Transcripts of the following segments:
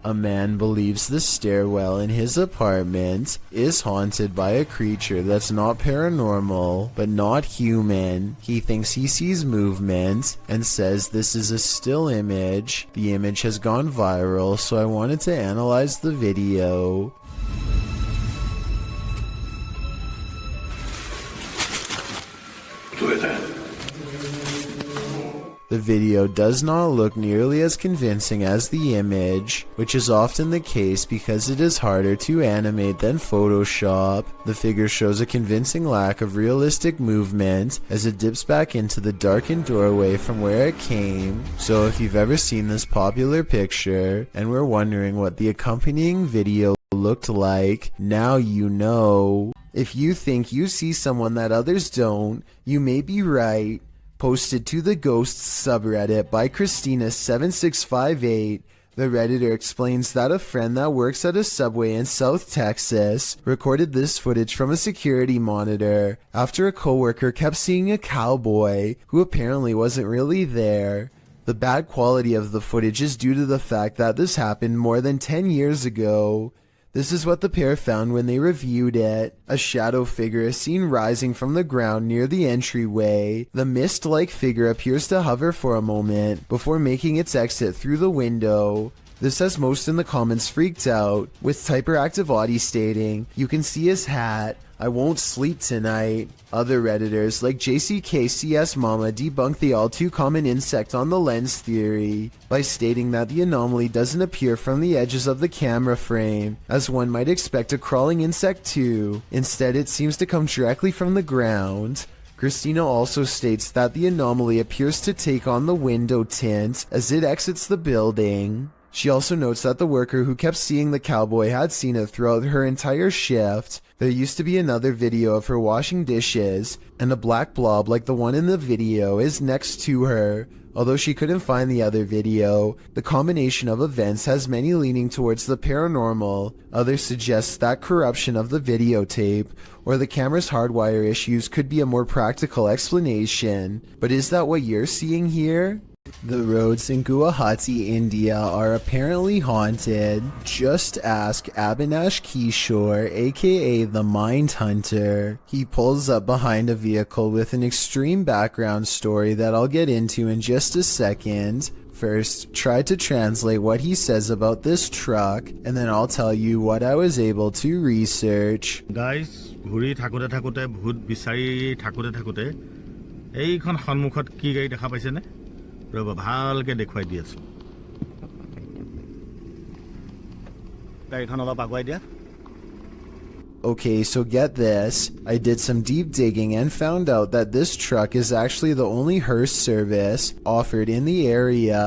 A man believes the stairwell in his apartment is haunted by a creature that's not paranormal, but not human. He thinks he sees movement and says this is a still image. The image has gone viral, so I wanted to analyze the video. The video does not look nearly as convincing as the image, which is often the case because it is harder to animate than Photoshop. The figure shows a convincing lack of realistic movement as it dips back into the darkened doorway from where it came. So if you've ever seen this popular picture and were wondering what the accompanying video looked like, now you know. If you think you see someone that others don't, you may be right. Posted to the Ghosts subreddit by Christina7658, the Redditor explains that a friend that works at a Subway in South Texas recorded this footage from a security monitor after a coworker kept seeing a cowboy who apparently wasn't really there. The bad quality of the footage is due to the fact that this happened more than 10 years ago. This is what the pair found when they reviewed it. A shadow figure is seen rising from the ground near the entryway. The mist-like figure appears to hover for a moment before making its exit through the window. This has most in the comments freaked out, with Typeractive Audie stating, "You can see his hat. I won't sleep tonight." Other Redditors like JCKCS Mama debunk the all too common insect on the lens theory by stating that the anomaly doesn't appear from the edges of the camera frame, as one might expect a crawling insect to. Instead, it seems to come directly from the ground. Christina also states that the anomaly appears to take on the window tint as it exits the building. She also notes that the worker who kept seeing the cowboy had seen it throughout her entire shift. There used to be another video of her washing dishes, and a black blob like the one in the video is next to her. Although she couldn't find the other video, the combination of events has many leaning towards the paranormal. Others suggest that corruption of the videotape or the camera's hardwire issues could be a more practical explanation. But is that what you're seeing here? The roads in Guwahati, India are apparently haunted. Just ask Abhinash Kishore, aka the Mind Hunter. He pulls up behind a vehicle with an extreme background story that I'll get into in just a second. First, try to translate what he says about this truck, and then I'll tell you what I was able to research. Guys, ঘুৰি থাকোতে থাকোতে ভূত বিচাৰি থাকোতে থাকোতে এইখন সন্মুখত কি গাড়ী দেখা পাইছে নে? ৰবা ভালকে দেখুৱাই দি আছো। গাড়ীখন অলপ আগুৱাই দিয়া। Okay, so get this. I did some deep digging and found out that this truck is actually the only hearse service offered in the area.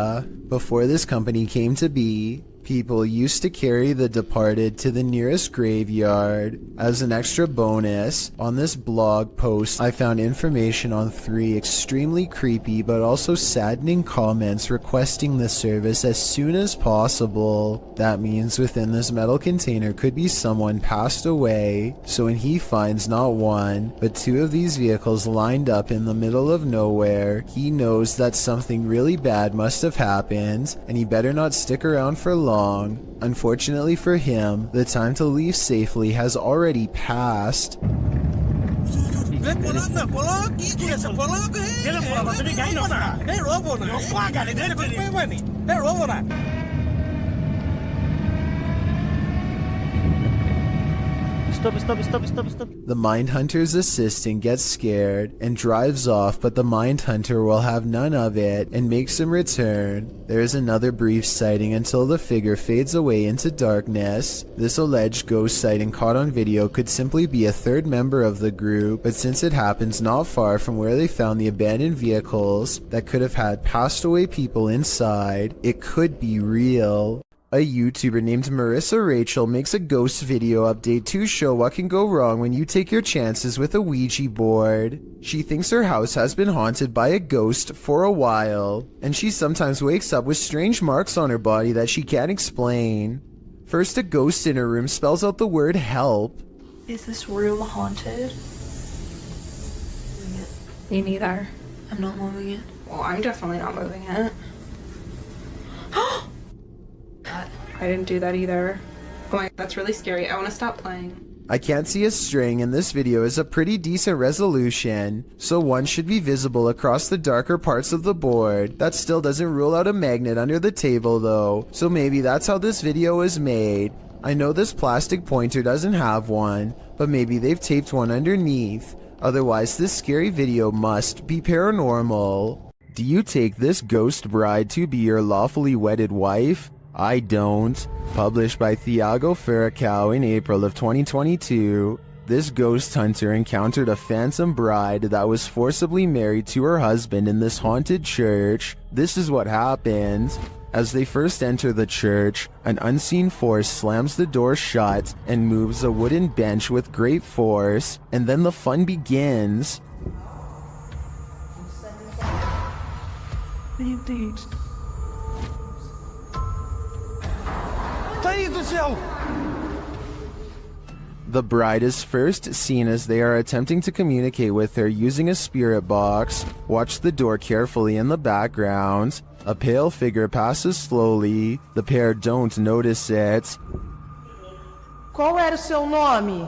Before this company came to be, people used to carry the departed to the nearest graveyard. As an extra bonus, on this blog post I found information on 3 extremely creepy but also saddening comments requesting the service as soon as possible. That means within this metal container could be someone passed away, so when he finds not 1 but 2 of these vehicles lined up in the middle of nowhere, he knows that something really bad must have happened and he better not stick around for long. Unfortunately for him, the time to leave safely has already passed. Stop. The Mindhunter's assistant gets scared and drives off, but the Mindhunter will have none of it and makes him return. There is another brief sighting until the figure fades away into darkness. This alleged ghost sighting caught on video could simply be a third member of the group, but since it happens not far from where they found the abandoned vehicles that could have had passed away people inside, it could be real. A YouTuber named Marissa Rachel makes a ghost video update to show what can go wrong when you take your chances with a Ouija board. She thinks her house has been haunted by a ghost for a while, and she sometimes wakes up with strange marks on her body that she can't explain. First, a ghost in her room spells out the word help. Is this room haunted? Me neither. I'm not moving it. Well, I'm definitely not moving it. I didn't do that either. Oh my, that's really scary. I want to stop playing. I can't see a string, and this video is a pretty decent resolution, so one should be visible across the darker parts of the board. That still doesn't rule out a magnet under the table though, so maybe that's how this video was made. I know this plastic pointer doesn't have one, but maybe they've taped one underneath. Otherwise, this scary video must be paranormal. Do you take this ghost bride to be your lawfully wedded wife? I don't. Published by Thiago Ferracao in April of 2022. This ghost hunter encountered a phantom bride that was forcibly married to her husband in this haunted church. This is what happened. As they first enter the church, an unseen force slams the door shut and moves a wooden bench with great force, and then the fun begins. The bride is first seen as they are attempting to communicate with her using a spirit box. Watch the door carefully in the background. A pale figure passes slowly. The pair don't notice it. Qual era o seu nome?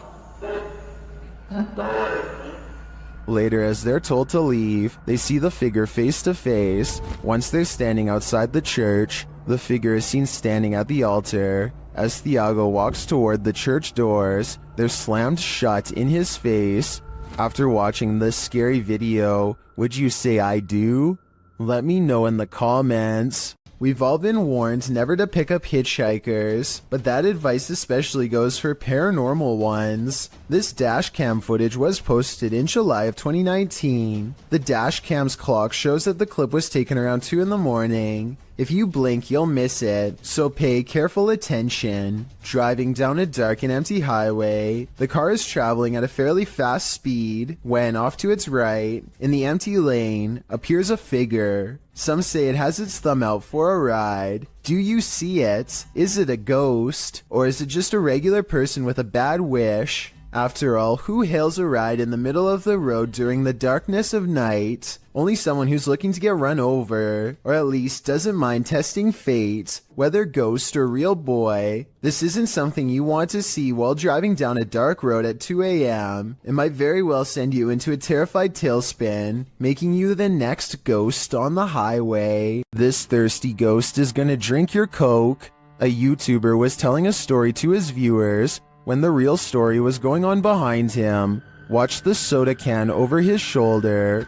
Later, as they're told to leave, they see the figure face to face. Once they're standing outside the church, the figure is seen standing at the altar. As Thiago walks toward the church doors, they're slammed shut in his face. After watching this scary video, would you say I do? Let me know in the comments. We've all been warned never to pick up hitchhikers, but that advice especially goes for paranormal ones. This dash cam footage was posted in July of 2019. The dash cam's clock shows that the clip was taken around 2 in the morning. If you blink, you'll miss it, so pay careful attention. Driving down a dark and empty highway, the car is traveling at a fairly fast speed when, off to its right, in the empty lane, appears a figure. Some say it has its thumb out for a ride. Do you see it? Is it a ghost? Or is it just a regular person with a bad wish? After all, who hails a ride in the middle of the road during the darkness of night? Only someone who's looking to get run over, or at least doesn't mind testing fate, whether ghost or real boy. This isn't something you want to see while driving down a dark road at 2 a.m. It might very well send you into a terrified tailspin, making you the next ghost on the highway. This thirsty ghost is gonna drink your Coke. A YouTuber was telling a story to his viewers when the real story was going on behind him. Watch the soda can over his shoulder.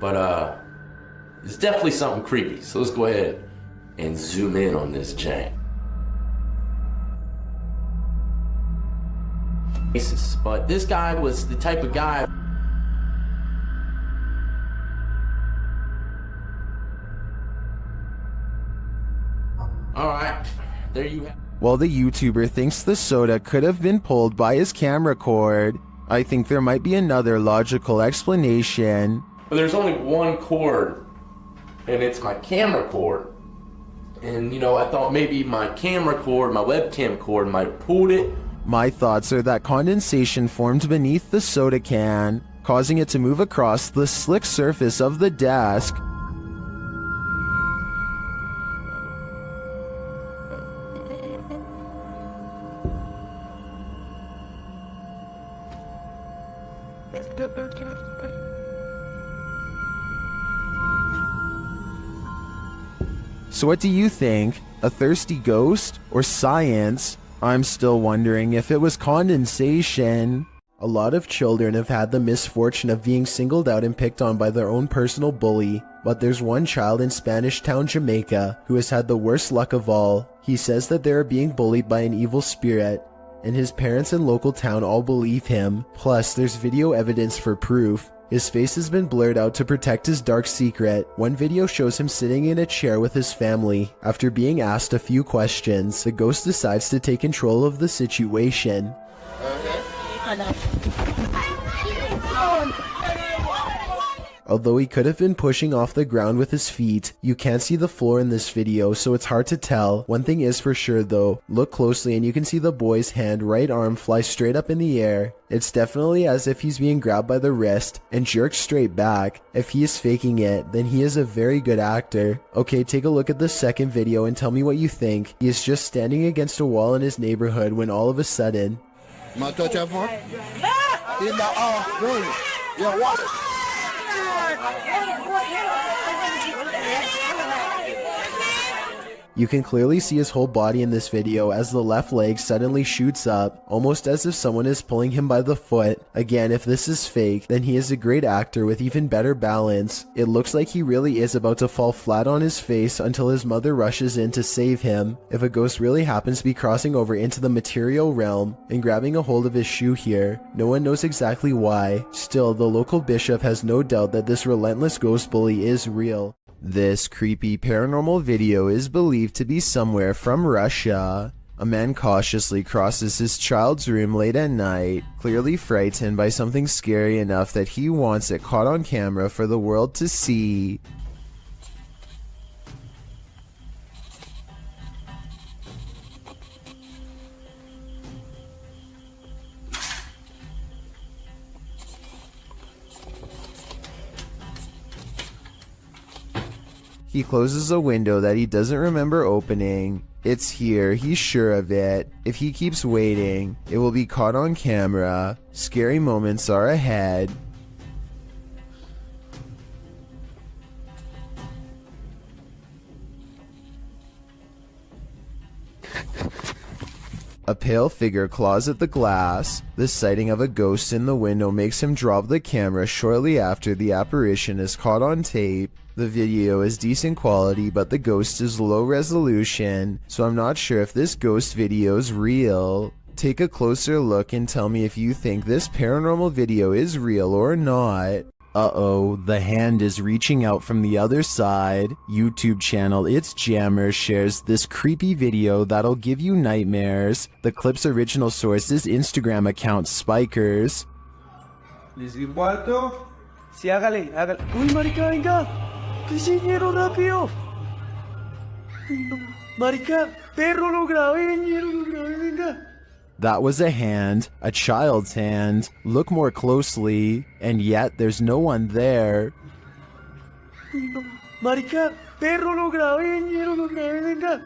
But, it's definitely something creepy, so let's go ahead and zoom in on this jank. But this guy was the type of guy. Alright, there you have. While the YouTuber thinks the soda could have been pulled by his camera cord, I think there might be another logical explanation. But there's only one cord, and it's my camera cord. And, you know, I thought maybe my camera cord, my webcam cord might have pulled it. My thoughts are that condensation formed beneath the soda can, causing it to move across the slick surface of the desk. So what do you think? A thirsty ghost or science? I'm still wondering if it was condensation. A lot of children have had the misfortune of being singled out and picked on by their own personal bully, but there's one child in Spanish Town, Jamaica, who has had the worst luck of all. He says that they are being bullied by an evil spirit, and his parents and local town all believe him. Plus, there's video evidence for proof. His face has been blurred out to protect his dark secret. One video shows him sitting in a chair with his family. After being asked a few questions, the ghost decides to take control of the situation. Although he could have been pushing off the ground with his feet, you can't see the floor in this video, so it's hard to tell. One thing is for sure though, look closely and you can see the boy's right arm fly straight up in the air. It's definitely as if he's being grabbed by the wrist and jerked straight back. If he is faking it, then he is a very good actor. Okay, take a look at the second video and tell me what you think. He is just standing against a wall in his neighborhood when all of a sudden... My touch that phone? In the room. Yeah, what? You can clearly see his whole body in this video as the left leg suddenly shoots up, almost as if someone is pulling him by the foot. Again, if this is fake, then he is a great actor with even better balance. It looks like he really is about to fall flat on his face until his mother rushes in to save him. If a ghost really happens to be crossing over into the material realm and grabbing a hold of his shoe here, no one knows exactly why. Still, the local bishop has no doubt that this relentless ghost bully is real. This creepy paranormal video is believed to be somewhere from Russia. A man cautiously crosses his child's room late at night, clearly frightened by something scary enough that he wants it caught on camera for the world to see. He closes a window that he doesn't remember opening. It's here, he's sure of it. If he keeps waiting, it will be caught on camera. Scary moments are ahead. A pale figure claws at the glass. The sighting of a ghost in the window makes him drop the camera shortly after the apparition is caught on tape. The video is decent quality, but the ghost is low resolution, so I'm not sure if this ghost video is real. Take a closer look and tell me if you think this paranormal video is real or not. Uh-oh, the hand is reaching out from the other side. YouTube channel It's Jammer shares this creepy video that'll give you nightmares. The clip's original source is Instagram account Spikers. Les cuarto. Sí, hágale. Uy, marica, venga. ¿Qué señero rápido? No, marica, perro, lo grabé, venga. That was a hand, a child's hand. Look more closely, and yet there's no one there. No, marica, perro, lo grabé, venga.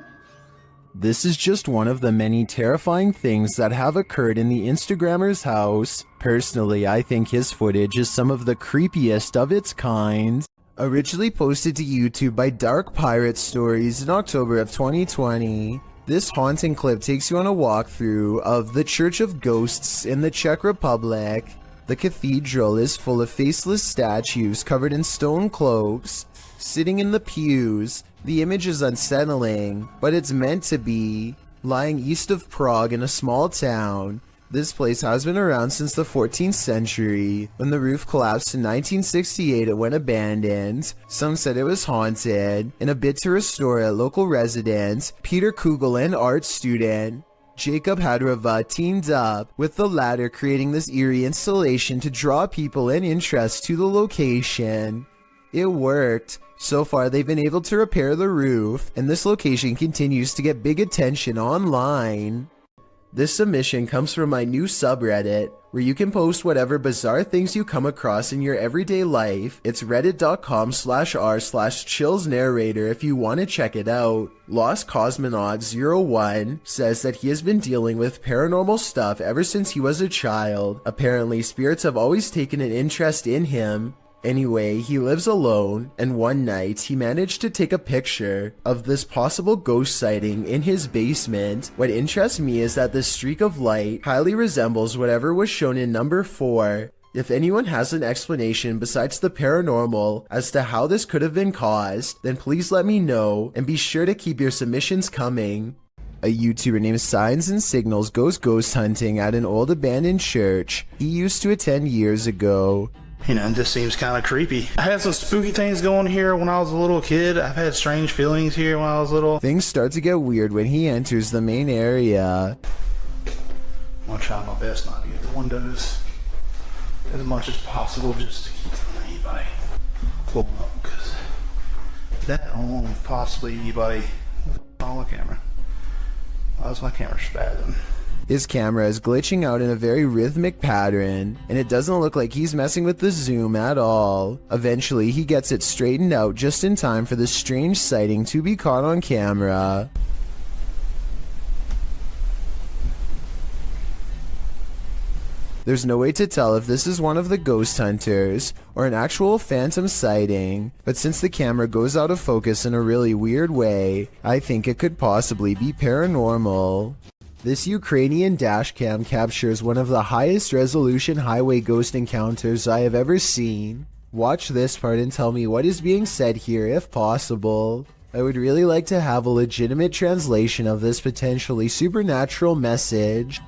This is just one of the many terrifying things that have occurred in the Instagrammer's house. Personally, I think his footage is some of the creepiest of its kind. Originally posted to YouTube by Dark Pirate Stories in October of 2020, this haunting clip takes you on a walkthrough of the Church of Ghosts in the Czech Republic. The cathedral is full of faceless statues covered in stone cloaks, sitting in the pews. The image is unsettling, but it's meant to be. Lying east of Prague in a small town, this place has been around since the 14th century. When the roof collapsed in 1968, it went abandoned. Some said it was haunted. In a bid to restore it, local residents Peter Kugel and art student Jacob Hadrava teamed up with the latter, creating this eerie installation to draw people and interest to the location. It worked. So far, they've been able to repair the roof, and this location continues to get big attention online. This submission comes from my new subreddit, where you can post whatever bizarre things you come across in your everyday life. It's reddit.com/r/chillsnarrator if you want to check it out. Lost Cosmonaut 01 says that he has been dealing with paranormal stuff ever since he was a child. Apparently, spirits have always taken an interest in him. Anyway, he lives alone, and one night he managed to take a picture of this possible ghost sighting in his basement. What interests me is that this streak of light highly resembles whatever was shown in number 4. If anyone has an explanation besides the paranormal as to how this could have been caused, then please let me know, and be sure to keep your submissions coming. A YouTuber named Signs and Signals goes ghost hunting at an old abandoned church he used to attend years ago. You know, it just seems kind of creepy. I had some spooky things going here when I was a little kid. I've had strange feelings here when I was little. Things start to get weird when he enters the main area. I'm gonna try my best not to get the windows as much as possible just to keep from anybody. pull up because that alone possibly anybody on the camera. That's my camera spazzing. His camera is glitching out in a very rhythmic pattern, and it doesn't look like he's messing with the zoom at all. Eventually, he gets it straightened out just in time for this strange sighting to be caught on camera. There's no way to tell if this is one of the ghost hunters or an actual phantom sighting, but since the camera goes out of focus in a really weird way, I think it could possibly be paranormal. This Ukrainian dashcam captures one of the highest resolution highway ghost encounters I have ever seen. Watch this part and tell me what is being said here if possible. I would really like to have a legitimate translation of this potentially supernatural message.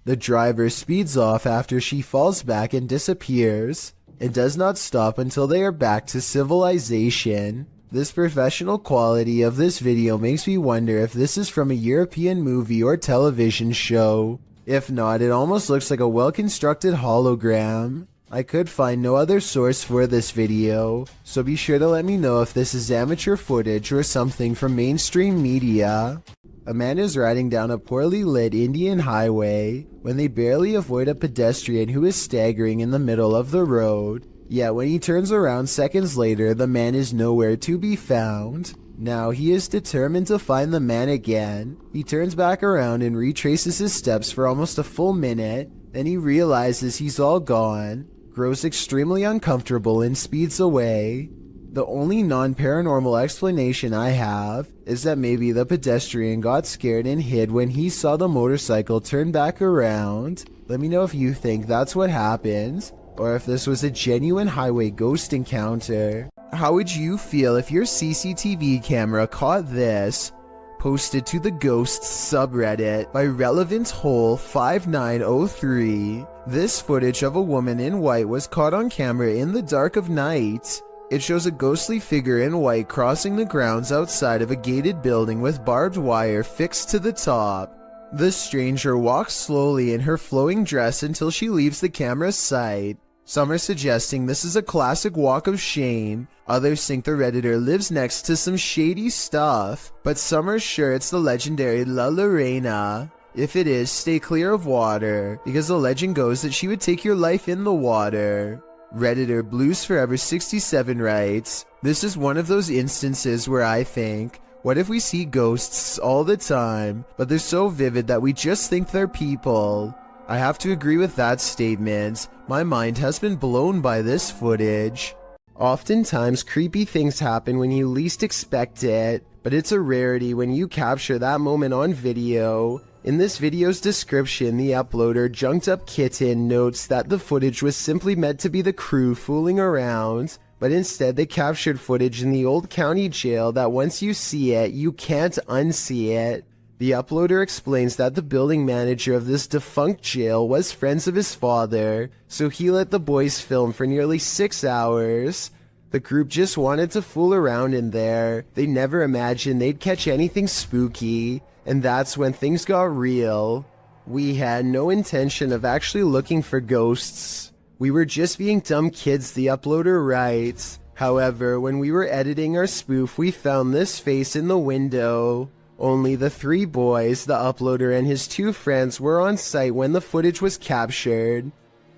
The driver speeds off after she falls back and disappears, and does not stop until they are back to civilization. This professional quality of this video makes me wonder if this is from a European movie or television show. If not, it almost looks like a well-constructed hologram. I could find no other source for this video, so be sure to let me know if this is amateur footage or something from mainstream media. A man is riding down a poorly lit Indian highway when they barely avoid a pedestrian who is staggering in the middle of the road. Yet when he turns around seconds later, the man is nowhere to be found. Now he is determined to find the man again. He turns back around and retraces his steps for almost a full minute. Then he realizes he's all gone, grows extremely uncomfortable and speeds away. The only non-paranormal explanation I have is that maybe the pedestrian got scared and hid when he saw the motorcycle turn back around. Let me know if you think that's what happened, or if this was a genuine highway ghost encounter. How would you feel if your CCTV camera caught this? Posted to the Ghosts subreddit by Relevant Hole 5903. This footage of a woman in white was caught on camera in the dark of night. It shows a ghostly figure in white crossing the grounds outside of a gated building with barbed wire fixed to the top. The stranger walks slowly in her flowing dress until she leaves the camera's sight. Some are suggesting this is a classic walk of shame, others think the Redditor lives next to some shady stuff, but some are sure it's the legendary La Lorena. If it is, stay clear of water, because the legend goes that she would take your life in the water. Redditor Blues Forever 67 writes, "This is one of those instances where I think, what if we see ghosts all the time, but they're so vivid that we just think they're people?" I have to agree with that statement. My mind has been blown by this footage. Oftentimes, creepy things happen when you least expect it, but it's a rarity when you capture that moment on video. In this video's description, the uploader Junked Up Kitten notes that the footage was simply meant to be the crew fooling around, but instead they captured footage in the old county jail that once you see it, you can't unsee it. The uploader explains that the building manager of this defunct jail was friends of his father, so he let the boys film for nearly 6 hours. The group just wanted to fool around in there. They never imagined they'd catch anything spooky. And that's when things got real. We had no intention of actually looking for ghosts. We were just being dumb kids, the uploader writes. However, when we were editing our spoof, we found this face in the window. Only the 3 boys, the uploader and his 2 friends were on site when the footage was captured.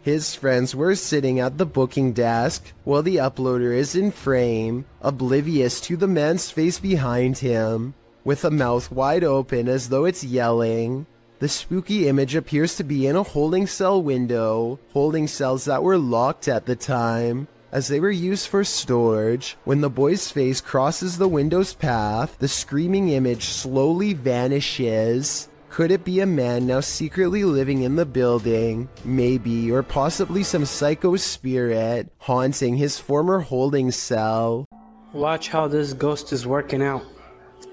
His friends were sitting at the booking desk, while the uploader is in frame, oblivious to the man's face behind him, with a mouth wide open as though it's yelling. The spooky image appears to be in a holding cell window, holding cells that were locked at the time, as they were used for storage. When the boy's face crosses the window's path, the screaming image slowly vanishes. Could it be a man now secretly living in the building? Maybe, or possibly some psycho spirit haunting his former holding cell. Watch how this ghost is working out.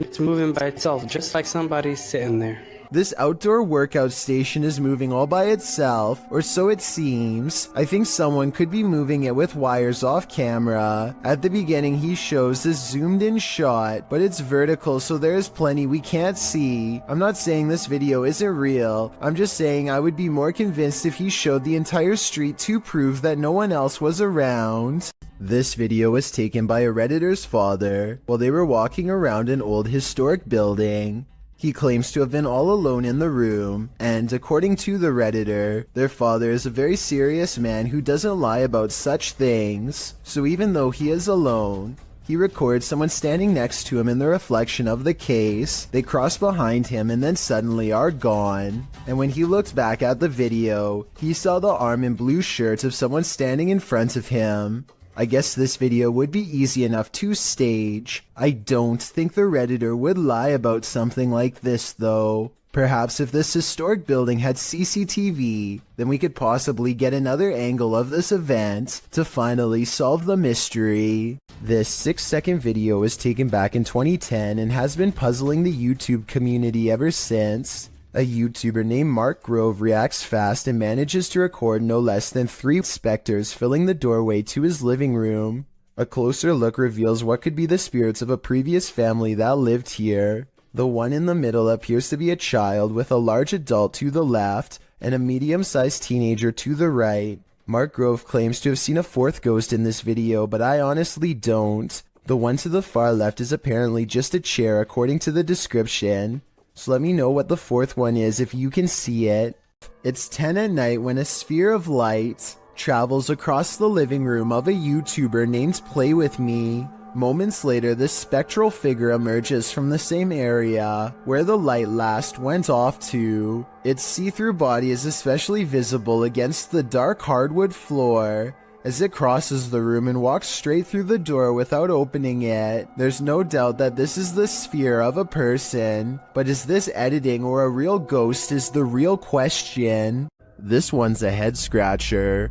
It's moving by itself, just like somebody's sitting there. This outdoor workout station is moving all by itself, or so it seems. I think someone could be moving it with wires off camera. At the beginning he shows this zoomed in shot, but it's vertical so there's plenty we can't see. I'm not saying this video isn't real, I'm just saying I would be more convinced if he showed the entire street to prove that no one else was around. This video was taken by a Redditor's father while they were walking around an old historic building. He claims to have been all alone in the room, and according to the Redditor, their father is a very serious man who doesn't lie about such things. So even though he is alone, he records someone standing next to him in the reflection of the case. They cross behind him and then suddenly are gone. And when he looked back at the video, he saw the arm and blue shirt of someone standing in front of him. I guess this video would be easy enough to stage. I don't think the Redditor would lie about something like this though. Perhaps if this historic building had CCTV, then we could possibly get another angle of this event to finally solve the mystery. This 6-second video was taken back in 2010 and has been puzzling the YouTube community ever since. A YouTuber named Mark Grove reacts fast and manages to record no less than 3 specters filling the doorway to his living room. A closer look reveals what could be the spirits of a previous family that lived here. The one in the middle appears to be a child with a large adult to the left and a medium-sized teenager to the right. Mark Grove claims to have seen a 4th ghost in this video, but I honestly don't. The one to the far left is apparently just a chair according to the description. So let me know what the 4th one is if you can see it. It's 10 at night when a sphere of light travels across the living room of a YouTuber named Play With Me. Moments later, this spectral figure emerges from the same area where the light last went off to. Its see-through body is especially visible against the dark hardwood floor. As it crosses the room and walks straight through the door without opening it, there's no doubt that this is the sphere of a person. But is this editing or a real ghost is the real question. This one's a head scratcher.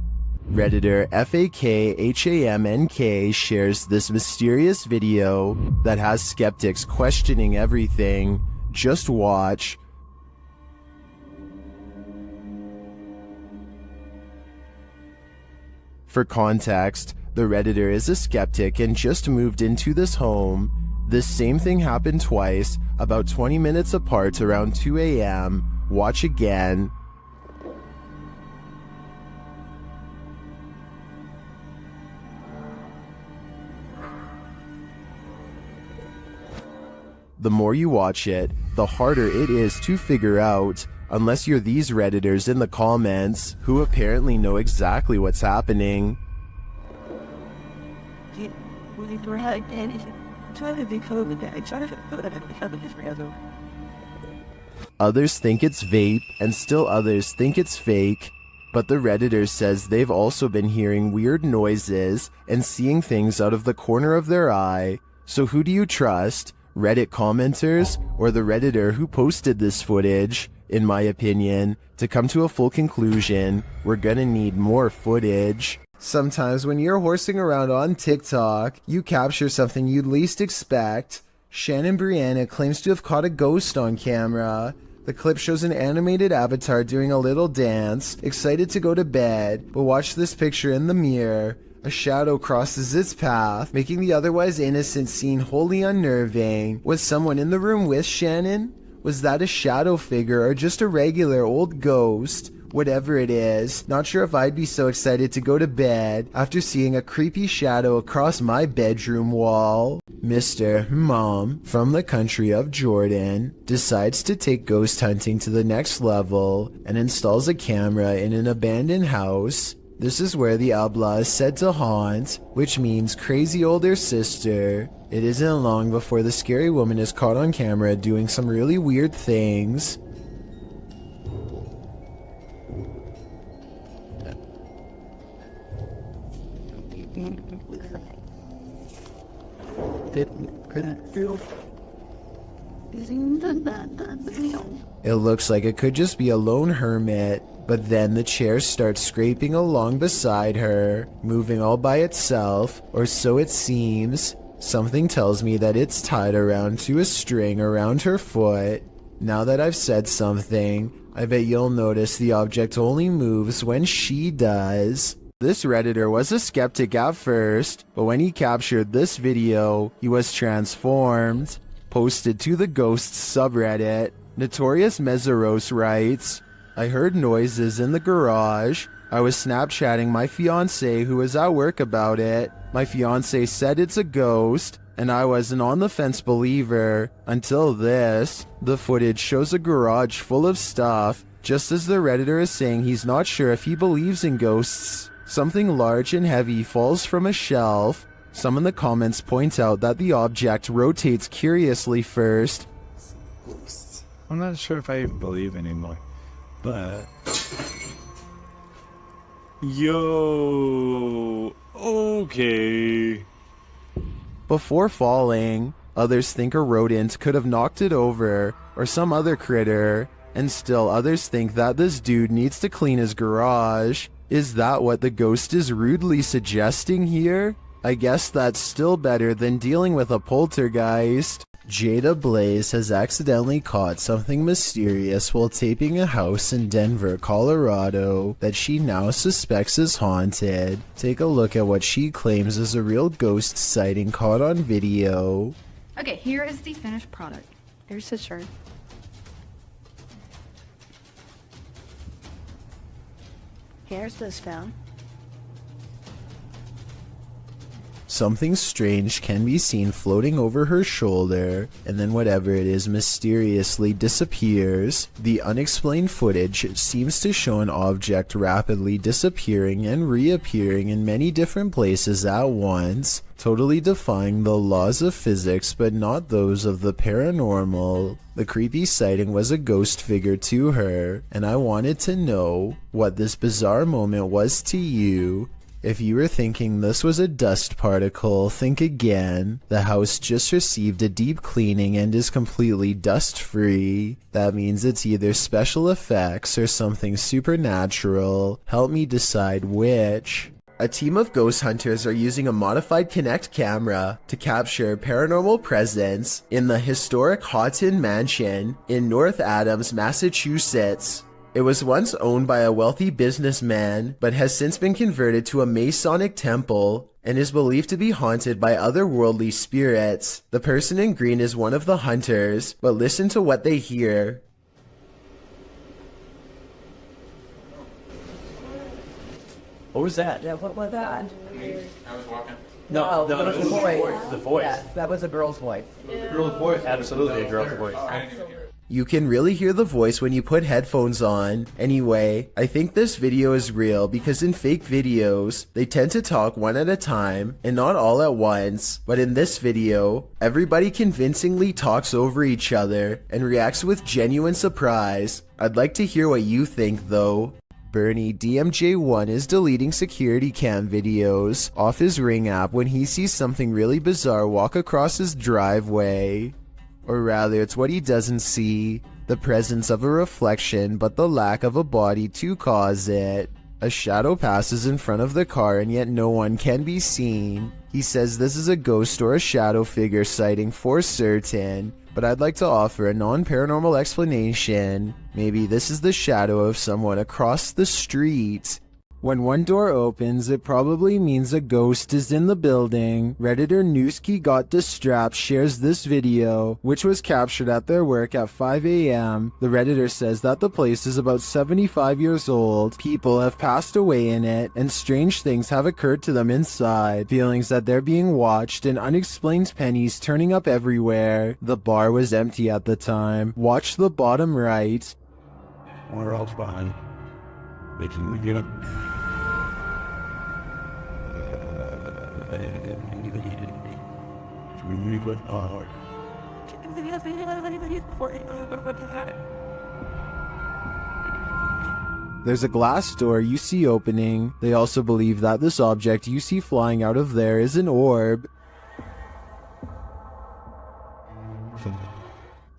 Redditor FAKHAMNK shares this mysterious video that has skeptics questioning everything. Just watch. For context, the Redditor is a skeptic and just moved into this home. This same thing happened twice, about 20 minutes apart around 2 a.m. Watch again. The more you watch it, the harder it is to figure out, unless you're these Redditors in the comments, who apparently know exactly what's happening. Others think it's vape, and still others think it's fake. But the Redditor says they've also been hearing weird noises and seeing things out of the corner of their eye. So who do you trust? Reddit commenters or the Redditor who posted this footage? In my opinion, to come to a full conclusion, we're gonna need more footage. Sometimes when you're horsing around on TikTok, you capture something you'd least expect. Shannon Brianna claims to have caught a ghost on camera. The clip shows an animated avatar doing a little dance, excited to go to bed, but watch this picture in the mirror. A shadow crosses its path, making the otherwise innocent scene wholly unnerving. Was someone in the room with Shannon? Was that a shadow figure or just a regular old ghost? Whatever it is, not sure if I'd be so excited to go to bed after seeing a creepy shadow across my bedroom wall. Mr. Mom from the country of Jordan decides to take ghost hunting to the next level and installs a camera in an abandoned house. This is where the Abla is said to haunt, which means crazy older sister. It isn't long before the scary woman is caught on camera doing some really weird things. It looks like it could just be a lone hermit, but then the chair starts scraping along beside her, moving all by itself, or so it seems. Something tells me that it's tied around to a string around her foot. Now that I've said something, I bet you'll notice the object only moves when she does. This Redditor was a skeptic at first, but when he captured this video, he was transformed. Posted to the Ghosts subreddit, Notorious Meseros writes, I heard noises in the garage. I was Snapchatting my fiancé who was at work about it. My fiancé said it's a ghost, and I was an on-the-fence believer until this. The footage shows a garage full of stuff, just as the Redditor is saying he's not sure if he believes in ghosts. Something large and heavy falls from a shelf. Some in the comments point out that the object rotates curiously first. I'm not sure if I believe anymore, but... Yo, okay. Before falling, others think a rodent could have knocked it over, or some other critter, and still others think that this dude needs to clean his garage. Is that what the ghost is rudely suggesting here? I guess that's still better than dealing with a poltergeist. Jada Blaze has accidentally caught something mysterious while taping a house in Denver, Colorado that she now suspects is haunted. Take a look at what she claims is a real ghost sighting caught on video. Okay, here is the finished product. Here's the shirt. Here's this phone. Something strange can be seen floating over her shoulder, and then whatever it is mysteriously disappears. The unexplained footage seems to show an object rapidly disappearing and reappearing in many different places at once, totally defying the laws of physics but not those of the paranormal. The creepy sighting was a ghost figure to her, and I wanted to know what this bizarre moment was to you. If you were thinking this was a dust particle, think again. The house just received a deep cleaning and is completely dust-free. That means it's either special effects or something supernatural. Help me decide which. A team of ghost hunters are using a modified Kinect camera to capture paranormal presence in the historic Houghton Mansion in North Adams, Massachusetts. It was once owned by a wealthy businessman, but has since been converted to a Masonic temple and is believed to be haunted by otherworldly spirits. The person in green is one of the hunters, but listen to what they hear. What was that? Yeah, what was that? I was walking. No, that was the voice. The voice. Yeah, that was a girl's voice. Girl's voice. Absolutely a girl's voice. You can really hear the voice when you put headphones on. Anyway, I think this video is real because in fake videos, they tend to talk one at a time and not all at once. But in this video, everybody convincingly talks over each other and reacts with genuine surprise. I'd like to hear what you think though. Bernie DMJ1 is deleting security cam videos off his Ring app when he sees something really bizarre walk across his driveway. Or rather, it's what he doesn't see, the presence of a reflection but the lack of a body to cause it. A shadow passes in front of the car and yet no one can be seen. He says this is a ghost or a shadow figure sighting for certain, but I'd like to offer a non-paranormal explanation. Maybe this is the shadow of someone across the street. When one door opens, it probably means a ghost is in the building. Redditor Newski Got Distrapped shares this video, which was captured at their work at 5 a.m. The Redditor says that the place is about 75 years old. People have passed away in it, and strange things have occurred to them inside. Feelings that they're being watched and unexplained pennies turning up everywhere. The bar was empty at the time. Watch the bottom right. Where else behind? They can get up. There's a glass door you see opening. They also believe that this object you see flying out of there is an orb.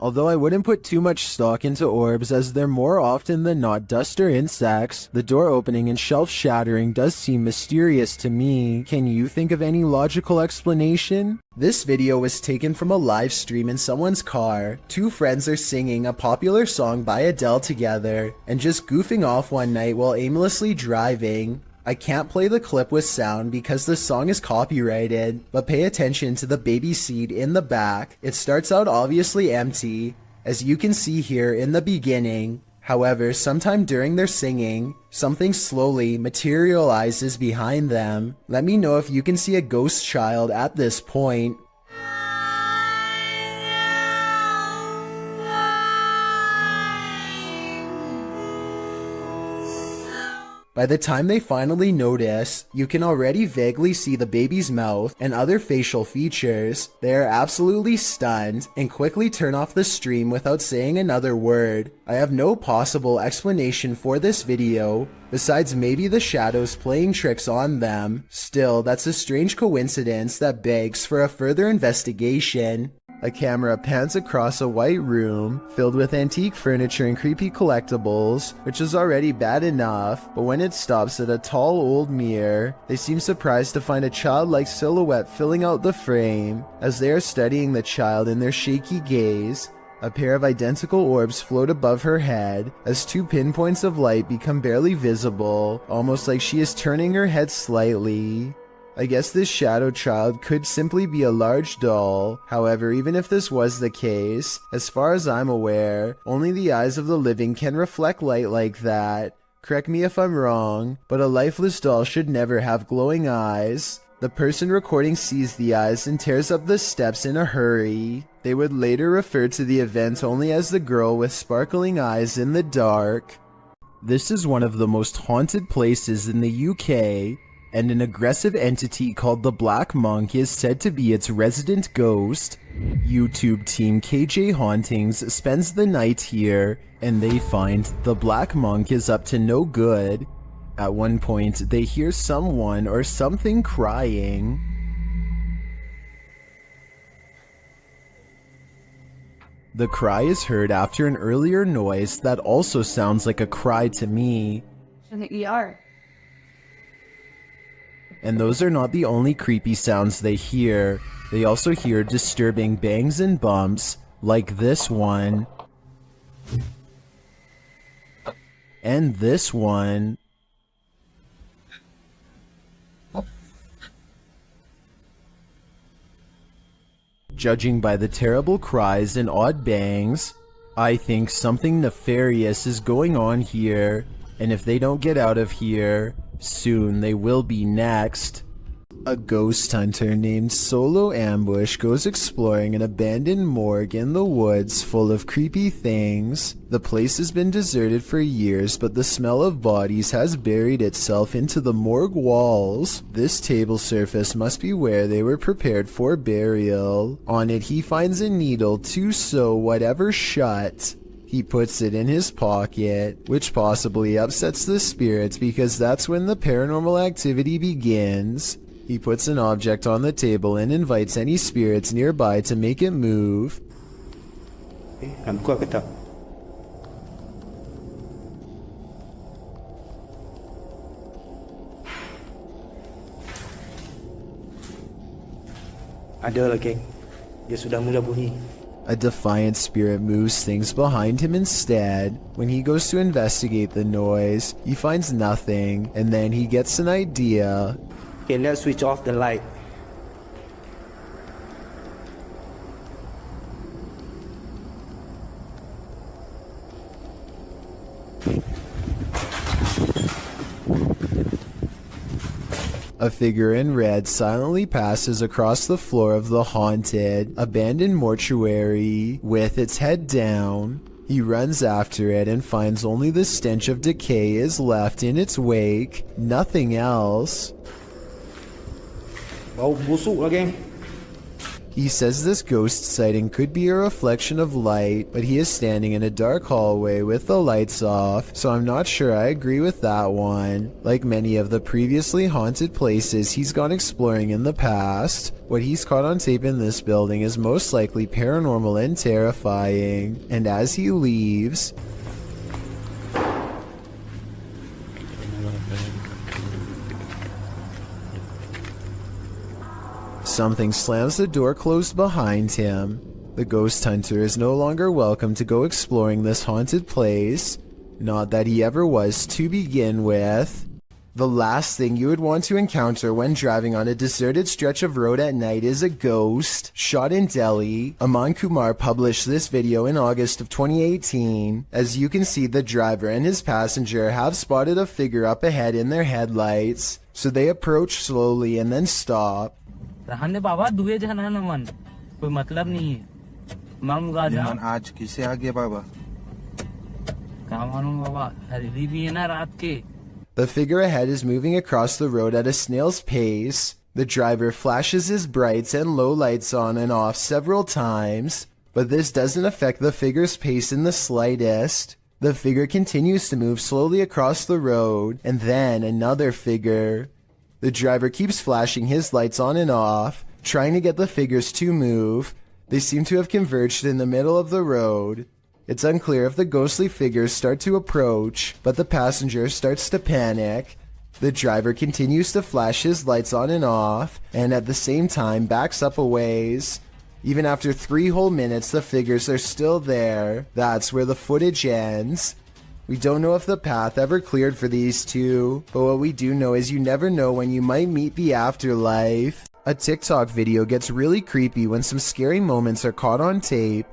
Although I wouldn't put too much stock into orbs as they're more often than not dust or insects, the door opening and shelf shattering does seem mysterious to me. Can you think of any logical explanation? This video was taken from a live stream in someone's car. Two friends are singing a popular song by Adele together and just goofing off one night while aimlessly driving. I can't play the clip with sound because the song is copyrighted, but pay attention to the baby seat in the back. It starts out obviously empty, as you can see here in the beginning. However, sometime during their singing, something slowly materializes behind them. Let me know if you can see a ghost child at this point. By the time they finally notice, you can already vaguely see the baby's mouth and other facial features. They are absolutely stunned and quickly turn off the stream without saying another word. I have no possible explanation for this video, besides maybe the shadows playing tricks on them. Still, that's a strange coincidence that begs for a further investigation. A camera pans across a white room filled with antique furniture and creepy collectibles, which is already bad enough, but when it stops at a tall old mirror, they seem surprised to find a childlike silhouette filling out the frame. As they are studying the child in their shaky gaze, a pair of identical orbs float above her head as two pinpoints of light become barely visible, almost like she is turning her head slightly. I guess this shadow child could simply be a large doll. However, even if this was the case, as far as I'm aware, only the eyes of the living can reflect light like that. Correct me if I'm wrong, but a lifeless doll should never have glowing eyes. The person recording sees the eyes and tears up the steps in a hurry. They would later refer to the event only as the girl with sparkling eyes in the dark. This is one of the most haunted places in the UK, and an aggressive entity called the Black Monk is said to be its resident ghost. YouTube team KJ Hauntings spends the night here, and they find the Black Monk is up to no good. At one point, they hear someone or something crying. The cry is heard after an earlier noise that also sounds like a cry to me. In the ER. And those are not the only creepy sounds they hear. They also hear disturbing bangs and bumps, like this one. And this one. Judging by the terrible cries and odd bangs, I think something nefarious is going on here, and if they don't get out of here, soon they will be next. A ghost hunter named Solo Ambush goes exploring an abandoned morgue in the woods full of creepy things. The place has been deserted for years, but the smell of bodies has buried itself into the morgue walls. This table surface must be where they were prepared for burial. On it he finds a needle to sew whatever shut. He puts it in his pocket, which possibly upsets the spirits because that's when the paranormal activity begins. He puts an object on the table and invites any spirits nearby to make it move. Ada lagi. Dia sudah mula bunyi. A defiant spirit moves things behind him instead. When he goes to investigate the noise, he finds nothing, and then he gets an idea. Okay, let's switch off the light. A figure in red silently passes across the floor of the haunted, abandoned mortuary with its head down. He runs after it and finds only the stench of decay is left in its wake, nothing else. Bau busuk lagi. He says this ghost sighting could be a reflection of light, but he is standing in a dark hallway with the lights off, so I'm not sure I agree with that one. Like many of the previously haunted places he's gone exploring in the past, what he's caught on tape in this building is most likely paranormal and terrifying. And as he leaves, something slams the door closed behind him. The ghost hunter is no longer welcome to go exploring this haunted place. Not that he ever was to begin with. The last thing you would want to encounter when driving on a deserted stretch of road at night is a ghost. Shot in Delhi, Aman Kumar published this video in August of 2018. As you can see, the driver and his passenger have spotted a figure up ahead in their headlights, so they approach slowly and then stop. रहने बाबा दुए जाना न मन कोई मतलब नहीं है मांगूंगा मन आज किसे आ गया बाबा क्या मानूं बाबा हरी भी है ना रात के. The figure ahead is moving across the road at a snail's pace. The driver flashes his brights and low lights on and off several times, but this doesn't affect the figure's pace in the slightest. The figure continues to move slowly across the road, and then another figure. The driver keeps flashing his lights on and off, trying to get the figures to move. They seem to have converged in the middle of the road. It's unclear if the ghostly figures start to approach, but the passenger starts to panic. The driver continues to flash his lights on and off, and at the same time backs up a ways. Even after 3 whole minutes, the figures are still there. That's where the footage ends. We don't know if the path ever cleared for these two, but what we do know is you never know when you might meet the afterlife. A TikTok video gets really creepy when some scary moments are caught on tape.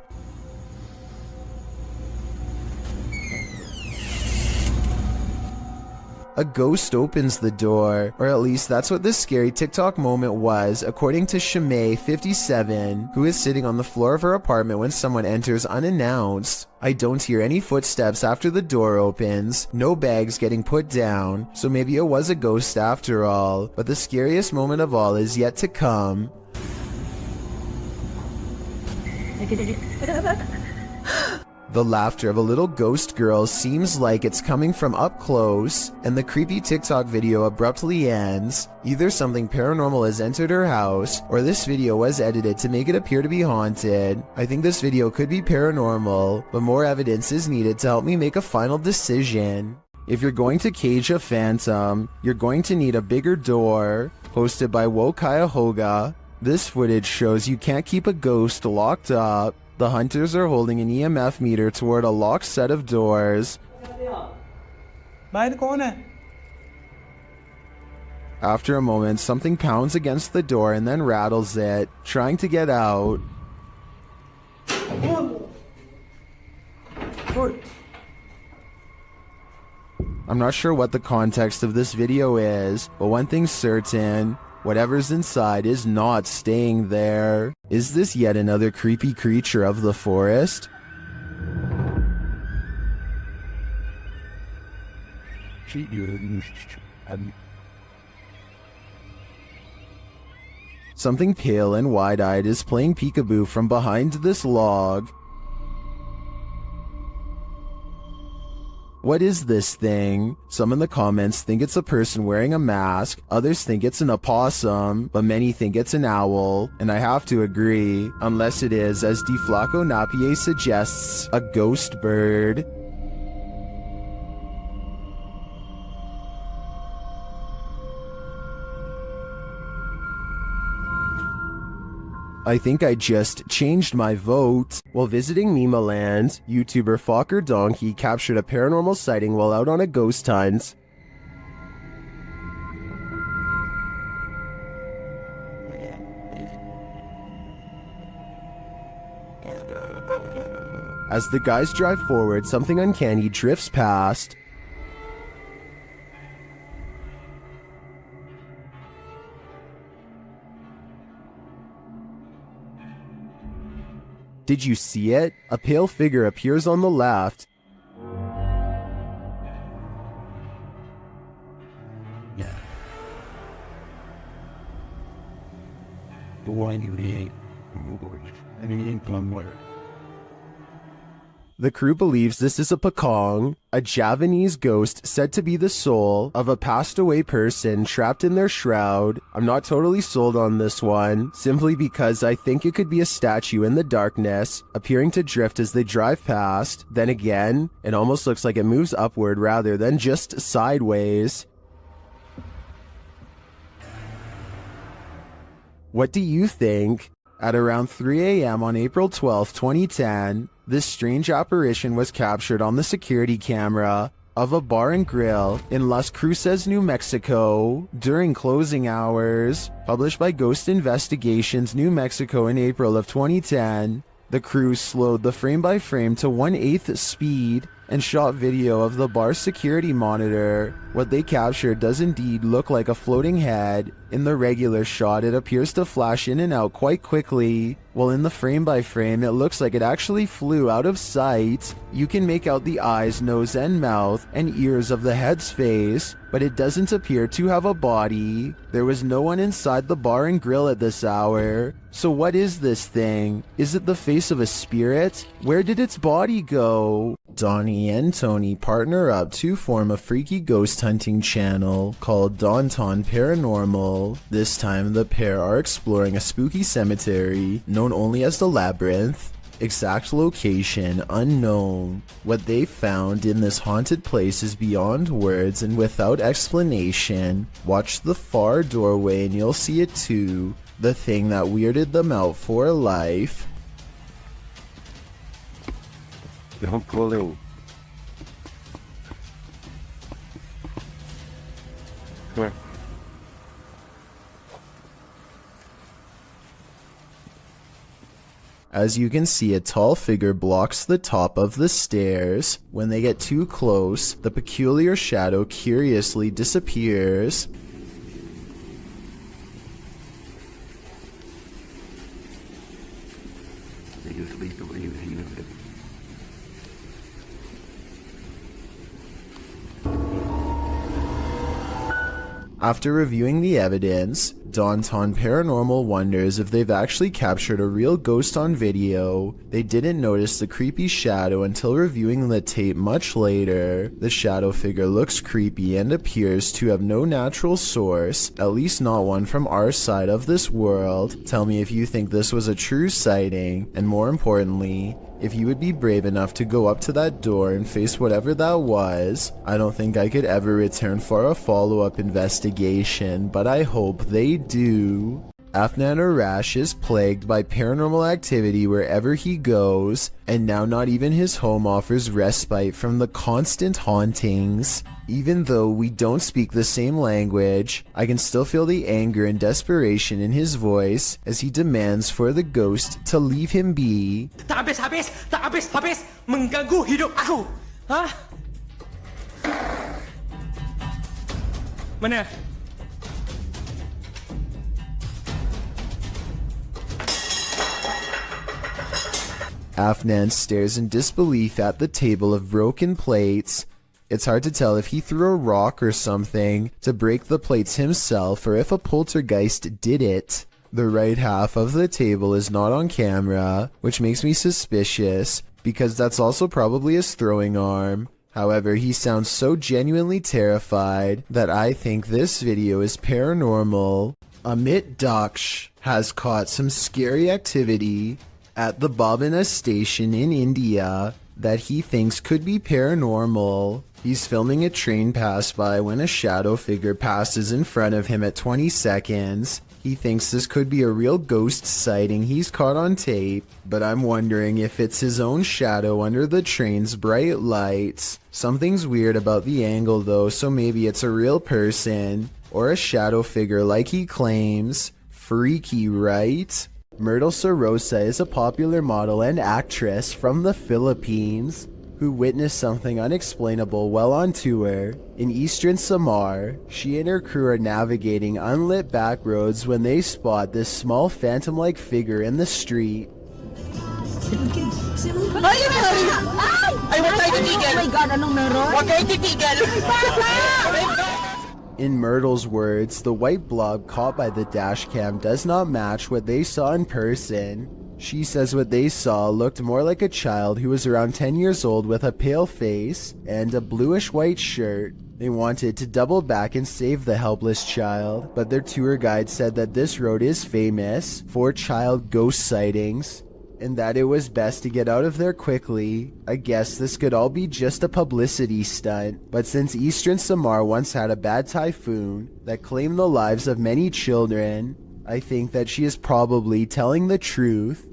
A ghost opens the door, or at least that's what this scary TikTok moment was, according to Shamay57, who is sitting on the floor of her apartment when someone enters unannounced. I don't hear any footsteps after the door opens, no bags getting put down, so maybe it was a ghost after all, but the scariest moment of all is yet to come. The laughter of a little ghost girl seems like it's coming from up close, and the creepy TikTok video abruptly ends. Either something paranormal has entered her house, or this video was edited to make it appear to be haunted. I think this video could be paranormal, but more evidence is needed to help me make a final decision. If you're going to cage a phantom, you're going to need a bigger door. Hosted by Wokaya Hoga, this footage shows you can't keep a ghost locked up. The hunters are holding an EMF meter toward a locked set of doors. After a moment, something pounds against the door and then rattles it, trying to get out. I'm not sure what the context of this video is, but one thing's certain. Whatever's inside is not staying there. Is this yet another creepy creature of the forest? Something pale and wide-eyed is playing peekaboo from behind this log. What is this thing? Some in the comments think it's a person wearing a mask, others think it's an opossum, but many think it's an owl, and I have to agree, unless it is, as DeFlaco Napier suggests, a ghost bird. I think I just changed my vote. While visiting Mimaland, YouTuber Fokker Donkey captured a paranormal sighting while out on a ghost hunt. As the guys drive forward, something uncanny drifts past. Did you see it? A pale figure appears on the left. The crew believes this is a pakong, a Javanese ghost said to be the soul of a passed away person trapped in their shroud. I'm not totally sold on this one, simply because I think it could be a statue in the darkness, appearing to drift as they drive past. Then again, it almost looks like it moves upward rather than just sideways. What do you think? At around 3 a.m. on April 12, 2010, this strange apparition was captured on the security camera of a bar and grill in Las Cruces, New Mexico during closing hours. Published by Ghost Investigations New Mexico in April of 2010, the crew slowed the frame by frame to 1/8 speed and shot video of the bar's security monitor. What they captured does indeed look like a floating head. In the regular shot, it appears to flash in and out quite quickly, while in the frame by frame, it looks like it actually flew out of sight. You can make out the eyes, nose, and mouth, and ears of the head's face, but it doesn't appear to have a body. There was no one inside the bar and grill at this hour. So what is this thing? Is it the face of a spirit? Where did its body go? Donnie and Tony partner up to form a freaky ghost hunting channel called Daunton Paranormal. This time the pair are exploring a spooky cemetery known only as the Labyrinth. Exact location unknown. What they found in this haunted place is beyond words and without explanation. Watch the far doorway and you'll see it too. The thing that weirded them out for life. Don't pull it. Come here. As you can see, a tall figure blocks the top of the stairs. When they get too close, the peculiar shadow curiously disappears. After reviewing the evidence, Daunton Paranormal wonders if they've actually captured a real ghost on video. They didn't notice the creepy shadow until reviewing the tape much later. The shadow figure looks creepy and appears to have no natural source, at least not one from our side of this world. Tell me if you think this was a true sighting, and more importantly, if you would be brave enough to go up to that door and face whatever that was. I don't think I could ever return for a follow-up investigation, but I hope they do. Afnan Arash is plagued by paranormal activity wherever he goes, and now not even his home offers respite from the constant hauntings. Even though we don't speak the same language, I can still feel the anger and desperation in his voice as he demands for the ghost to leave him be. Tak habis mengganggu hidup aku. Hah? Mana? Afnan stares in disbelief at the table of broken plates. It's hard to tell if he threw a rock or something to break the plates himself or if a poltergeist did it. The right half of the table is not on camera, which makes me suspicious because that's also probably his throwing arm. However, he sounds so genuinely terrified that I think this video is paranormal. Amit Daksh has caught some scary activity at the Babina station in India that he thinks could be paranormal. He's filming a train pass by when a shadow figure passes in front of him at 20 seconds. He thinks this could be a real ghost sighting he's caught on tape, but I'm wondering if it's his own shadow under the train's bright lights. Something's weird about the angle though, so maybe it's a real person, or a shadow figure like he claims. Freaky, right? Myrtle Sorosa is a popular model and actress from the Philippines who witnessed something unexplainable while on tour. In eastern Samar, she and her crew are navigating unlit back roads when they spot this small phantom-like figure in the street. Ay, huwag tayo titigil! Oh my God, anong meron? Huwag kayo titigil! In Myrtle's words, the white blob caught by the dash cam does not match what they saw in person. She says what they saw looked more like a child who was around 10 years old with a pale face and a bluish-white shirt. They wanted to double back and save the helpless child, but their tour guide said that this road is famous for child ghost sightings, and that it was best to get out of there quickly. I guess this could all be just a publicity stunt, but since Eastern Samar once had a bad typhoon that claimed the lives of many children, I think that she is probably telling the truth.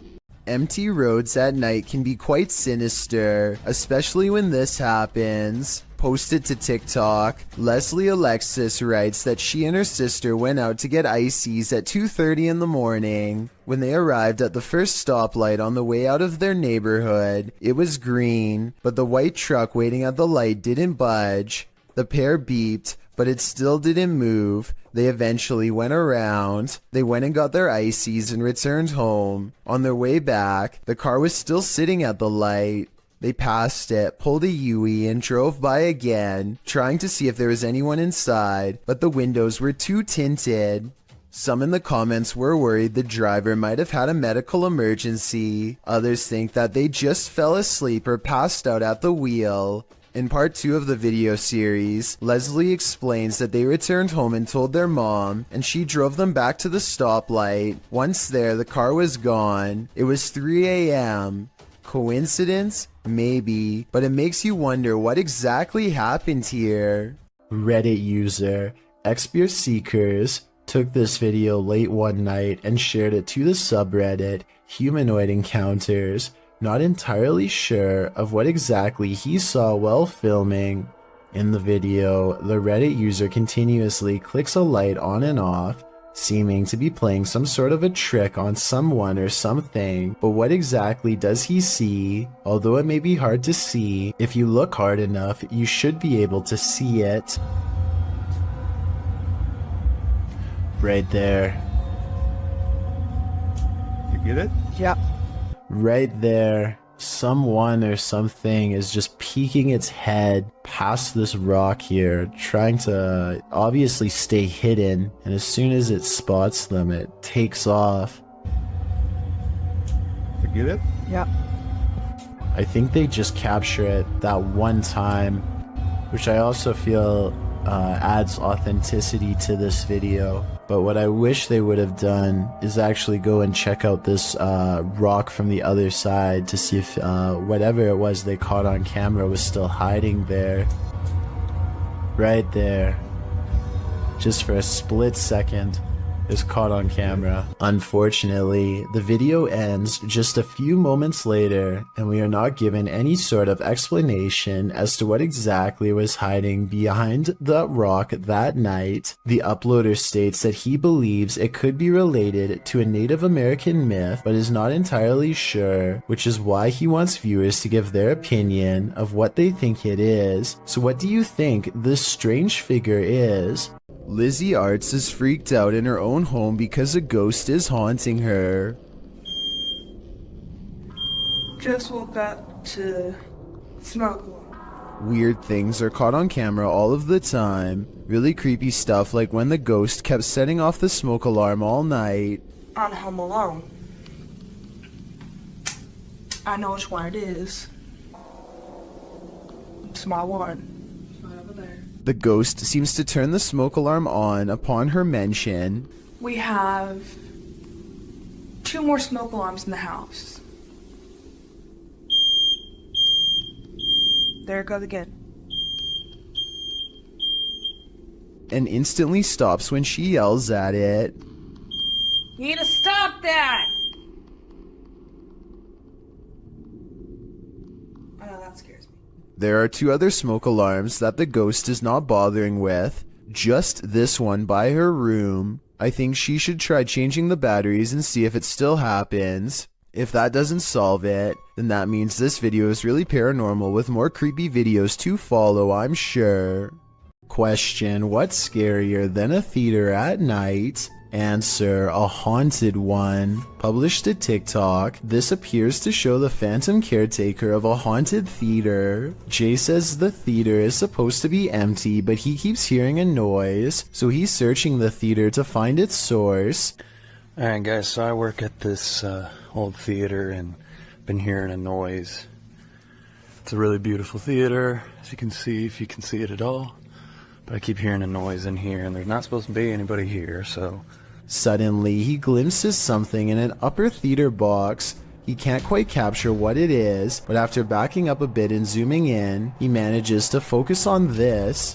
Empty roads at night can be quite sinister, especially when this happens. Posted to TikTok, Leslie Alexis writes that she and her sister went out to get ices at 2:30 in the morning. When they arrived at the first stoplight on the way out of their neighborhood, it was green, but the white truck waiting at the light didn't budge. The pair beeped, but it still didn't move. They eventually went around. They went and got their ices and returned home. On their way back, the car was still sitting at the light. They passed it, pulled a U-turn, and drove by again, trying to see if there was anyone inside, but the windows were too tinted. Some in the comments were worried the driver might have had a medical emergency. Others think that they just fell asleep or passed out at the wheel. In part 2 of the video series, Leslie explains that they returned home and told their mom, and she drove them back to the stoplight. Once there, the car was gone. It was 3 a.m. Coincidence? Maybe, but it makes you wonder what exactly happened here. Reddit user Expear Seekers took this video late one night and shared it to the subreddit Humanoid Encounters, not entirely sure of what exactly he saw while filming. In the video, the Reddit user continuously clicks a light on and off, seeming to be playing some sort of a trick on someone or something, but what exactly does he see? Although it may be hard to see, if you look hard enough, you should be able to see it. Right there. You get it? Yep. Right there. Someone or something is just peeking its head past this rock here, trying to obviously stay hidden, and as soon as it spots them, it takes off. You get it? Yep. I think they just capture it that one time, which I also feel adds authenticity to this video. But what I wish they would have done is actually go and check out this rock from the other side to see if whatever it was they caught on camera was still hiding there. Right there. Just for a split second. Is caught on camera. Unfortunately, the video ends just a few moments later, and we are not given any sort of explanation as to what exactly was hiding behind the rock that night. The uploader states that he believes it could be related to a Native American myth, but is not entirely sure, which is why he wants viewers to give their opinion of what they think it is. So what do you think this strange figure is? Lizzie Arts is freaked out in her own home because a ghost is haunting her. Just woke up to smoke one. Weird things are caught on camera all of the time. Really creepy stuff like when the ghost kept setting off the smoke alarm all night. On Home Alone. I know which one it is. It's my one. The ghost seems to turn the smoke alarm on upon her mention. We have 2 more smoke alarms in the house. There it goes again. And instantly stops when she yells at it. You need to stop that! I know that scares me. There are 2 other smoke alarms that the ghost is not bothering with. Just this one by her room. I think she should try changing the batteries and see if it still happens. If that doesn't solve it, then that means this video is really paranormal with more creepy videos to follow, I'm sure. Question: what's scarier than a theater at night? Answer: a haunted one. Published to TikTok, this appears to show the phantom caretaker of a haunted theater. Jay says the theater is supposed to be empty, but he keeps hearing a noise, so he's searching the theater to find its source. Alright guys, so I work at this old theater and been hearing a noise. It's a really beautiful theater, as you can see, if you can see it at all. But I keep hearing a noise in here, and there's not supposed to be anybody here, so... Suddenly, he glimpses something in an upper theater box. He can't quite capture what it is, but after backing up a bit and zooming in, he manages to focus on this.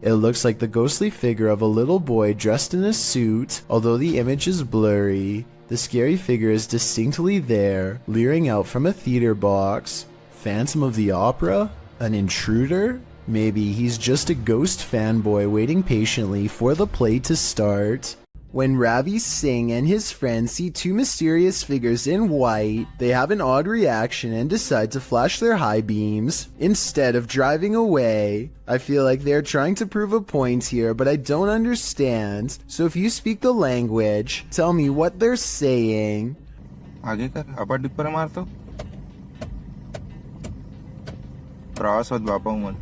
It looks like the ghostly figure of a little boy dressed in a suit, although the image is blurry. The scary figure is distinctly there, leering out from a theater box. Phantom of the Opera? An intruder? Maybe he's just a ghost fanboy waiting patiently for the play to start. When Ravi Singh and his friends see two mysterious figures in white, they have an odd reaction and decide to flash their high beams instead of driving away. I feel like they're trying to prove a point here, but I don't understand. So if you speak the language, tell me what they're saying. आगे कर अपर dip पर मार तो प्रवास और बापा मन.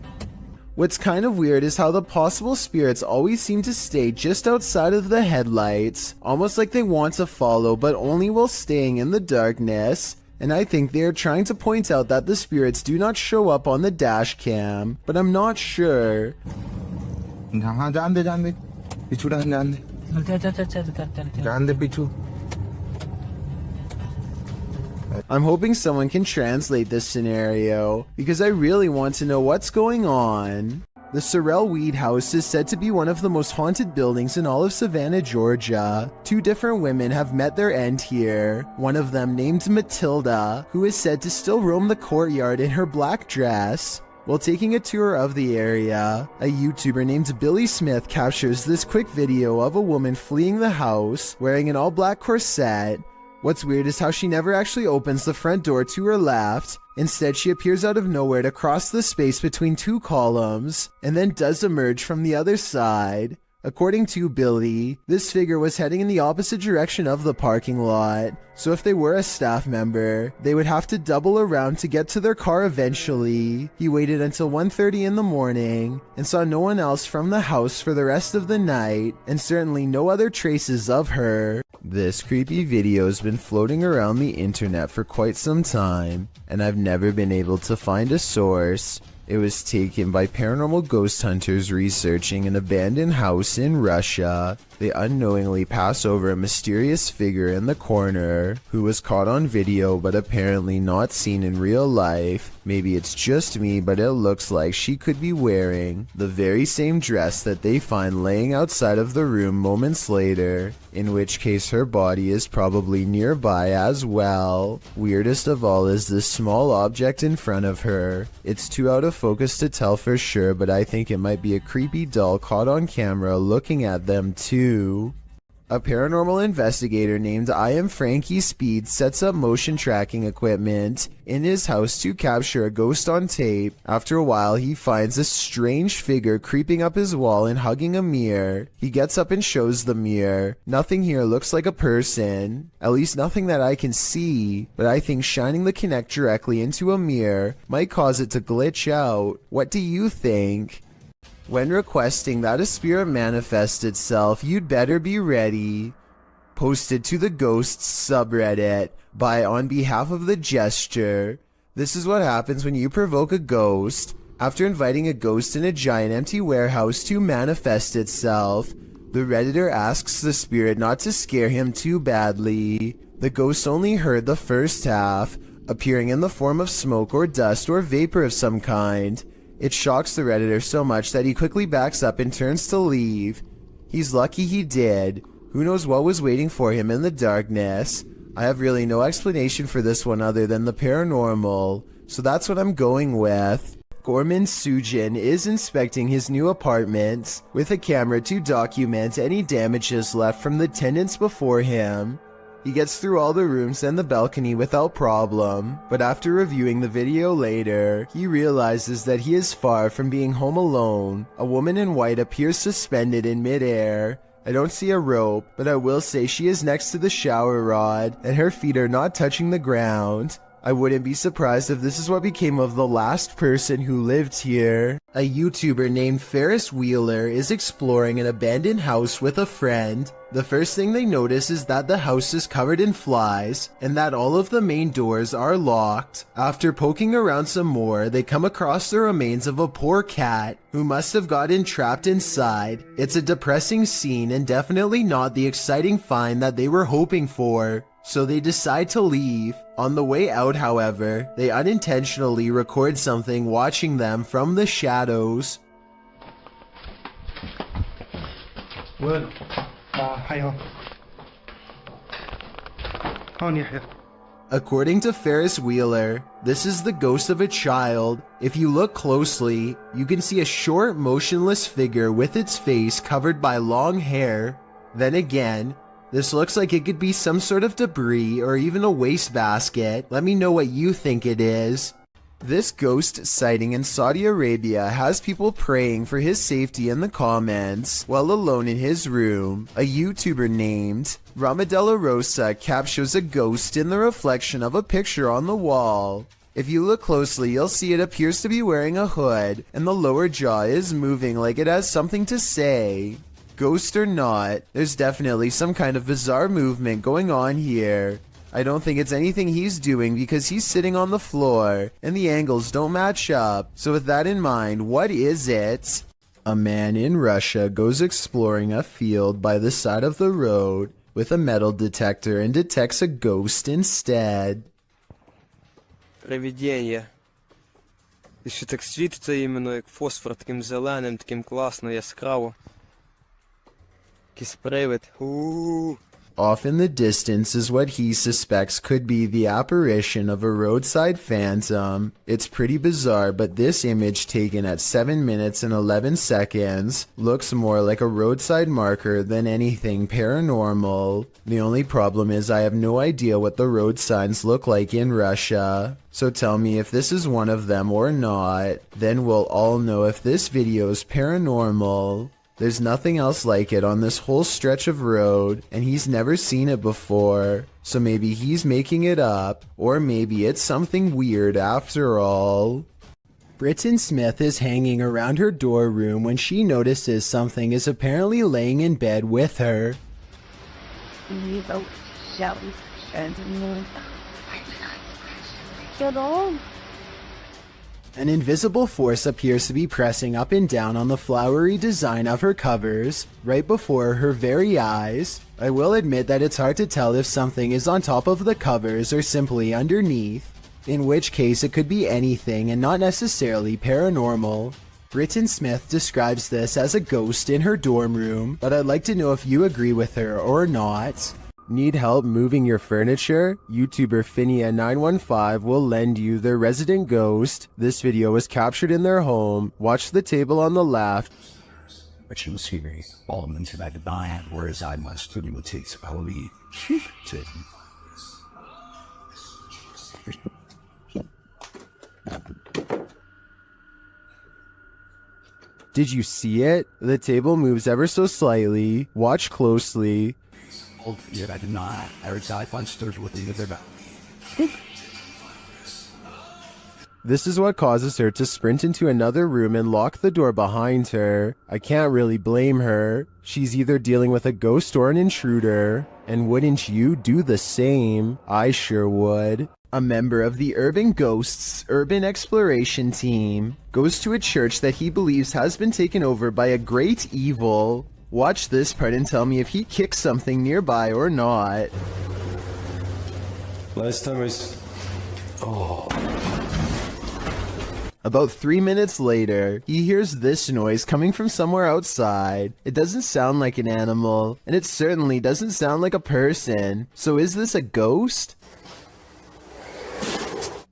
What's kind of weird is how the possible spirits always seem to stay just outside of the headlights, almost like they want to follow but only while staying in the darkness. And I think they are trying to point out that the spirits do not show up on the dash cam, but I'm not sure. हाँ जान दे पिछू जान दे पिछू. I'm hoping someone can translate this scenario, because I really want to know what's going on. The Sorrel Weed House is said to be one of the most haunted buildings in all of Savannah, Georgia. Two different women have met their end here. One of them, named Matilda, who is said to still roam the courtyard in her black dress. While taking a tour of the area, a YouTuber named Billy Smith captures this quick video of a woman fleeing the house, wearing an all-black corset. What's weird is how she never actually opens the front door to her left. Instead, she appears out of nowhere to cross the space between two columns, and then does emerge from the other side. According to Billy, this figure was heading in the opposite direction of the parking lot, so if they were a staff member, they would have to double around to get to their car eventually. He waited until 1:30 in the morning and saw no one else from the house for the rest of the night, and certainly no other traces of her. This creepy video has been floating around the internet for quite some time, and I've never been able to find a source. It was taken by paranormal ghost hunters researching an abandoned house in Russia. They unknowingly pass over a mysterious figure in the corner who was caught on video but apparently not seen in real life. Maybe it's just me, but it looks like she could be wearing the very same dress that they find laying outside of the room moments later, in which case her body is probably nearby as well. Weirdest of all is this small object in front of her. It's too out of focus to tell for sure, but I think it might be a creepy doll caught on camera looking at them too. A paranormal investigator named I Am Frankie Speed sets up motion tracking equipment in his house to capture a ghost on tape. After a while, he finds a strange figure creeping up his wall and hugging a mirror. He gets up and shows the mirror. Nothing here looks like a person, at least nothing that I can see, but I think shining the Kinect directly into a mirror might cause it to glitch out. What do you think? When requesting that a spirit manifest itself, you'd better be ready. Posted to the Ghosts subreddit by On Behalf of the Gesture. This is what happens when you provoke a ghost. After inviting a ghost in a giant empty warehouse to manifest itself, the Redditor asks the spirit not to scare him too badly. The ghost only heard the first half, appearing in the form of smoke or dust or vapor of some kind. It shocks the Redditor so much that he quickly backs up and turns to leave. He's lucky he did. Who knows what was waiting for him in the darkness? I have really no explanation for this one other than the paranormal, so that's what I'm going with. Gorman Sujin is inspecting his new apartment with a camera to document any damages left from the tenants before him. He gets through all the rooms and the balcony without problem, but after reviewing the video later, he realizes that he is far from being home alone. A woman in white appears suspended in midair. I don't see a rope, but I will say she is next to the shower rod, and her feet are not touching the ground. I wouldn't be surprised if this is what became of the last person who lived here. A YouTuber named Ferris Wheeler is exploring an abandoned house with a friend. The first thing they notice is that the house is covered in flies, and that all of the main doors are locked. After poking around some more, they come across the remains of a poor cat, who must have gotten trapped inside. It's a depressing scene and definitely not the exciting find that they were hoping for. So they decide to leave. On the way out, however, they unintentionally record something watching them from the shadows. Bueno, hayo. According to Ferris Wheeler, this is the ghost of a child. If you look closely, you can see a short, motionless figure with its face covered by long hair. Then again, this looks like it could be some sort of debris or even a wastebasket. Let me know what you think it is. This ghost sighting in Saudi Arabia has people praying for his safety in the comments while alone in his room. A YouTuber named Ramadella Rosa captures a ghost in the reflection of a picture on the wall. If you look closely, you'll see it appears to be wearing a hood, and the lower jaw is moving like it has something to say. Ghost or not, there's definitely some kind of bizarre movement going on here. I don't think it's anything he's doing because he's sitting on the floor and the angles don't match up. So with that in mind, what is it? A man in Russia goes exploring a field by the side of the road with a metal detector and detects a ghost instead. Привидение. І що так світиться іменно як фосфор, таким зеленим, таким класно, яскраво. Off in the distance is what he suspects could be the apparition of a roadside phantom. It's pretty bizarre, but this image taken at 7 minutes and 11 seconds looks more like a roadside marker than anything paranormal. The only problem is I have no idea what the road signs look like in Russia. So tell me if this is one of them or not. Then we'll all know if this video is paranormal. There's nothing else like it on this whole stretch of road, and he's never seen it before. So maybe he's making it up, or maybe it's something weird after all. Britton Smith is hanging around her dorm room when she notices something is apparently laying in bed with her. An invisible force appears to be pressing up and down on the flowery design of her covers, right before her very eyes. I will admit that it's hard to tell if something is on top of the covers or simply underneath, in which case it could be anything and not necessarily paranormal. Britton Smith describes this as a ghost in her dorm room, but I'd like to know if you agree with her or not. Need help moving your furniture? YouTuber Finia915 will lend you their resident ghost. This video was captured in their home. Watch the table on the left. Which was here, all into that divine, whereas I must to imitate holy. Did you see it? The table moves ever so slightly. Watch closely. I did not. Every time I find stirs within their mouth. This is what causes her to sprint into another room and lock the door behind her. I can't really blame her. She's either dealing with a ghost or an intruder. And wouldn't you do the same? I sure would. A member of the Urban Ghosts Urban Exploration Team goes to a church that he believes has been taken over by a great evil. Watch this part and tell me if he kicks something nearby or not. Last time About 3 minutes later, he hears this noise coming from somewhere outside. It doesn't sound like an animal, and it certainly doesn't sound like a person. So is this a ghost?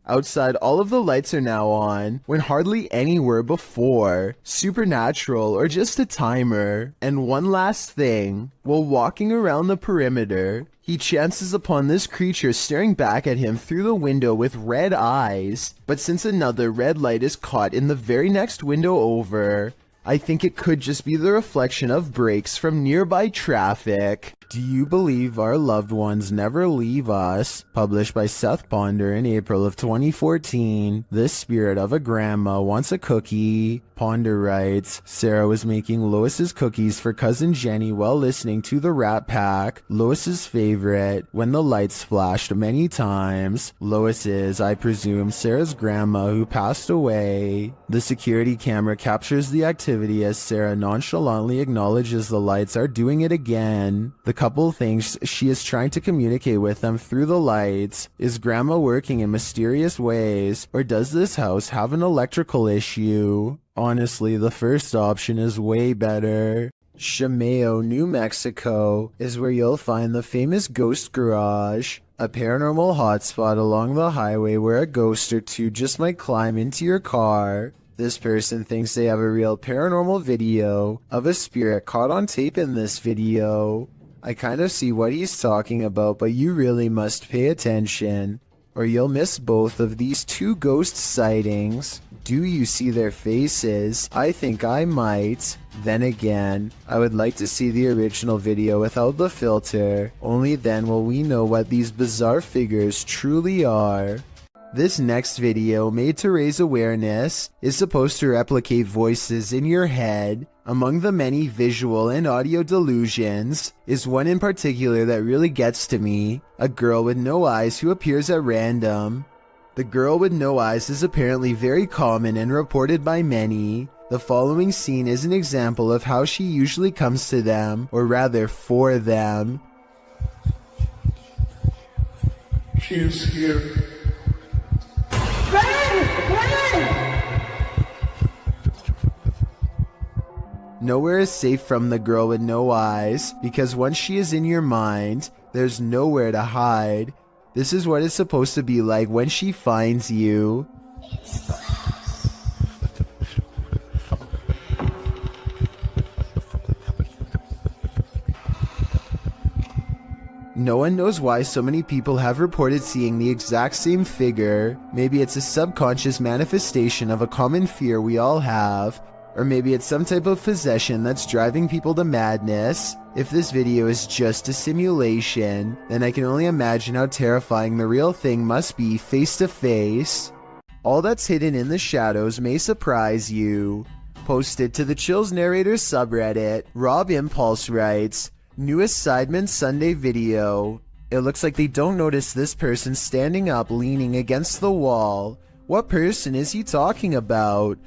Outside, all of the lights are now on, when hardly any were before. Supernatural or just a timer. And one last thing, while walking around the perimeter, he He chances upon this creature staring back at him through the window with red eyes, but since another red light is caught in the very next window over, I think it could just be the reflection of brakes from nearby traffic. Do you believe our loved ones never leave us? Published by Seth Ponder in April of 2014. The spirit of a grandma wants a cookie. Ponder writes, Sarah was making Lois's cookies for cousin Jenny while listening to the Rat Pack, Lois's favorite, when the lights flashed many times. Lois is, I presume, Sarah's grandma who passed away. The security camera captures the activity as Sarah nonchalantly acknowledges the lights are doing it again. The couple thinks she is trying to communicate with them through the lights. Is grandma working in mysterious ways, or does this house have an electrical issue? Honestly, the first option is way better. Shimeo, New Mexico is where you'll find the famous Ghost Garage, a paranormal hotspot along the highway where a ghost or two just might climb into your car. This person thinks they have a real paranormal video of a spirit caught on tape in this video. I kind of see what he's talking about, but you really must pay attention, or you'll miss both of these two ghost sightings. Do you see their faces? I think I might. Then again, I would like to see the original video without the filter. Only then will we know what these bizarre figures truly are. This next video, made to raise awareness, is supposed to replicate voices in your head. Among the many visual and audio delusions is one in particular that really gets to me. A girl with no eyes who appears at random. The girl with no eyes is apparently very common and reported by many. The following scene is an example of how she usually comes to them, or rather for them. She is here. Nowhere is safe from the girl with no eyes, because once she is in your mind, there's nowhere to hide. This is what it's supposed to be like when she finds you. No one knows why so many people have reported seeing the exact same figure. Maybe it's a subconscious manifestation of a common fear we all have, or maybe it's some type of possession that's driving people to madness. If this video is just a simulation, then I can only imagine how terrifying the real thing must be face to face. All that's hidden in the shadows may surprise you. Posted to the Chills Narrators subreddit, Rob Impulse writes, newest Sidemen Sunday video. It looks like they don't notice this person standing up leaning against the wall. What person is he talking about?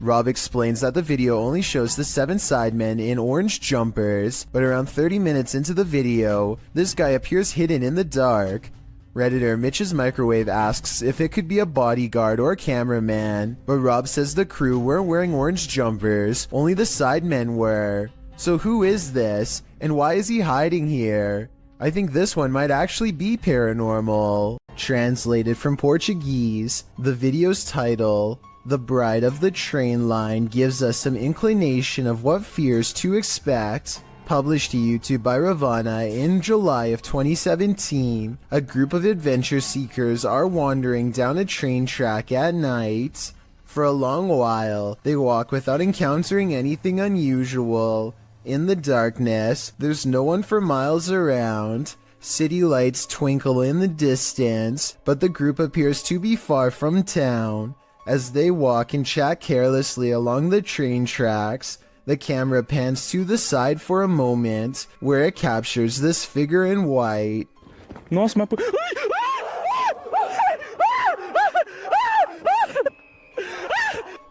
Rob explains that the video only shows the 7 sidemen in orange jumpers, but around 30 minutes into the video, this guy appears hidden in the dark. Redditor Mitch's Microwave asks if it could be a bodyguard or a cameraman, but Rob says the crew weren't wearing orange jumpers, only the sidemen were. So who is this, and why is he hiding here? I think this one might actually be paranormal. Translated from Portuguese, the video's title, The Bride of the Train Line, gives us some inclination of what fears to expect. Published to YouTube by Ravana in July of 2017, a group of adventure seekers are wandering down a train track at night. For a long while, they walk without encountering anything unusual. In the darkness, there's no one for miles around. City lights twinkle in the distance, but the group appears to be far from town. As they walk and chat carelessly along the train tracks, the camera pans to the side for a moment, where it captures this figure in white. Nossa, mas...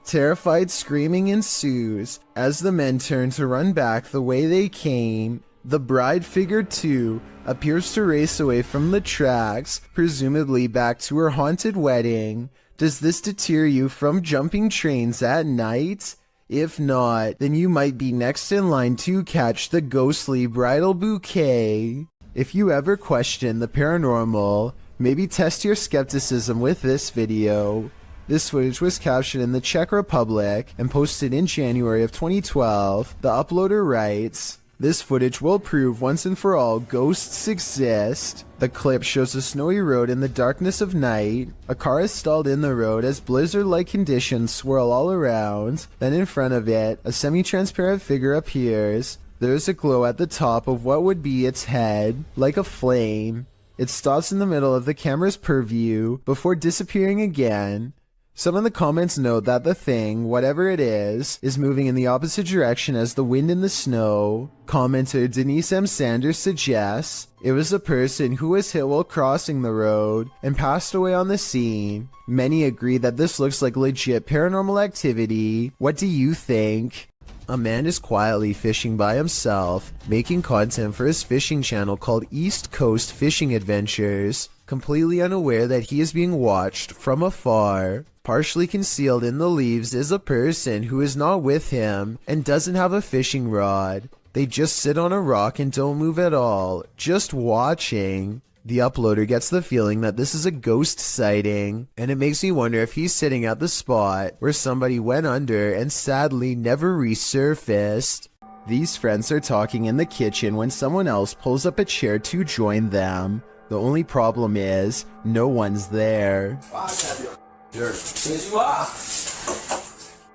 Terrified screaming ensues as the men turn to run back the way they came. The bride figure, too, appears to race away from the tracks, presumably back to her haunted wedding. Does this deter you from jumping trains at night? If not, then you might be next in line to catch the ghostly bridal bouquet. If you ever question the paranormal, maybe test your skepticism with this video. This footage was captured in the Czech Republic and posted in January of 2012. The uploader writes, This footage will prove once and for all ghosts exist. The clip shows a snowy road in the darkness of night. A car is stalled in the road as blizzard-like conditions swirl all around. Then in front of it, a semi-transparent figure appears. There is a glow at the top of what would be its head, like a flame. It stops in the middle of the camera's purview before disappearing again. Some of the comments note that the thing, whatever it is moving in the opposite direction as the wind in the snow. Commenter Denise M. Sanders suggests it was a person who was hit while crossing the road and passed away on the scene. Many agree that this looks like legit paranormal activity. What do you think? A man is quietly fishing by himself, making content for his fishing channel called East Coast Fishing Adventures, completely unaware that he is being watched from afar. Partially concealed in the leaves is a person who is not with him and doesn't have a fishing rod. They just sit on a rock and don't move at all, just watching. The uploader gets the feeling that this is a ghost sighting, and it makes me wonder if he's sitting at the spot where somebody went under and sadly never resurfaced. These friends are talking in the kitchen when someone else pulls up a chair to join them. The only problem is, no one's there.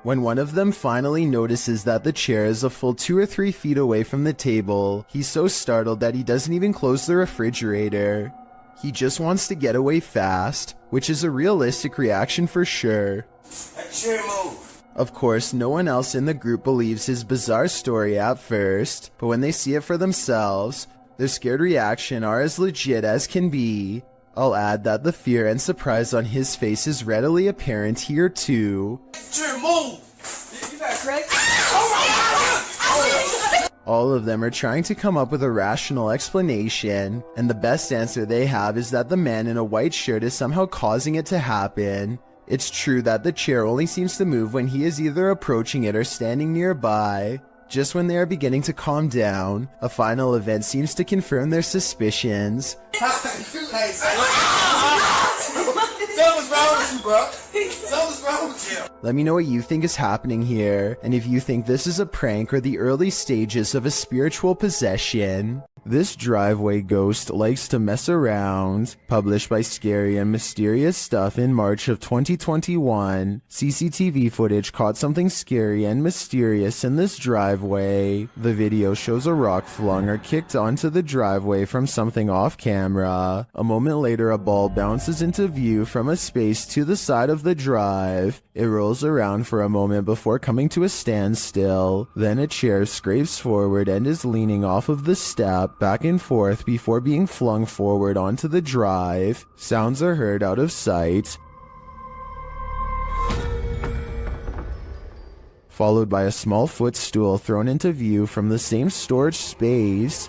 When one of them finally notices that the chair is a full 2 or 3 feet away from the table, he's so startled that he doesn't even close the refrigerator. He just wants to get away fast, which is a realistic reaction for sure. Of course, no one else in the group believes his bizarre story at first, but when they see it for themselves, their scared reaction are as legit as can be. I'll add that the fear and surprise on his face is readily apparent here too. All of them are trying to come up with a rational explanation, and the best answer they have is that the man in a white shirt is somehow causing it to happen. It's true that the chair only seems to move when he is either approaching it or standing nearby. Just when they are beginning to calm down, a final event seems to confirm their suspicions. Something's wrong with you, bro. Something's wrong with you. Let me know what you think is happening here, and if you think this is a prank or the early stages of a spiritual possession. This driveway ghost likes to mess around. Published by Scary and Mysterious Stuff in March of 2021, CCTV footage caught something scary and mysterious in this driveway. The video shows a rock flung or kicked onto the driveway from something off camera. A moment later, a ball bounces into view from a space to the side of the drive. It rolls around for a moment before coming to a standstill. Then a chair scrapes forward and is leaning off of the step back and forth before being flung forward onto the drive. Sounds are heard out of sight, followed by a small footstool thrown into view from the same storage space.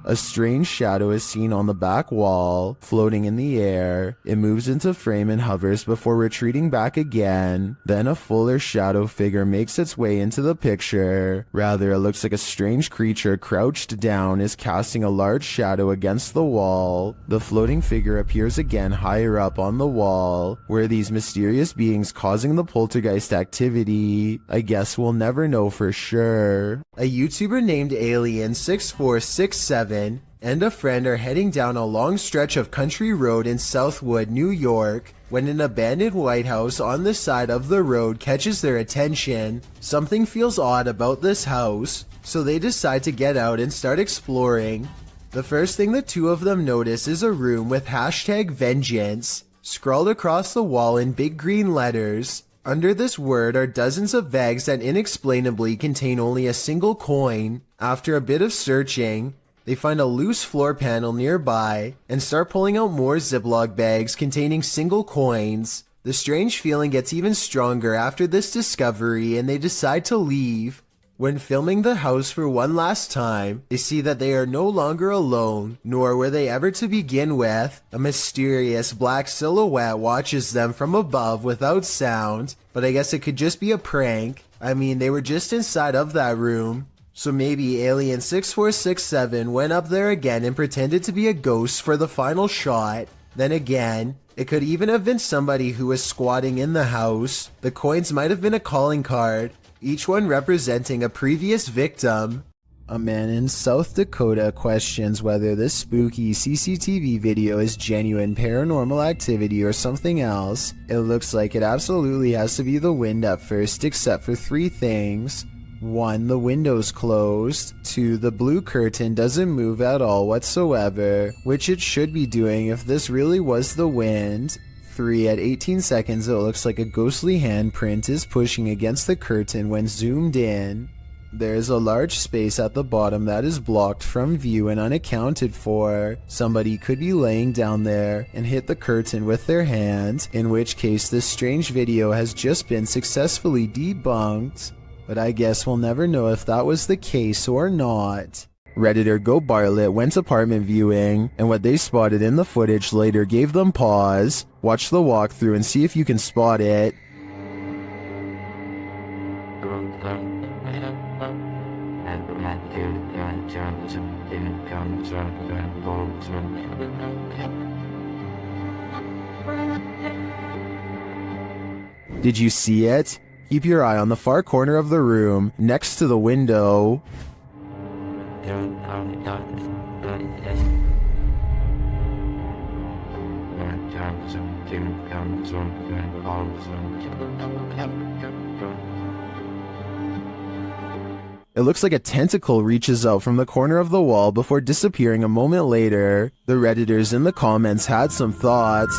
A strange shadow is seen on the back wall, floating in the air. It moves into frame and hovers before retreating back again. Then a fuller shadow figure makes its way into the picture. Rather, it looks like a strange creature crouched down is casting a large shadow against the wall. The floating figure appears again higher up on the wall. Where these mysterious beings causing the poltergeist activity, I guess we'll never know for sure. A YouTuber named Alien6467 and a friend are heading down a long stretch of country road in Southwood, New York, when an abandoned White House on the side of the road catches their attention. Something feels odd about this house, so they decide to get out and start exploring. The first thing the two of them notice is a room with #vengeance scrawled across the wall in big green letters. Under this word are dozens of bags that inexplainably contain only a single coin. After a bit of searching, they find a loose floor panel nearby and start pulling out more Ziploc bags containing single coins. The strange feeling gets even stronger after this discovery and they decide to leave. When filming the house for one last time, they see that they are no longer alone, nor were they ever to begin with. A mysterious black silhouette watches them from above without sound, but I guess it could just be a prank. I mean, they were just inside of that room. So maybe Alien6467 went up there again and pretended to be a ghost for the final shot. Then again, it could even have been somebody who was squatting in the house. The coins might have been a calling card. each one representing a previous victim. A man in South Dakota questions whether this spooky CCTV video is genuine paranormal activity or something else. It looks like it absolutely has to be the wind at first, except for 3 things. 1. The window's closed. 2. The blue curtain doesn't move at all whatsoever, which it should be doing if this really was the wind. 3. At 18 seconds it looks like a ghostly handprint is pushing against the curtain when zoomed in. There is a large space at the bottom that is blocked from view and unaccounted for. Somebody could be laying down there and hit the curtain with their hand, in which case this strange video has just been successfully debunked. But I guess we'll never know if that was the case or not. Redditor Go Bartlett went apartment viewing, and what they spotted in the footage later gave them pause. Watch the walkthrough and see if you can spot it. Did you see it? Keep your eye on the far corner of the room, next to the window. It looks like a tentacle reaches out from the corner of the wall before disappearing a moment later. The Redditors in the comments had some thoughts.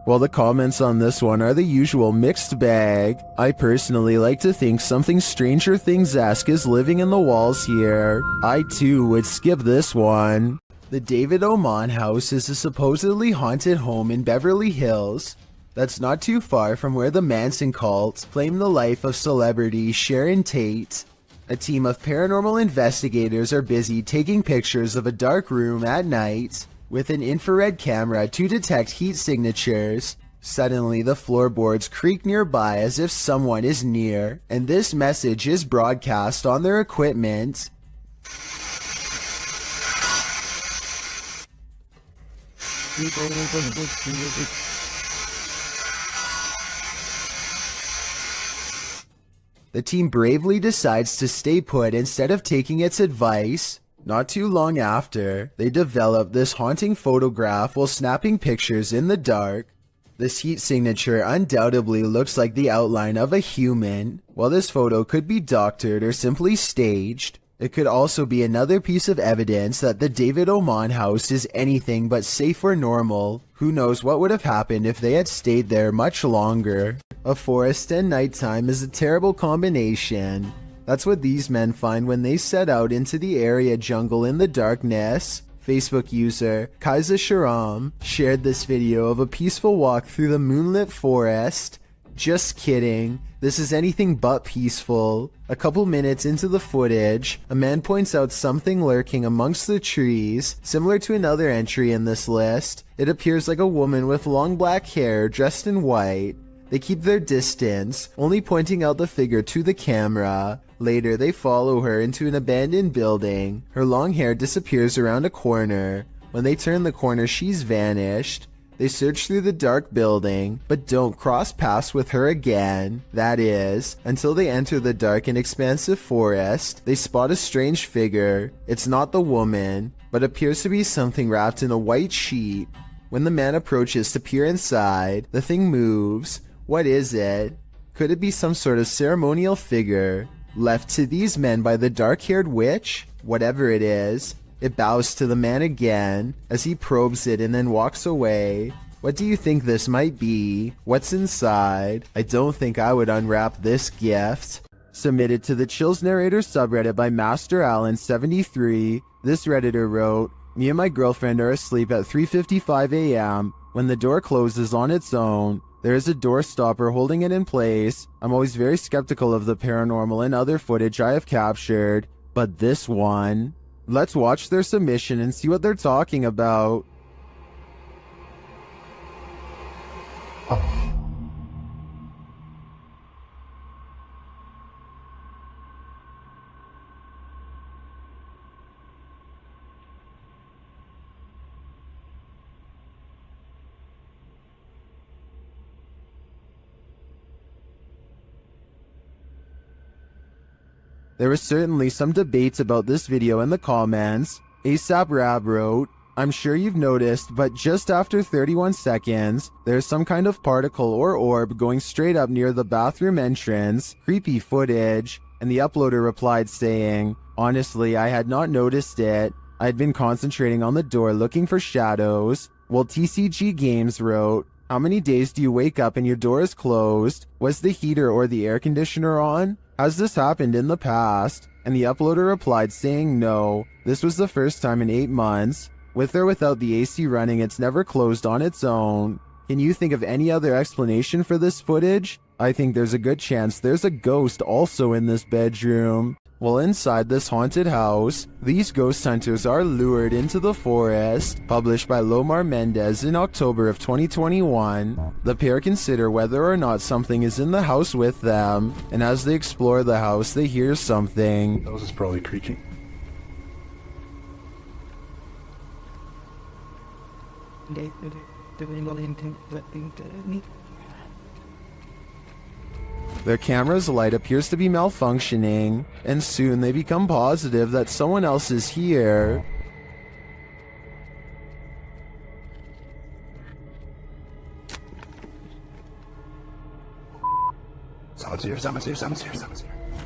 Well, the comments on this one are the usual mixed bag. I personally like to think something Stranger Things-esque is living in the walls here. I too would skip this one. The David Oman house is a supposedly haunted home in Beverly Hills that's not too far from where the Manson cult claimed the life of celebrity Sharon Tate. A team of paranormal investigators are busy taking pictures of a dark room at night with an infrared camera to detect heat signatures. Suddenly, the floorboards creak nearby as if someone is near, and this message is broadcast on their equipment. The team bravely decides to stay put instead of taking its advice. Not too long after, they develop this haunting photograph while snapping pictures in the dark. This heat signature undoubtedly looks like the outline of a human. While this photo could be doctored or simply staged, it could also be another piece of evidence that the David Oman house is anything but safe or normal. Who knows what would have happened if they had stayed there much longer. A forest and nighttime is a terrible combination. That's what these men find when they set out into the area jungle in the darkness. Facebook user Kaiser Sharam shared this video of a peaceful walk through the moonlit forest. Just kidding, this is anything but peaceful. A couple minutes into the footage, a man points out something lurking amongst the trees, similar to another entry in this list. It appears like a woman with long black hair dressed in white. They keep their distance, only pointing out the figure to the camera. Later, they follow her into an abandoned building. Her long hair disappears around a corner. When they turn the corner, she's vanished. They search through the dark building, but don't cross paths with her again. That is, until they enter the dark and expansive forest. They spot a strange figure. It's not the woman, but appears to be something wrapped in a white sheet. When the man approaches to peer inside, the thing moves. What is it? Could it be some sort of ceremonial figure left to these men by the dark-haired witch? Whatever it is, it bows to the man again as he probes it and then walks away. What do you think this might be? What's inside? I don't think I would unwrap this gift. Submitted to the Chills Narrator subreddit by Master Allen73, this Redditor wrote, "Me and my girlfriend are asleep at 3:55 a.m. when the door closes on its own. There is a door stopper holding it in place. I'm always very skeptical of the paranormal and other footage I have captured, but this one..." Let's watch their submission and see what they're talking about. There was certainly some debate about this video in the comments. ASAP Rab wrote, I'm sure you've noticed, but just after 31 seconds, there's some kind of particle or orb going straight up near the bathroom entrance. Creepy footage. And the uploader replied saying, honestly, I had not noticed it. I'd been concentrating on the door looking for shadows. Well, TCG Games wrote, how many days do you wake up and your door is closed? Was the heater or the air conditioner on? Has this happened in the past? And the uploader replied saying no, this was the first time in 8 months. With or without the AC running, it's never closed on its own. Can you think of any other explanation for this footage? I think there's a good chance there's a ghost also in this bedroom. Well, inside this haunted house, these ghost hunters are lured into the forest. Published by Lomar Mendez in October of 2021. The pair consider whether or not something is in the house with them, and as they explore the house, they hear something. That was probably creaking. Their camera's light appears to be malfunctioning, and soon they become positive that someone else is here. Someone's here.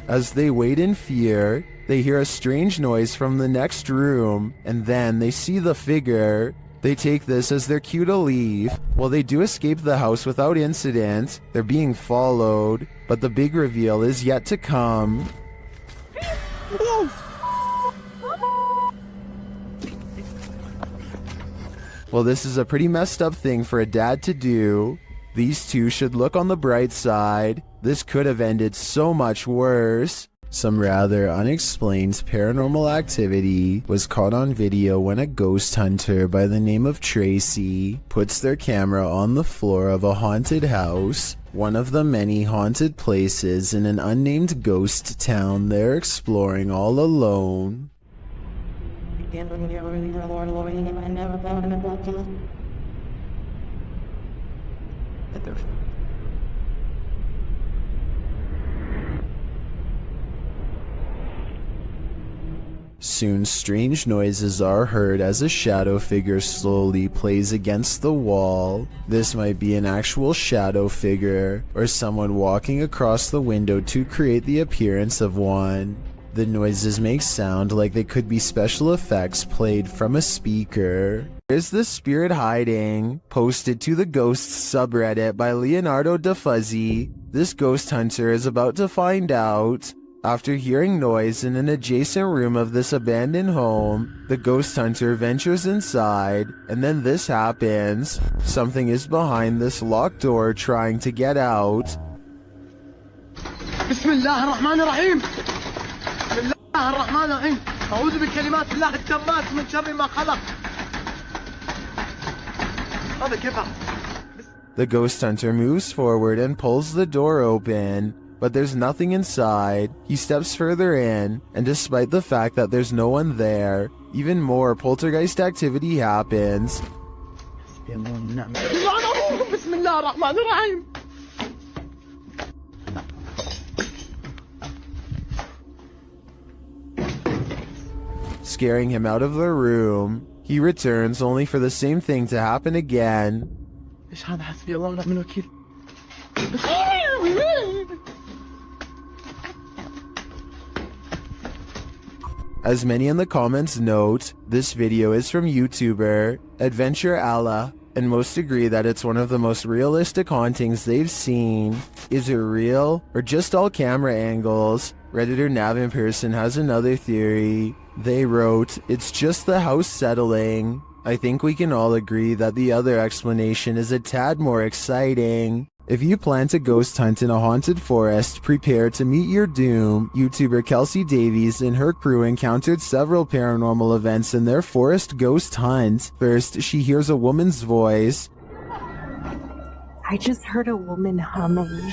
As they wait in fear, they hear a strange noise from the next room, and then they see the figure. They take this as their cue to leave. While they do escape the house without incident, they're being followed, but the big reveal is yet to come. Well, this is a pretty messed up thing for a dad to do. These two should look on the bright side. This could have ended so much worse. Some rather unexplained paranormal activity was caught on video when a ghost hunter by the name of Tracy puts their camera on the floor of a haunted house, one of the many haunted places in an unnamed ghost town they're exploring all alone. Soon strange noises are heard as a shadow figure slowly plays against the wall. This might be an actual shadow figure, or someone walking across the window to create the appearance of one. The noises make sound like they could be special effects played from a speaker. There's the spirit hiding, posted to the Ghosts subreddit by Leonardo DeFuzzy. This ghost hunter is about to find out. After hearing noise in an adjacent room of this abandoned home, the ghost hunter ventures inside, and then this happens. Something is behind this locked door trying to get out. Bismillahirrahmanirrahim. Bismillahirrahmanirrahim. أعوذ بكلمات الله التامات من شر ما خلق. هذا كيف؟ The ghost hunter moves forward and pulls the door open. But there's nothing inside. He steps further in, and despite the fact that there's no one there, even more poltergeist activity happens. Scaring him out of the room. He returns only for the same thing to happen again. As many in the comments note, this video is from YouTuber Adventure Allah, and most agree that it's one of the most realistic hauntings they've seen. Is it real, or just all camera angles? Redditor NavInPerson has another theory. They wrote, it's just the house settling. I think we can all agree that the other explanation is a tad more exciting. If you plan to ghost hunt in a haunted forest, prepare to meet your doom. YouTuber Kelsey Davies and her crew encountered several paranormal events in their forest ghost hunt. First, she hears a woman's voice. I just heard a woman humming.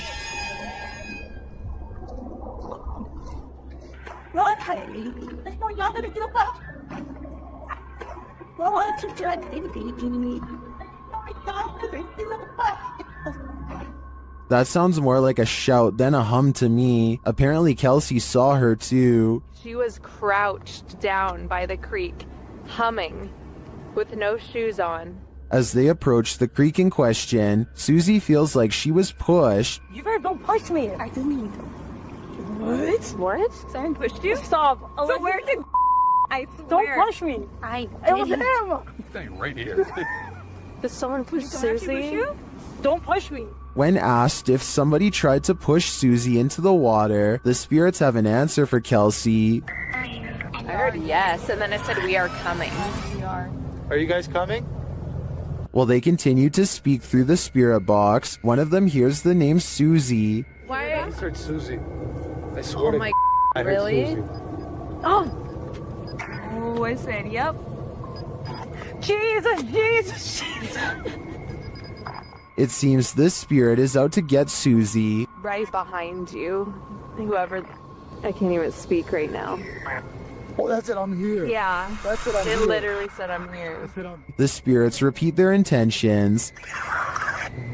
That sounds more like a shout than a hum to me. Apparently Kelsey saw her too. She was crouched down by the creek, humming, with no shoes on. As they approach the creek in question, Susie feels like she was pushed. You better don't push me. I didn't mean to. What? What? Someone pushed you? Stop. So where did I swear. Don't push me. It was him. He's staying right here. Did someone push Did someone actually Susie? push you? Don't push me. When asked if somebody tried to push Susie into the water, the spirits have an answer for Kelsey. I heard yes, and then it said we are coming. We are. Are you guys coming? While they continue to speak through the spirit box, one of them hears the name Susie. Why? I heard Susie. I swear Oh to my I heard really? Susie. Oh, I said, yep. Jesus, Jesus, Jesus. It seems this spirit is out to get Susie. Right behind you. Whoever. I can't even speak right now. Oh, that's it. I'm here. Yeah. That's it. I'm It here. literally said I'm here. The spirits repeat their intentions.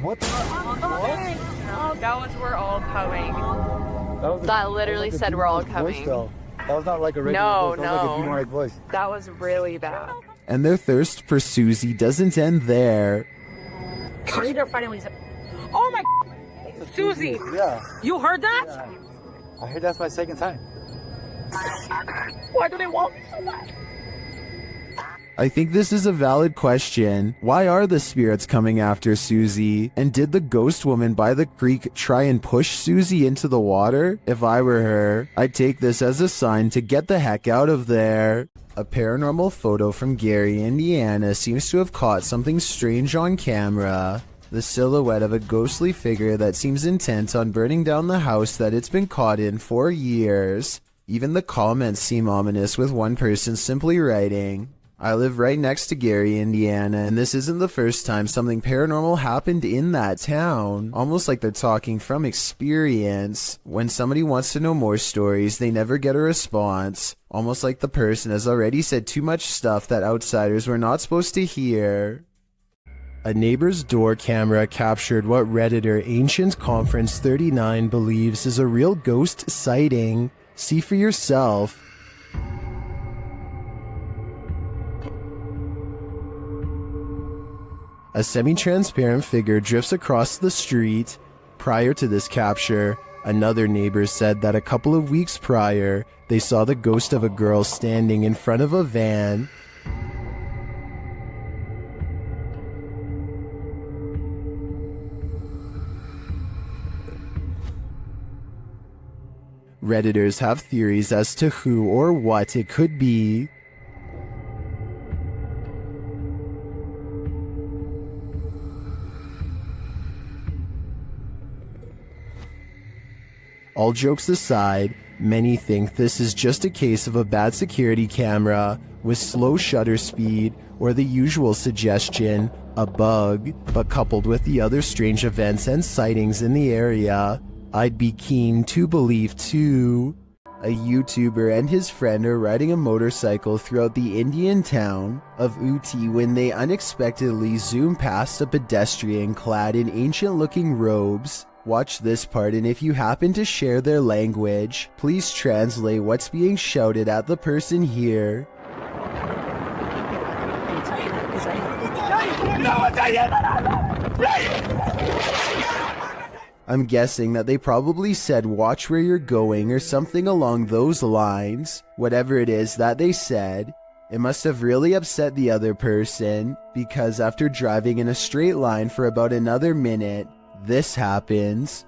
What the? Oh, that was we're all coming. Was That literally was like a said we're all demonic voice, coming. though. That was not like a regular No, voice. That was like a no. demonic voice. That was really bad. And their thirst for Susie doesn't end there. They're fighting with each other. Oh my Susie. Yeah. You heard that? Yeah. I heard that's my second time. Why do they want me so bad? I think this is a valid question. Why are the spirits coming after Susie? And did the ghost woman by the creek try and push Susie into the water? If I were her, I'd take this as a sign to get the heck out of there. A paranormal photo from Gary, Indiana seems to have caught something strange on camera. The silhouette of a ghostly figure that seems intent on burning down the house that it's been caught in for years. Even the comments seem ominous, with one person simply writing, "I live right next to Gary, Indiana, and this isn't the first time something paranormal happened in that town." Almost like they're talking from experience. When somebody wants to know more stories, they never get a response. Almost like the person has already said too much stuff that outsiders were not supposed to hear. A neighbor's door camera captured what Redditor Ancient Conference 39 believes is a real ghost sighting. See for yourself. A semi-transparent figure drifts across the street. Prior to this capture, another neighbor said that a couple of weeks prior, they saw the ghost of a girl standing in front of a van. Redditors have theories as to who or what it could be. All jokes aside, many think this is just a case of a bad security camera with slow shutter speed, or the usual suggestion, a bug, but coupled with the other strange events and sightings in the area, I'd be keen to believe too. A YouTuber and his friend are riding a motorcycle throughout the Indian town of Uti when they unexpectedly zoom past a pedestrian clad in ancient-looking robes. Watch this part, and if you happen to share their language, please translate what's being shouted at the person here. I'm guessing that they probably said watch where you're going or something along those lines. Whatever it is that they said, it must have really upset the other person, because after driving in a straight line for about another minute, this happens.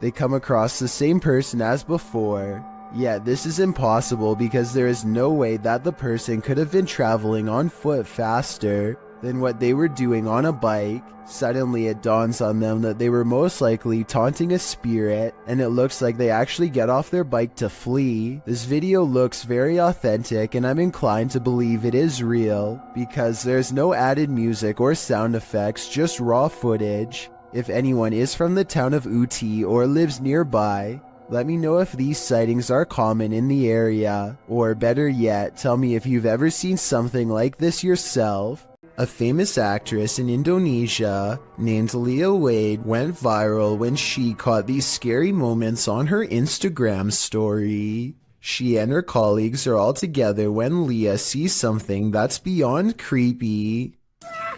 They come across the same person as before. Yet this is impossible because there is no way that the person could have been traveling on foot faster than what they were doing on a bike. Suddenly it dawns on them that they were most likely taunting a spirit, and it looks like they actually get off their bike to flee. This video looks very authentic, and I'm inclined to believe it is real, because there's no added music or sound effects, just raw footage. If anyone is from the town of Uti or lives nearby, Let me know if these sightings are common in the area, or better yet, tell me if you've ever seen something like this yourself. A famous actress in Indonesia named Leah Wade went viral when she caught these scary moments on her Instagram story. She and her colleagues are all together when Leah sees something that's beyond creepy.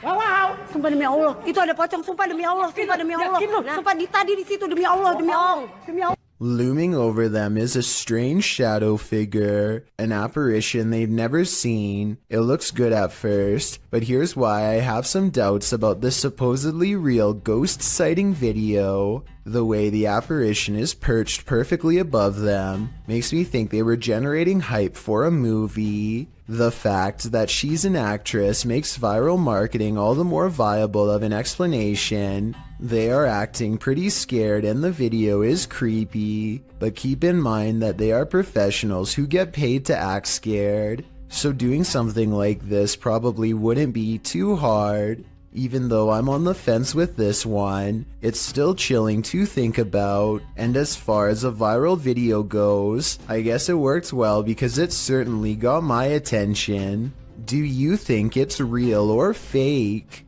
Wow, sumpah demi Allah, itu ada pocong, sumpah demi Allah, sumpah demi Allah, sumpah tadi di situ demi Allah, demi Allah, demi Allah. Looming over them is a strange shadow figure, an apparition they've never seen. It looks good at first, but here's why I have some doubts about this supposedly real ghost sighting video. The way the apparition is perched perfectly above them makes me think they were generating hype for a movie. The fact that she's an actress makes viral marketing all the more viable of an explanation. They are acting pretty scared and the video is creepy, but keep in mind that they are professionals who get paid to act scared, so doing something like this probably wouldn't be too hard. Even though I'm on the fence with this one, it's still chilling to think about, and as far as a viral video goes, I guess it worked well because it certainly got my attention. Do you think it's real or fake?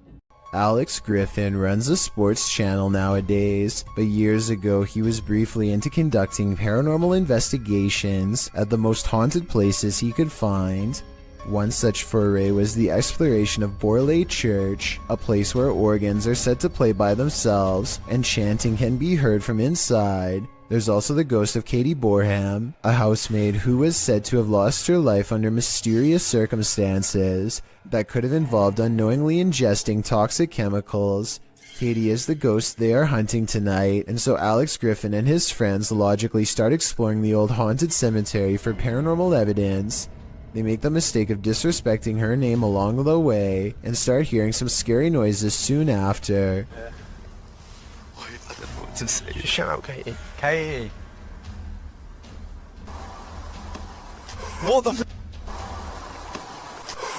Alex Griffin runs a sports channel nowadays, but years ago he was briefly into conducting paranormal investigations at the most haunted places he could find. One such foray was the exploration of Borley Church, a place where organs are said to play by themselves and chanting can be heard from inside. There's also the ghost of Katie Borham, a housemaid who was said to have lost her life under mysterious circumstances that could have involved unknowingly ingesting toxic chemicals. Katie is the ghost they are hunting tonight, and so Alex Griffin and his friends logically start exploring the old haunted cemetery for paranormal evidence. They make the mistake of disrespecting her name along the way and start hearing some scary noises soon after. Shut up, Katie. Katie. What the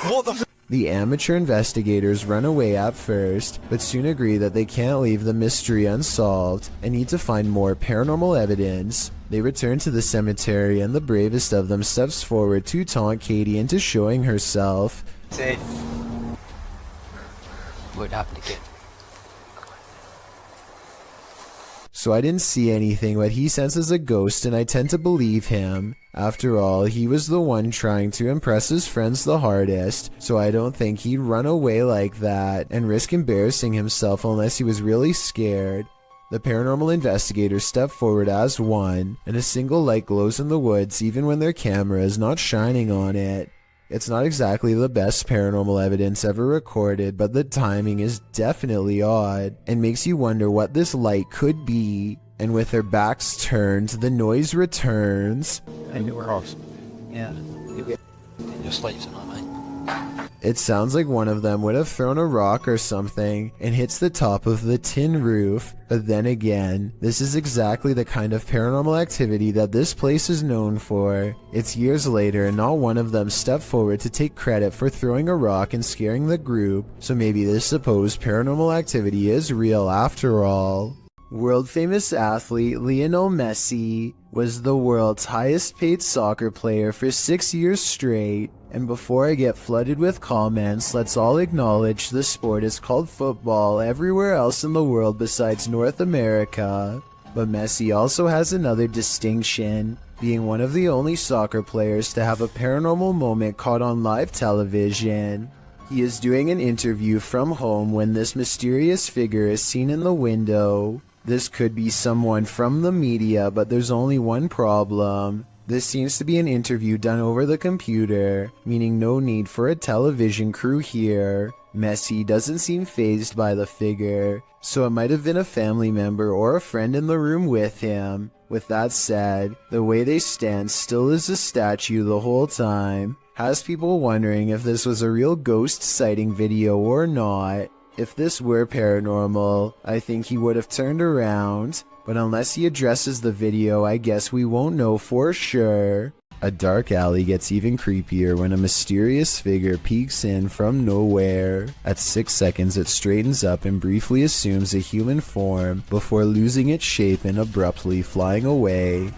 What the The amateur investigators run away at first, but soon agree that they can't leave the mystery unsolved and need to find more paranormal evidence. They return to the cemetery and the bravest of them steps forward to taunt Katie into showing herself. Say, what happened again? So I didn't see anything, but he senses a ghost and I tend to believe him. After all, he was the one trying to impress his friends the hardest, so I don't think he'd run away like that and risk embarrassing himself unless he was really scared. The paranormal investigators step forward as one, and a single light glows in the woods even when their camera is not shining on it. It's not exactly the best paranormal evidence ever recorded, but the timing is definitely odd, and makes you wonder what this light could be. And with their backs turned, the noise returns. I knew her house. Yeah. Just like tonight, mate. It sounds like one of them would have thrown a rock or something and hits the top of the tin roof. But then again, this is exactly the kind of paranormal activity that this place is known for. It's years later and not one of them stepped forward to take credit for throwing a rock and scaring the group, so maybe this supposed paranormal activity is real after all. World-famous athlete Lionel Messi was the world's highest-paid soccer player for 6 years straight. And before I get flooded with comments, let's all acknowledge the sport is called football everywhere else in the world besides North America. But Messi also has another distinction, being one of the only soccer players to have a paranormal moment caught on live television. He is doing an interview from home when this mysterious figure is seen in the window. This could be someone from the media, but there's only one problem. This seems to be an interview done over the computer, meaning no need for a television crew here. Messi doesn't seem fazed by the figure, so it might have been a family member or a friend in the room with him. With that said, the way they stand still is a statue the whole time. Has people wondering if this was a real ghost sighting video or not. If this were paranormal, I think he would have turned around. But unless he addresses the video, I guess we won't know for sure. A dark alley gets even creepier when a mysterious figure peeks in from nowhere. At 6 seconds, it straightens up and briefly assumes a human form before losing its shape and abruptly flying away.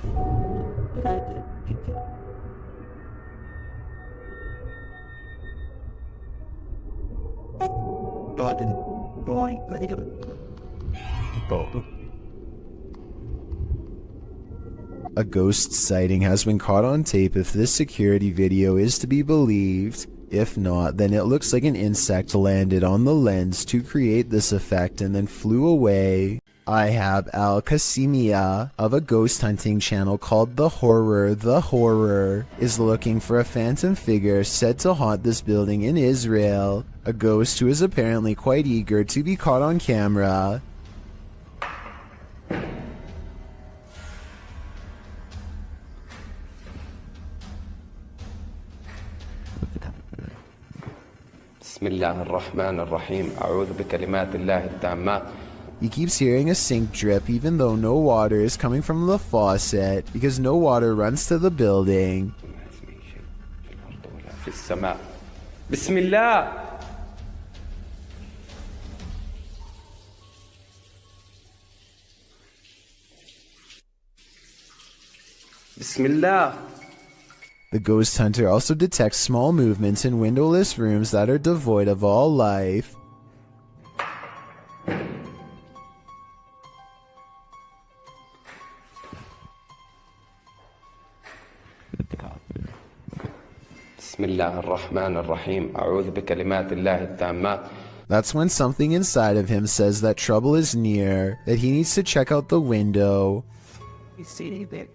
A ghost sighting has been caught on tape if this security video is to be believed. If not, then it looks like an insect landed on the lens to create this effect and then flew away. Ihab Al-Qasimiyah of a ghost hunting channel called The Horror is looking for a phantom figure said to haunt this building in Israel. A ghost who is apparently quite eager to be caught on camera. بسم الله الرحمن الرحيم أعوذ بكلمات الله التامات. He keeps hearing a sink drip even though no water is coming from the faucet because no water runs to the building. في السماء. بسم الله. بسم الله. The ghost hunter also detects small movements in windowless rooms that are devoid of all life. بسم الله الرحمن الرحيم أعوذ بكلمات الله التامات. That's when something inside of him says that trouble is near, that he needs to check out the window. You see anything?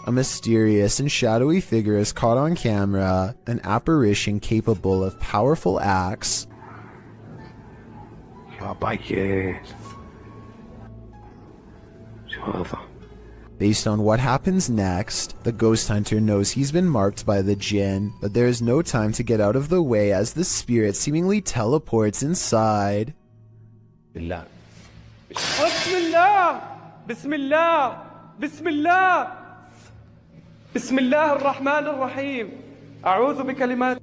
A mysterious and shadowy figure is caught on camera, an apparition capable of powerful acts. Based on what happens next, the ghost hunter knows he's been marked by the jinn, but there is no time to get out of the way as the spirit seemingly teleports inside. بالله. بسم الله بسم الله بسم الله بسم الله الرحمن الرحيم أعوذ بكلمات.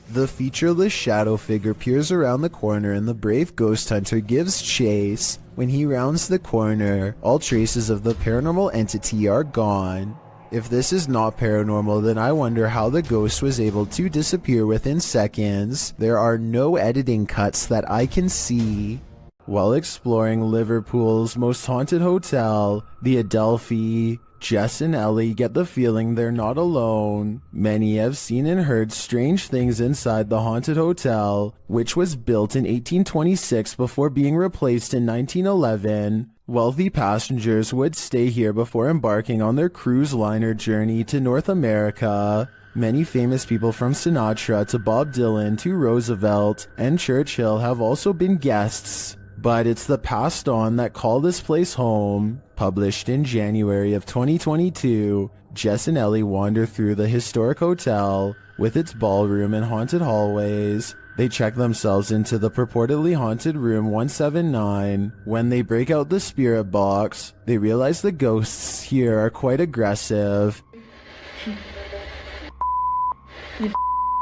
The featureless shadow figure peers around the corner and the brave ghost hunter gives chase. When he rounds the corner, all traces of the paranormal entity are gone. If this is not paranormal, then I wonder how the ghost was able to disappear within seconds. There are no editing cuts that I can see. While exploring Liverpool's most haunted hotel, the Adelphi, Jess and Ellie get the feeling they're not alone. Many have seen and heard strange things inside the haunted hotel, which was built in 1826 before being replaced in 1911. Wealthy passengers would stay here before embarking on their cruise liner journey to North America. Many famous people from Sinatra to Bob Dylan to Roosevelt and Churchill have also been guests. But it's the passed on that call this place home. Published in January of 2022, Jess and Ellie wander through the historic hotel with its ballroom and haunted hallways. They check themselves into the purportedly haunted room 179. When they break out the spirit box, they realize the ghosts here are quite aggressive.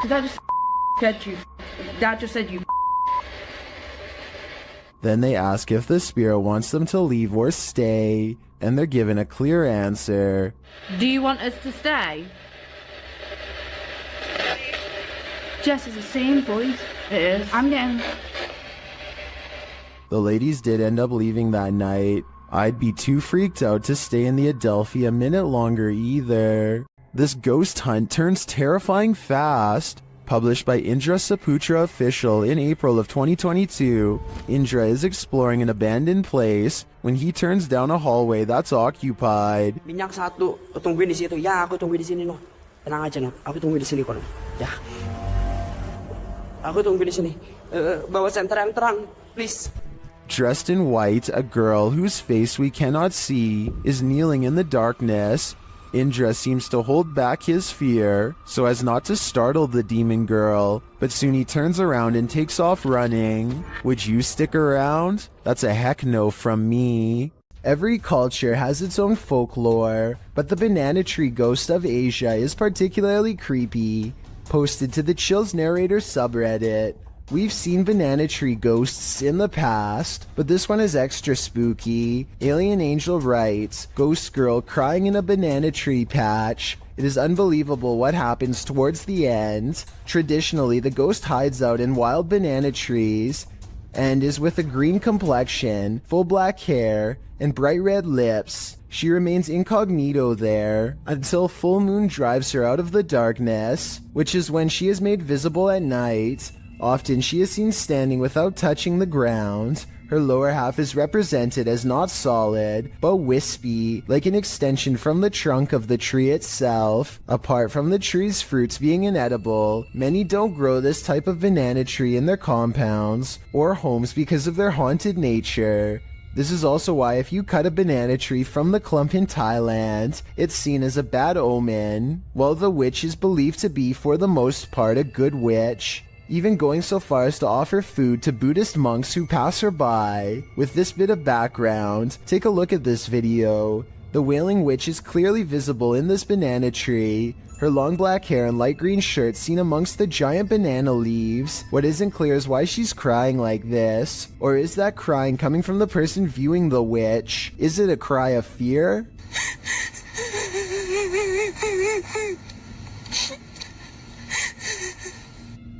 That just said you. That just said you. Then they ask if the spirit wants them to leave or stay, and they're given a clear answer. Do you want us to stay? Jess is the same voice. It is. I'm getting... The ladies did end up leaving that night. I'd be too freaked out to stay in the Adelphi a minute longer either. This ghost hunt turns terrifying fast. Published by Indra Saputra Official in April of 2022, Indra is exploring an abandoned place when he turns down a hallway that's occupied. Minyak satu, tungguin di situ. Ya, aku tungguin di sini no. Tenang aja no. Aku tungguin di sini kok. Ya. Aku tungguin di sini. Bawa senter yang terang, please. Dressed in white, a girl whose face we cannot see is kneeling in the darkness. Indra seems to hold back his fear so as not to startle the demon girl, but soon he turns around and takes off running. Would you stick around? That's a heck no from me. Every culture has its own folklore, but the banana tree ghost of Asia is particularly creepy. Posted to the Chills Narrator subreddit. We've seen banana tree ghosts in the past, but this one is extra spooky. Alien Angel writes, "Ghost girl crying in a banana tree patch. It is unbelievable what happens towards the end. Traditionally, the ghost hides out in wild banana trees and is with a green complexion, full black hair, and bright red lips. She remains incognito there until full moon drives her out of the darkness, which is when she is made visible at night. Often she is seen standing without touching the ground. Her lower half is represented as not solid, but wispy, like an extension from the trunk of the tree itself. Apart from the tree's fruits being inedible, many don't grow this type of banana tree in their compounds or homes because of their haunted nature. This is also why if you cut a banana tree from the clump in Thailand, it's seen as a bad omen, while the witch is believed to be for the most part a good witch, even going so far as to offer food to Buddhist monks who pass her by. With this bit of background, take a look at this video. The Wailing Witch is clearly visible in this banana tree. Her long black hair and light green shirt seen amongst the giant banana leaves. What isn't clear is why she's crying like this. Or is that crying coming from the person viewing the witch? Is it a cry of fear?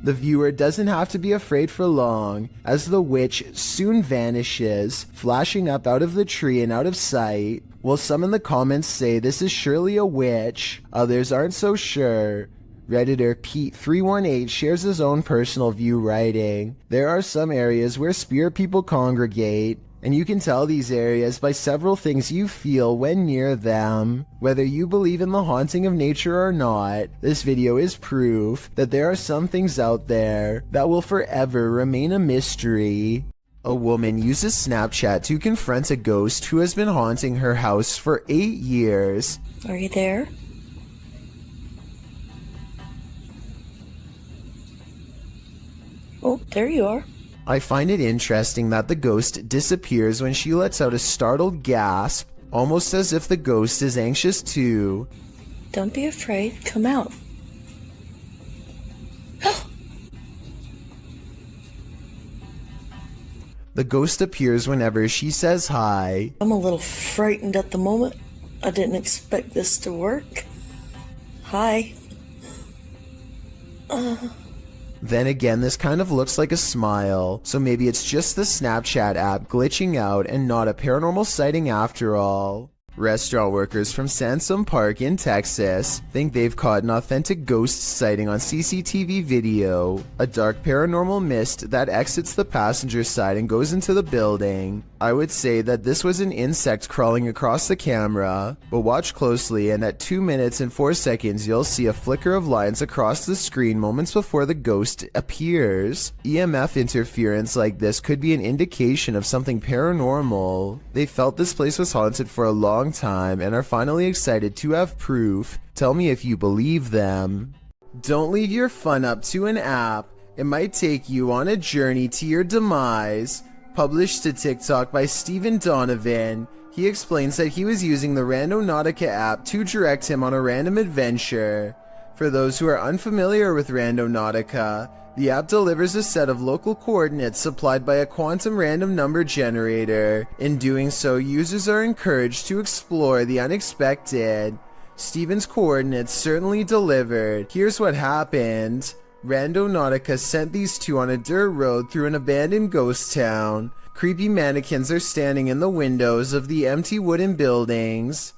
The viewer doesn't have to be afraid for long, as the witch soon vanishes, flashing up out of the tree and out of sight. While some in the comments say this is surely a witch, others aren't so sure. Redditor Pete318 shares his own personal view, writing, "There are some areas where spirit people congregate, and you can tell these areas by several things you feel when near them. Whether you believe in the haunting of nature or not, this video is proof that there are some things out there that will forever remain a mystery." A woman uses Snapchat to confront a ghost who has been haunting her house for 8 years. Are you there? Oh, there you are. I find it interesting that the ghost disappears when she lets out a startled gasp, almost as if the ghost is anxious too. Don't be afraid. Come out. The ghost appears whenever she says hi. I'm a little frightened at the moment. I didn't expect this to work. Hi. Then again, this kind of looks like a smile, so maybe it's just the Snapchat app glitching out and not a paranormal sighting after all. Restaurant workers from Sansom Park in Texas think they've caught an authentic ghost sighting on CCTV video. A dark paranormal mist that exits the passenger side and goes into the building. I would say that this was an insect crawling across the camera, but watch closely and at 2 minutes and 4 seconds you'll see a flicker of lines across the screen moments before the ghost appears. EMF interference like this could be an indication of something paranormal. They felt this place was haunted for a long time and are finally excited to have proof. Tell me if you believe them. Don't leave your fun up to an app. It might take you on a journey to your demise. Published to TikTok by Stephen Donovan, he explains that he was using the Randonautica app to direct him on a random adventure. For those who are unfamiliar with Randonautica, the app delivers a set of local coordinates supplied by a quantum random number generator. In doing so, users are encouraged to explore the unexpected. Stephen's coordinates certainly delivered. Here's what happened. Randonautica sent these two on a dirt road through an abandoned ghost town. Creepy mannequins are standing in the windows of the empty wooden buildings.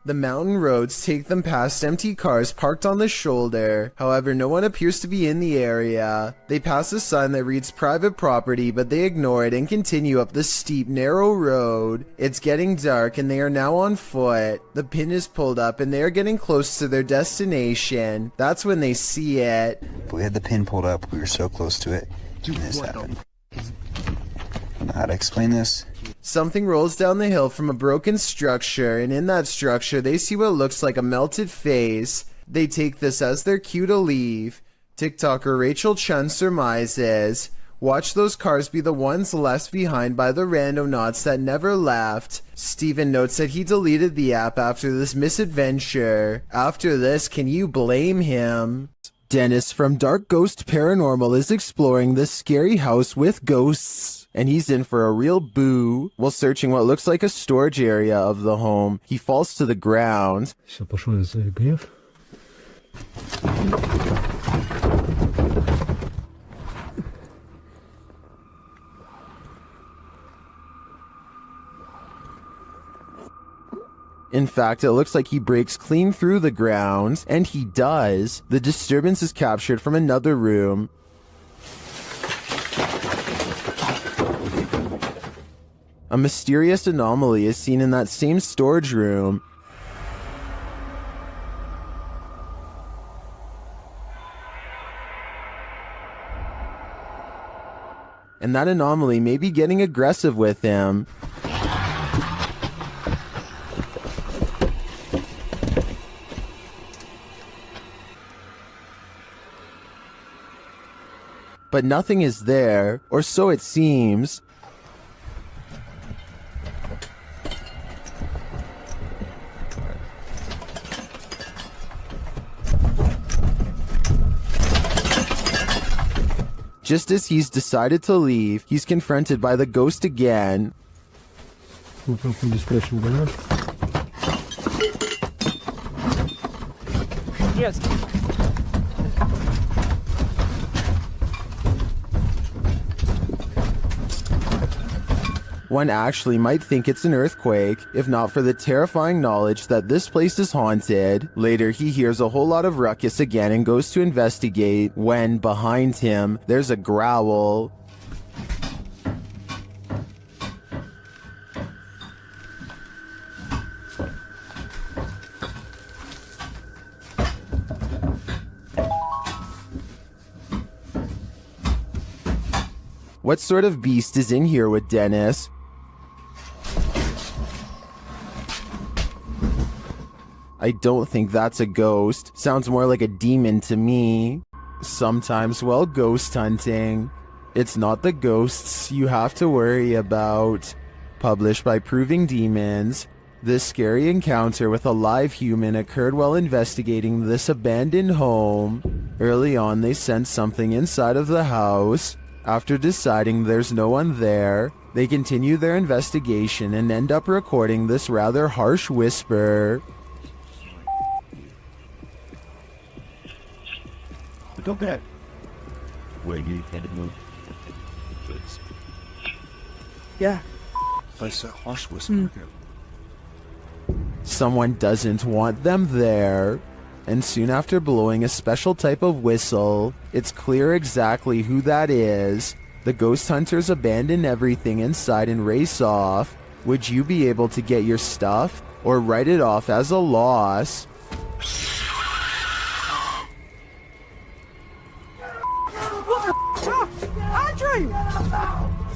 The mountain roads take them past empty cars parked on the shoulder. However, no one appears to be in the area. They pass a sign that reads private property, but they ignore it and continue up the steep, narrow road. It's getting dark and they are now on foot. The pin is pulled up and they are getting close to their destination. That's when they see it. We had the pin pulled up. We were so close to it. And this happened. How to explain this? Something rolls down the hill from a broken structure, and in that structure they see what looks like a melted face. They take this as their cue to leave. TikToker Rachel Chun surmises, watch those cars be the ones left behind by the randonauts that never left. Steven notes that he deleted the app after this misadventure. After this, can you blame him? Dennis from Dark Ghost Paranormal is exploring this scary house with ghosts, and he's in for a real boo. While searching what looks like a storage area of the home, he falls to the ground. In fact, it looks like he breaks clean through the ground, and he does. The disturbance is captured from another room. A mysterious anomaly is seen in that same storage room. And that anomaly may be getting aggressive with him. But nothing is there, or so it seems. Just as he's decided to leave, he's confronted by the ghost again. Yes. One actually might think it's an earthquake, if not for the terrifying knowledge that this place is haunted. Later, he hears a whole lot of ruckus again and goes to investigate, when, behind him, there's a growl. What sort of beast is in here with Dennis? I don't think that's a ghost. Sounds more like a demon to me. Sometimes while ghost hunting, it's not the ghosts you have to worry about. Published by Proving Demons, this scary encounter with a live human occurred while investigating this abandoned home. Early on, they sense something inside of the house. After deciding there's no one there, they continue their investigation and end up recording this rather harsh whisper. Look at Where you headed, move? Yeah. That's a harsh whisper. Someone doesn't want them there. And soon after blowing a special type of whistle, it's clear exactly who that is. The ghost hunters abandon everything inside and race off. Would you be able to get your stuff, or write it off as a loss? Andrew!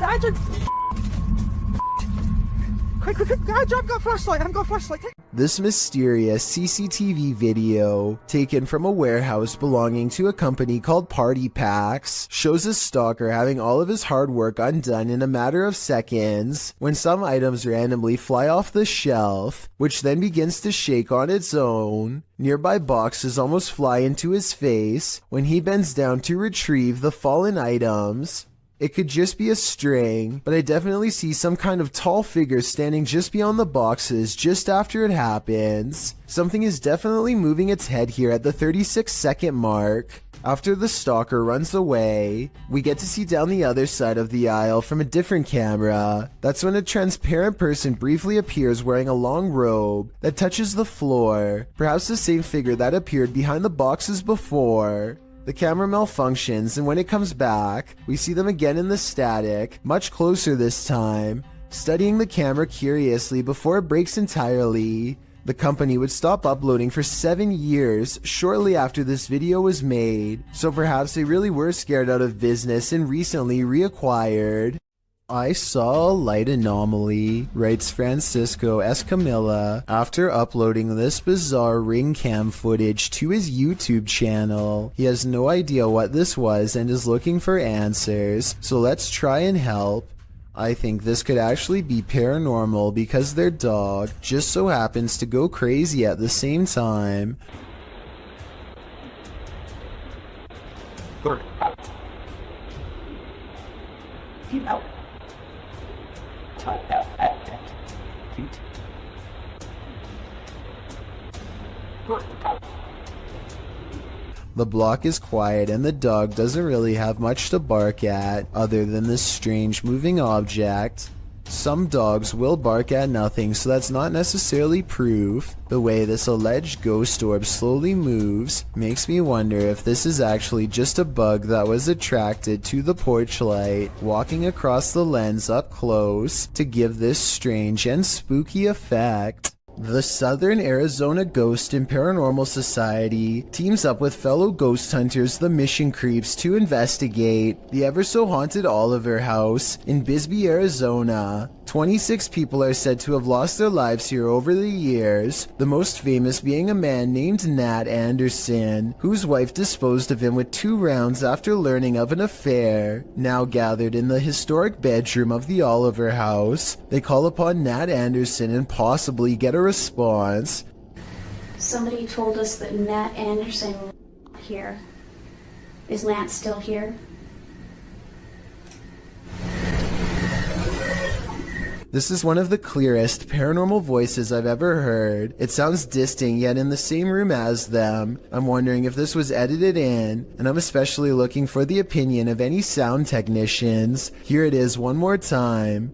Andrew! Quick, Andrew, I've got a flashlight, This mysterious CCTV video, taken from a warehouse belonging to a company called Party Packs, shows a stalker having all of his hard work undone in a matter of seconds, when some items randomly fly off the shelf, which then begins to shake on its own. Nearby boxes almost fly into his face when he bends down to retrieve the fallen items. It could just be a string, but I definitely see some kind of tall figure standing just beyond the boxes just after it happens. Something is definitely moving its head here at the 36-second mark. After the stalker runs away, we get to see down the other side of the aisle from a different camera. That's when a transparent person briefly appears wearing a long robe that touches the floor, perhaps the same figure that appeared behind the boxes before. The camera malfunctions, and when it comes back, we see them again in the static, much closer this time, studying the camera curiously before it breaks entirely. The company would stop uploading for 7 years shortly after this video was made, so perhaps they really were scared out of business and recently reacquired. I saw a light anomaly, writes Francisco Escamilla after uploading this bizarre ring cam footage to his YouTube channel. He has no idea what this was and is looking for answers, so let's try and help. I think this could actually be paranormal because their dog just so happens to go crazy at the same time. Get out. The block is quiet and the dog doesn't really have much to bark at other than this strange moving object. Some dogs will bark at nothing, so that's not necessarily proof. The way this alleged ghost orb slowly moves makes me wonder if this is actually just a bug that was attracted to the porch light, walking across the lens up close to give this strange and spooky effect. The Southern Arizona Ghost and Paranormal Society teams up with fellow ghost hunters, the Mission Creeps, to investigate the ever-so-haunted Oliver House in Bisbee, Arizona. 26 people are said to have lost their lives here over the years, the most famous being a man named Nat Anderson, whose wife disposed of him with 2 rounds after learning of an affair. Now gathered in the historic bedroom of the Oliver House, they call upon Nat Anderson and possibly get a response. Somebody told us that Nat Anderson was here. Is Nat still here? This is one of the clearest paranormal voices I've ever heard. It sounds distant yet in the same room as them. I'm wondering if this was edited in, and I'm especially looking for the opinion of any sound technicians. Here it is one more time.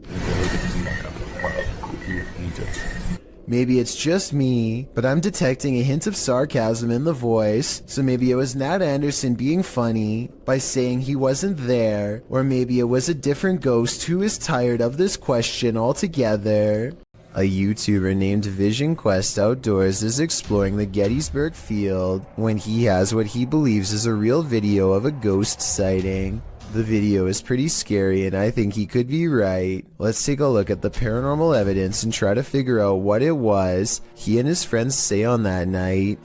Maybe it's just me, but I'm detecting a hint of sarcasm in the voice, so maybe it was Nat Anderson being funny by saying he wasn't there, or maybe it was a different ghost who is tired of this question altogether. A YouTuber named Vision Quest Outdoors is exploring the Gettysburg field when he has what he believes is a real video of a ghost sighting. The video is pretty scary and I think he could be right. Let's take a look at the paranormal evidence and try to figure out what it was he and his friends say on that night.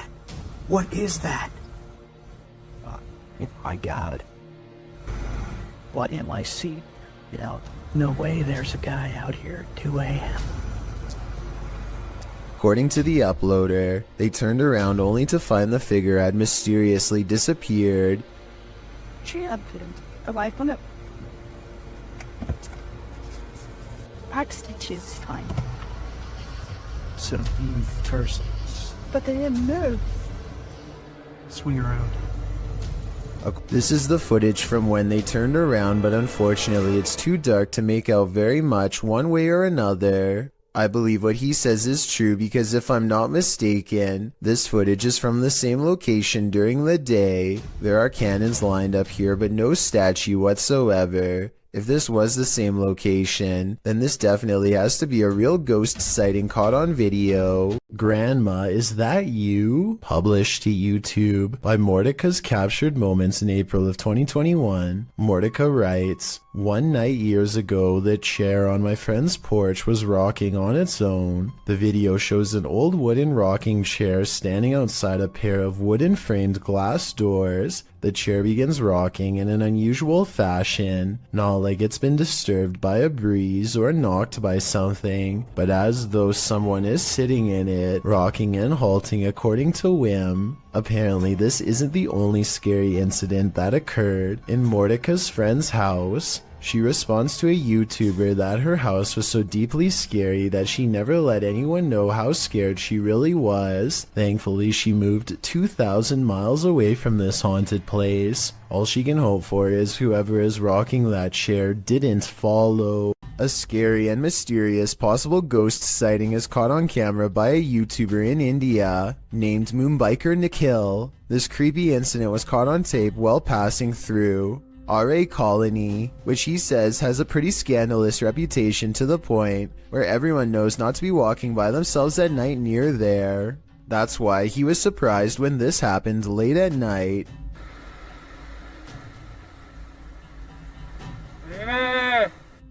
What is that? Oh my God. What am I seeing? You know, no way there's a guy out here at 2 a.m. According to the uploader, they turned around only to find the figure had mysteriously disappeared. Back stitches fine. So first, but they didn't move. Swing around. This is the footage from when they turned around, but unfortunately it's too dark to make out very much one way or another. I believe what he says is true because if I'm not mistaken, this footage is from the same location during the day. There are cannons lined up here but no statue whatsoever. If this was the same location, then this definitely has to be a real ghost sighting caught on video. Grandma, is that you? Published to YouTube by Mordecai's Captured Moments in April of 2021. Mordecai writes, "One night years ago, the chair on my friend's porch was rocking on its own. The video shows an old wooden rocking chair standing outside a pair of wooden framed glass doors. The chair begins rocking in an unusual fashion, not like it's been disturbed by a breeze or knocked by something, but as though someone is sitting in it, rocking and halting according to whim. Apparently this isn't the only scary incident that occurred in Mordecai's friend's house. She responds to a YouTuber that her house was so deeply scary that she never let anyone know how scared she really was. Thankfully, she moved 2,000 miles away from this haunted place. All she can hope for is whoever is rocking that chair didn't follow." A scary and mysterious possible ghost sighting is caught on camera by a YouTuber in India named Moonbiker Nikhil. This creepy incident was caught on tape while passing through RA Colony, which he says has a pretty scandalous reputation to the point where everyone knows not to be walking by themselves at night near there. That's why he was surprised when this happened late at night.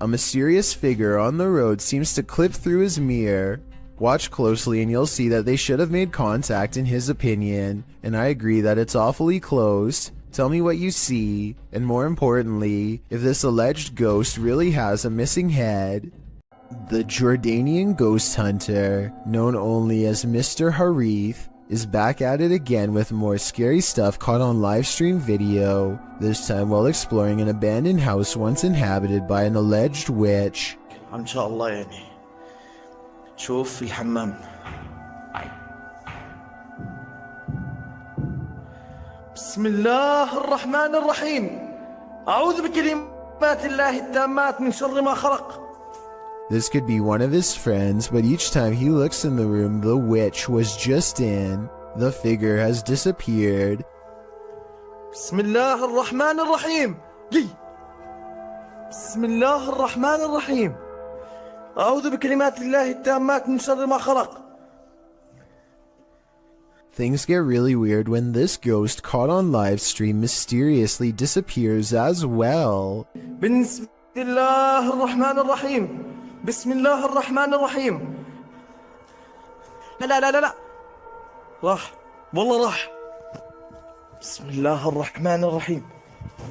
A mysterious figure on the road seems to clip through his mirror. Watch closely and you'll see that they should have made contact in his opinion, and I agree that it's awfully close. Tell me what you see, and more importantly, if this alleged ghost really has a missing head. The Jordanian ghost hunter, known only as Mr. Harith, is back at it again with more scary stuff caught on live stream video, this time while exploring an abandoned house once inhabited by an alleged witch. إن شاء الله يعني شوف في الحمام. بسم الله الرحمن الرحيم أعوذ بكلمات الله التامات من شر ما خلق. This could be one of his friends, but each time he looks in the room the witch was just in, the figure has disappeared. بسم الله الرحمن الرحيم. بسم الله الرحمن الرحيم أعوذ بكلمات الله التامات من شر ما خلق. Things get really weird when this ghost caught on live stream mysteriously disappears as well. بسم الله الرحمن الرحيم. بسم الله الرحمن الرحيم. لا لا لا لا لا راح والله راح. بسم الله الرحمن الرحيم.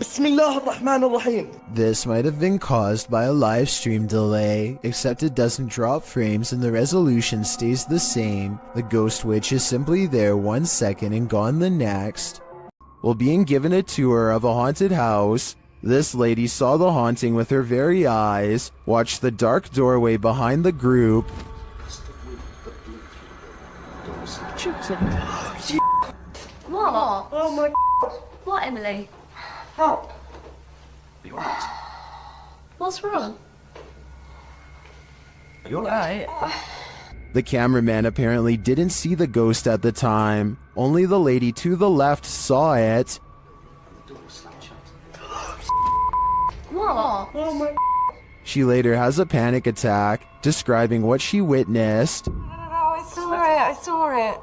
بسم الله الرحمن الرحيم. This might have been caused by a live stream delay, except it doesn't drop frames and the resolution stays the same. The ghost witch is simply there 1 second and gone the next. While being given a tour of a haunted house, this lady saw the haunting with her very eyes, watched the dark doorway behind the group. What? Oh my. What, Emily? Help. What's wrong? You're right. The cameraman apparently didn't see the ghost at the time. Only the lady to the left saw it. What? Oh my. She later has a panic attack, describing what she witnessed. No, I saw it. I saw it.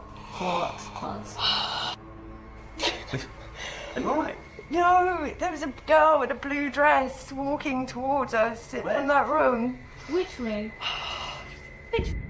Right. No, there was a girl in a blue dress walking towards us in that room. Which room?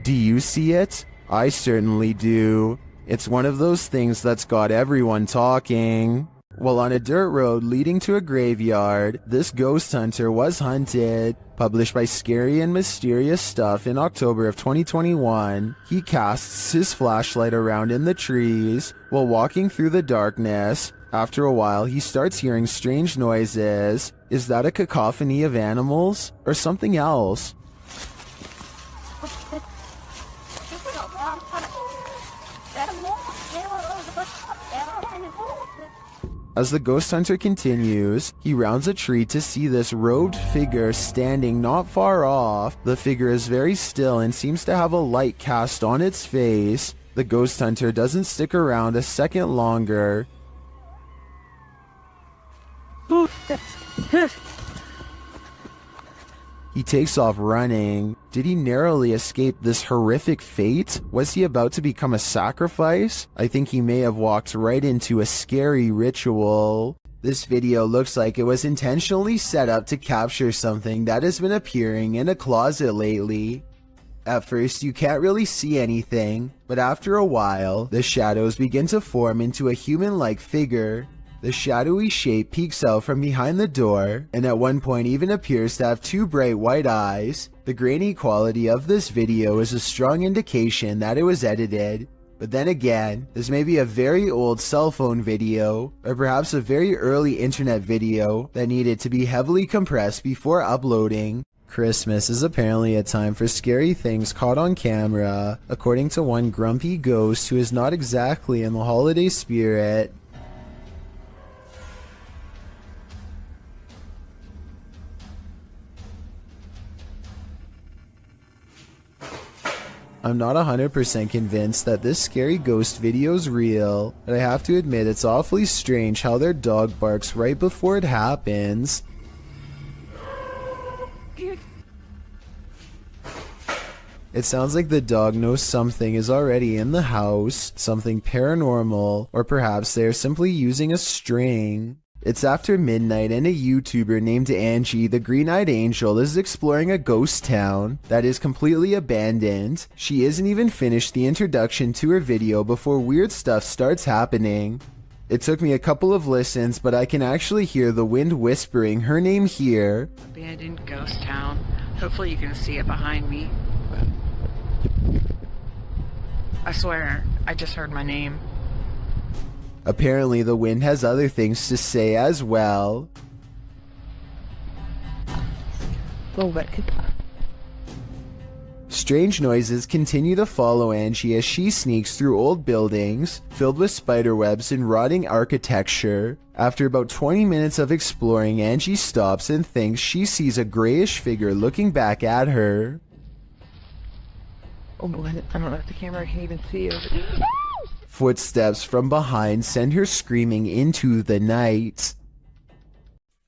Do you see it? I certainly do. It's one of those things that's got everyone talking. While on a dirt road leading to a graveyard, this ghost hunter was hunted. Published by Scary and Mysterious Stuff in October of 2021, he casts his flashlight around in the trees while walking through the darkness. After a while, he starts hearing strange noises. Is that a cacophony of animals or something else? As the ghost hunter continues, he rounds a tree to see this robed figure standing not far off. The figure is very still and seems to have a light cast on its face. The ghost hunter doesn't stick around a second longer. He takes off running. Did he narrowly escape this horrific fate? Was he about to become a sacrifice? I think he may have walked right into a scary ritual. This video looks like it was intentionally set up to capture something that has been appearing in a closet lately. At first, you can't really see anything, but after a while, the shadows begin to form into a human-like figure. The shadowy shape peeks out from behind the door, and at one point even appears to have two bright white eyes. The grainy quality of this video is a strong indication that it was edited. But then again, this may be a very old cell phone video, or perhaps a very early internet video that needed to be heavily compressed before uploading. Christmas is apparently a time for scary things caught on camera, according to one grumpy ghost who is not exactly in the holiday spirit. I'm not 100% convinced that this scary ghost video is real, but I have to admit it's awfully strange how their dog barks right before it happens. It sounds like the dog knows something is already in the house, something paranormal, or perhaps they are simply using a string. It's after midnight and a YouTuber named Angie, the Green-Eyed Angel, is exploring a ghost town that is completely abandoned. She isn't even finished the introduction to her video before weird stuff starts happening. It took me a couple of listens, but I can actually hear the wind whispering her name here. Abandoned ghost town. Hopefully you can see it behind me. I swear, I just heard my name. Apparently the wind has other things to say as well. Strange noises continue to follow Angie as she sneaks through old buildings filled with spiderwebs and rotting architecture. After about 20 minutes of exploring, Angie stops and thinks she sees a grayish figure looking back at her. Oh, I don't know if the camera can even see it. Footsteps from behind send her screaming into the night.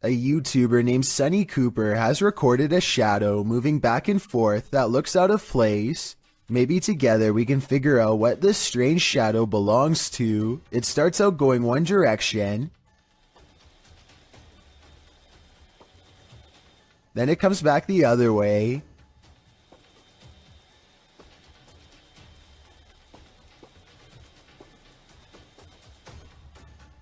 A YouTuber named Sunny Cooper has recorded a shadow moving back and forth that looks out of place. Maybe together we can figure out what this strange shadow belongs to. It starts out going one direction, then it comes back the other way.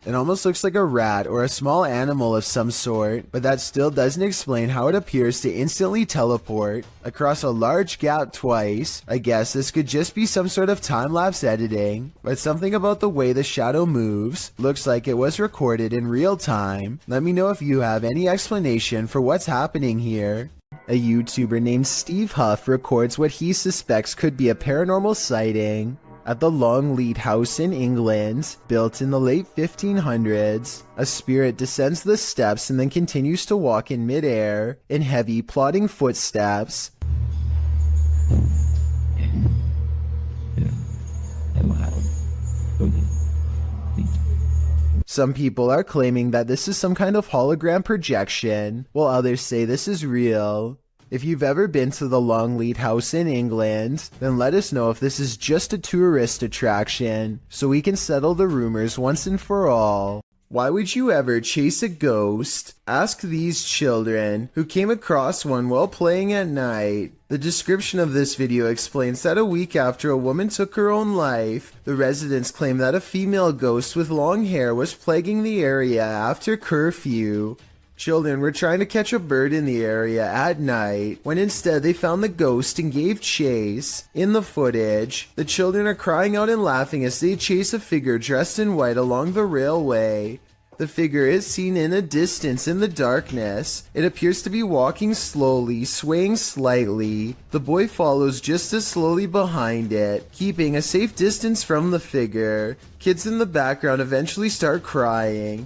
It almost looks like a rat or a small animal of some sort, but that still doesn't explain how it appears to instantly teleport across a large gap twice. I guess this could just be some sort of time-lapse editing, but something about the way the shadow moves looks like it was recorded in real time. Let me know if you have any explanation for what's happening here. A YouTuber named Steve Huff records what he suspects could be a paranormal sighting. At the Longleat House in England, built in the late 1500s, a spirit descends the steps and then continues to walk in midair in heavy, plodding footsteps. Some people are claiming that this is some kind of hologram projection, while others say this is real. If you've ever been to the Longleat House in England, then let us know if this is just a tourist attraction, so we can settle the rumors once and for all. Why would you ever chase a ghost? Ask these children, who came across one while playing at night. The description of this video explains that a week after a woman took her own life, the residents claimed that a female ghost with long hair was plaguing the area after curfew. Children were trying to catch a bird in the area at night, when instead they found the ghost and gave chase. In the footage, the children are crying out and laughing as they chase a figure dressed in white along the railway. The figure is seen in a distance in the darkness. It appears to be walking slowly, swaying slightly. The boy follows just as slowly behind it, keeping a safe distance from the figure. Kids in the background eventually start crying.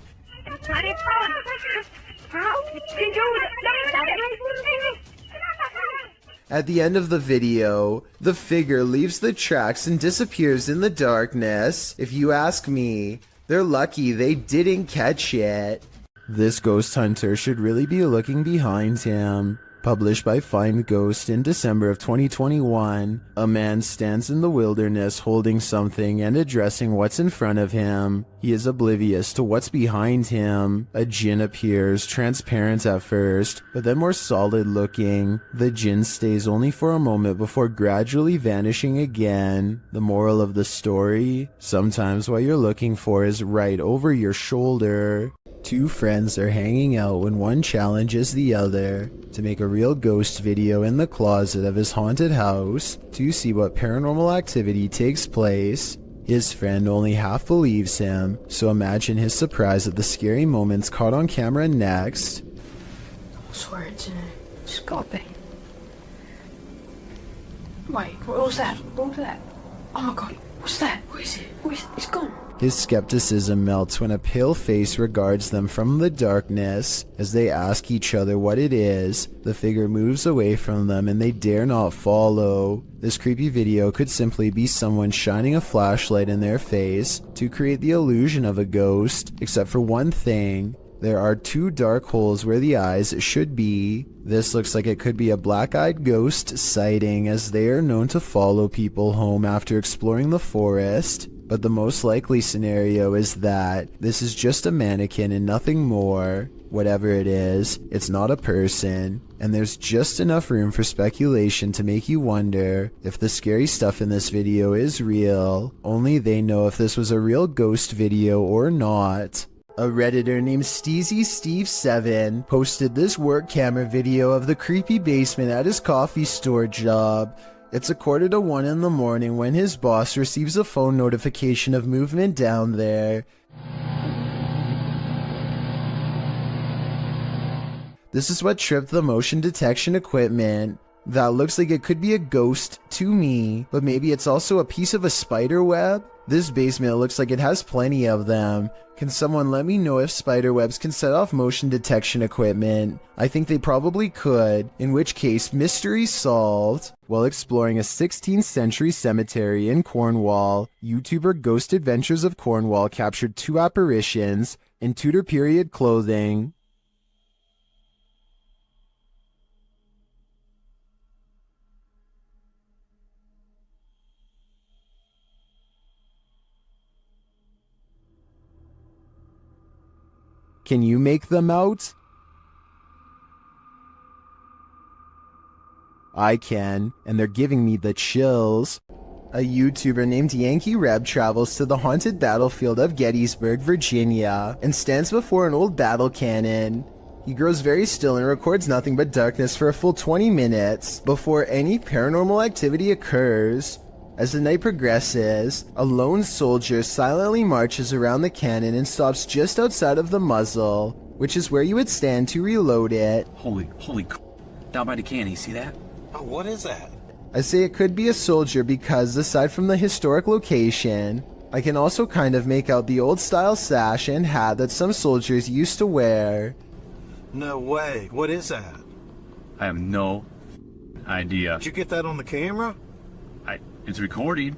At the end of the video, the figure leaves the tracks and disappears in the darkness. If you ask me, they're lucky they didn't catch it. This ghost hunter should really be looking behind him. Published by Find Ghost in December of 2021, a man stands in the wilderness holding something and addressing what's in front of him. He is oblivious to what's behind him. A djinn appears, transparent at first, but then more solid looking. The djinn stays only for a moment before gradually vanishing again. The moral of the story? Sometimes what you're looking for is right over your shoulder. Two friends are hanging out when one challenges the other to make a real ghost video in the closet of his haunted house to see what paranormal activity takes place. His friend only half believes him, so imagine his surprise at the scary moments caught on camera next. I swear it's got to be. Wait, what was that? What was that? Oh my god, what's that? What is it? It's gone. His skepticism melts when a pale face regards them from the darkness. As they ask each other what it is, the figure moves away from them and they dare not follow. This creepy video could simply be someone shining a flashlight in their face to create the illusion of a ghost, except for one thing. There are two dark holes where the eyes should be. This looks like it could be a black-eyed ghost sighting, as they are known to follow people home after exploring the forest. But the most likely scenario is that this is just a mannequin and nothing more. Whatever it is, it's not a person, and there's just enough room for speculation to make you wonder if the scary stuff in this video is real. Only they know if this was a real ghost video or not. A Redditor named SteezySteve7 posted this work camera video of the creepy basement at his coffee store job. It's 1:45 in the morning when his boss receives a phone notification of movement down there. This is what tripped the motion detection equipment. That looks like it could be a ghost to me, but maybe it's also a piece of a spider web? This basement looks like it has plenty of them. Can someone let me know if spider webs can set off motion detection equipment? I think they probably could, in which case mystery solved. While exploring a 16th century cemetery in Cornwall, YouTuber Ghost Adventures of Cornwall captured 2 apparitions in Tudor period clothing. Can you make them out? I can, and they're giving me the chills. A YouTuber named Yankee Reb travels to the haunted battlefield of Gettysburg, Virginia, and stands before an old battle cannon. He grows very still and records nothing but darkness for a full 20 minutes before any paranormal activity occurs. As the night progresses, a lone soldier silently marches around the cannon and stops just outside of the muzzle, which is where you would stand to reload it. Holy down by the cannon, you see that? Oh, what is that? I say it could be a soldier because, aside from the historic location, I can also kind of make out the old style sash and hat that some soldiers used to wear. No way. What is that? I have no idea. Did you get that on the camera? It's recording.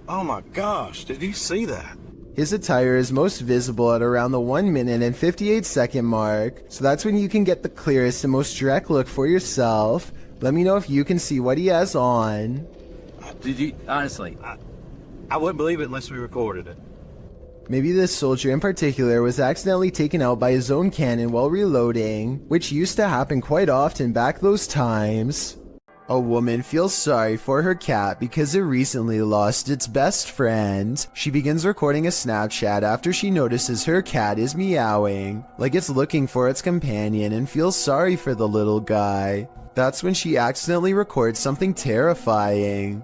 Oh my gosh, did you see that? His attire is most visible at around the 1 minute and 58 second mark, so that's when you can get the clearest and most direct look for yourself. Let me know if you can see what he has on. Did you, honestly? I wouldn't believe it unless we recorded it. Maybe this soldier in particular was accidentally taken out by his own cannon while reloading, which used to happen quite often back those times. A woman feels sorry for her cat because it recently lost its best friend. She begins recording a Snapchat after she notices her cat is meowing, like it's looking for its companion, and feels sorry for the little guy. That's when she accidentally records something terrifying.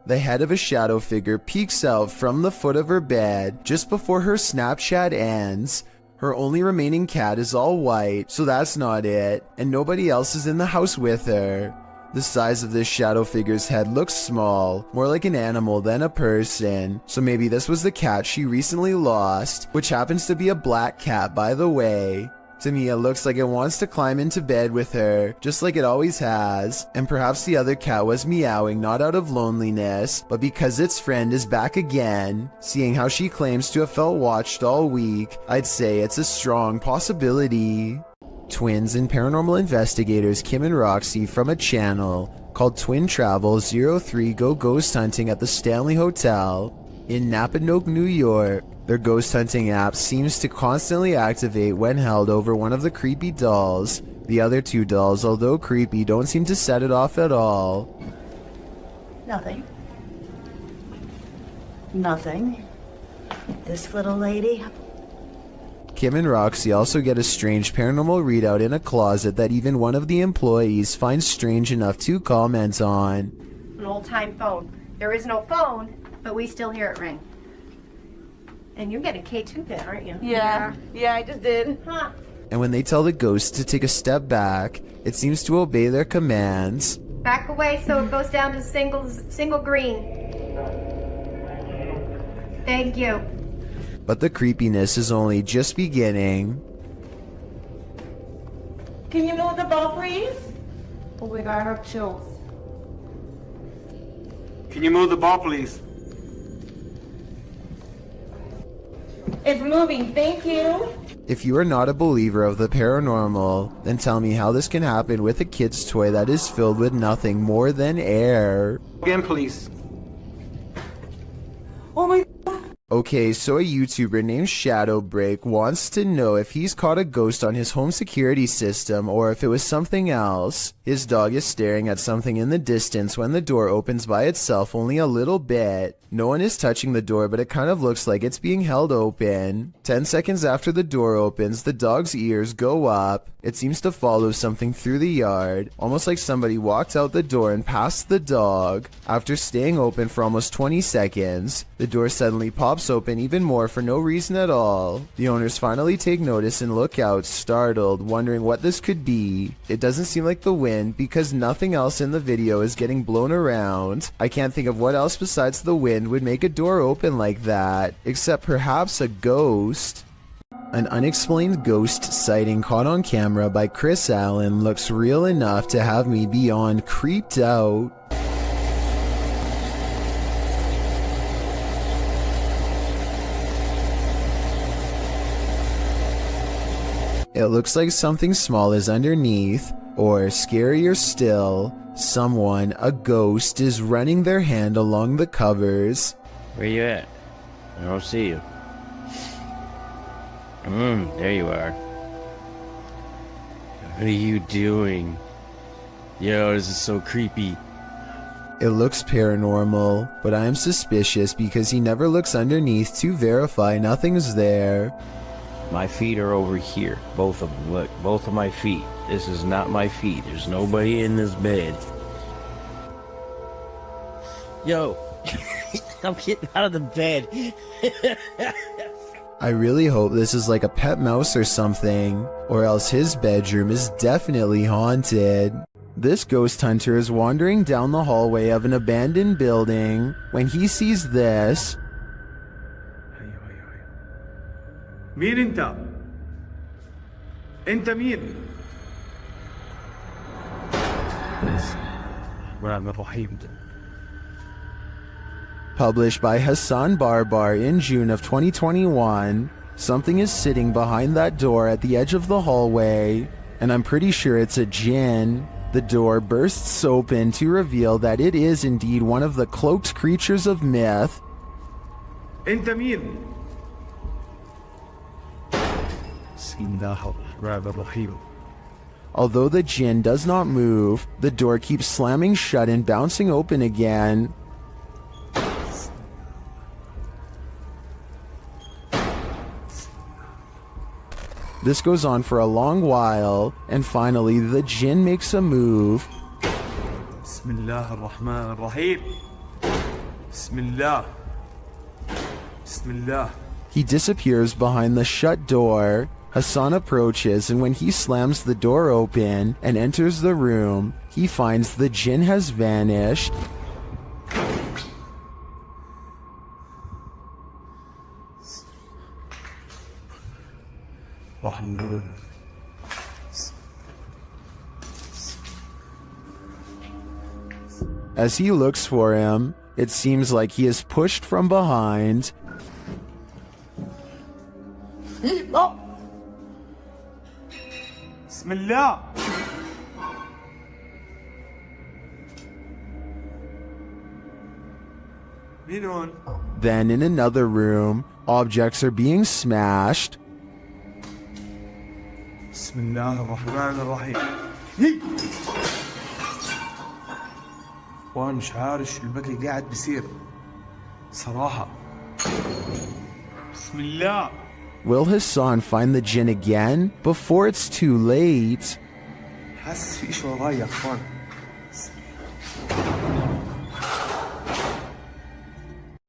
The head of a shadow figure peeks out from the foot of her bed just before her Snapchat ends. Her only remaining cat is all white, so that's not it, and nobody else is in the house with her. The size of this shadow figure's head looks small, more like an animal than a person, so maybe this was the cat she recently lost, which happens to be a black cat, by the way. To me, it looks like it wants to climb into bed with her, just like it always has, and perhaps the other cat was meowing not out of loneliness, but because its friend is back again. Seeing how she claims to have felt watched all week, I'd say it's a strong possibility. Twins and paranormal investigators Kim and Roxy from a channel called Twin Travel 03 go ghost hunting at the Stanley Hotel in Napanoke, New York. Their ghost hunting app seems to constantly activate when held over one of the creepy dolls. The other 2 dolls, although creepy, don't seem to set it off at all. Nothing. Nothing. This little lady. Kim and Roxy also get a strange paranormal readout in a closet that even one of the employees finds strange enough to comment on. An old-time phone. There is no phone, but we still hear it ring. And you get a K2 then, aren't you? Yeah, I just did. Huh. And when they tell the ghost to take a step back, it seems to obey their commands. Back away so it goes down to single green. Thank you. But the creepiness is only just beginning. Can you move the ball, please? Oh, we got her chills. Can you move the ball, please? It's moving. Thank you. If you are not a believer of the paranormal, then tell me how this can happen with a kid's toy that is filled with nothing more than air. Again, please. Oh my. Okay, so a YouTuber named Shadowbreak wants to know if he's caught a ghost on his home security system or if it was something else. His dog is staring at something in the distance when the door opens by itself only a little bit. No one is touching the door, but it kind of looks like it's being held open. 10 seconds after the door opens, the dog's ears go up. It seems to follow something through the yard, almost like somebody walked out the door and passed the dog. After staying open for almost 20 seconds, the door suddenly pops open even more for no reason at all. The owners finally take notice and look out, startled, wondering what this could be. It doesn't seem like the wind because nothing else in the video is getting blown around. I can't think of what else besides the wind would make a door open like that, except perhaps a ghost. An unexplained ghost sighting caught on camera by Chris Allen looks real enough to have me beyond creeped out. It looks like something small is underneath, or scarier still, someone, a ghost, is running their hand along the covers. Where you at? I don't see you. There you are. What are you doing? Yo, this is so creepy. It looks paranormal, but I am suspicious because he never looks underneath to verify nothing's there. My feet are over here. Both of them. Look, both of my feet. This is not my feet. There's nobody in this bed. Yo, I'm getting out of the bed. I really hope this is like a pet mouse or something, or else his bedroom is definitely haunted. This ghost hunter is wandering down the hallway of an abandoned building when he sees this. مين انت؟ انت مين؟ Published by Hassan Barbar in June of 2021, something is sitting behind that door at the edge of the hallway, and I'm pretty sure it's a djinn. The door bursts open to reveal that it is indeed one of the cloaked creatures of myth. انت مين؟ Although the djinn does not move, the door keeps slamming shut and bouncing open again. This goes on for a long while, and finally the djinn makes a move. Bismillah ar-Rahman ar-Rahim. Bismillah. Bismillah. He disappears behind the shut door. Hassan approaches, and when he slams the door open and enters the room, he finds the djinn has vanished. As he looks for him, it seems like he is pushed from behind. Bismillah. Then in another room, objects are being smashed. Bismillah ar-Rahman ar-Rahim. وانا مش عارف شو البكي قاعد بيصير صراحة. بسم الله. Will Hassan find the djinn again before it's too late? حاسس في شيء وراي يا اخوان.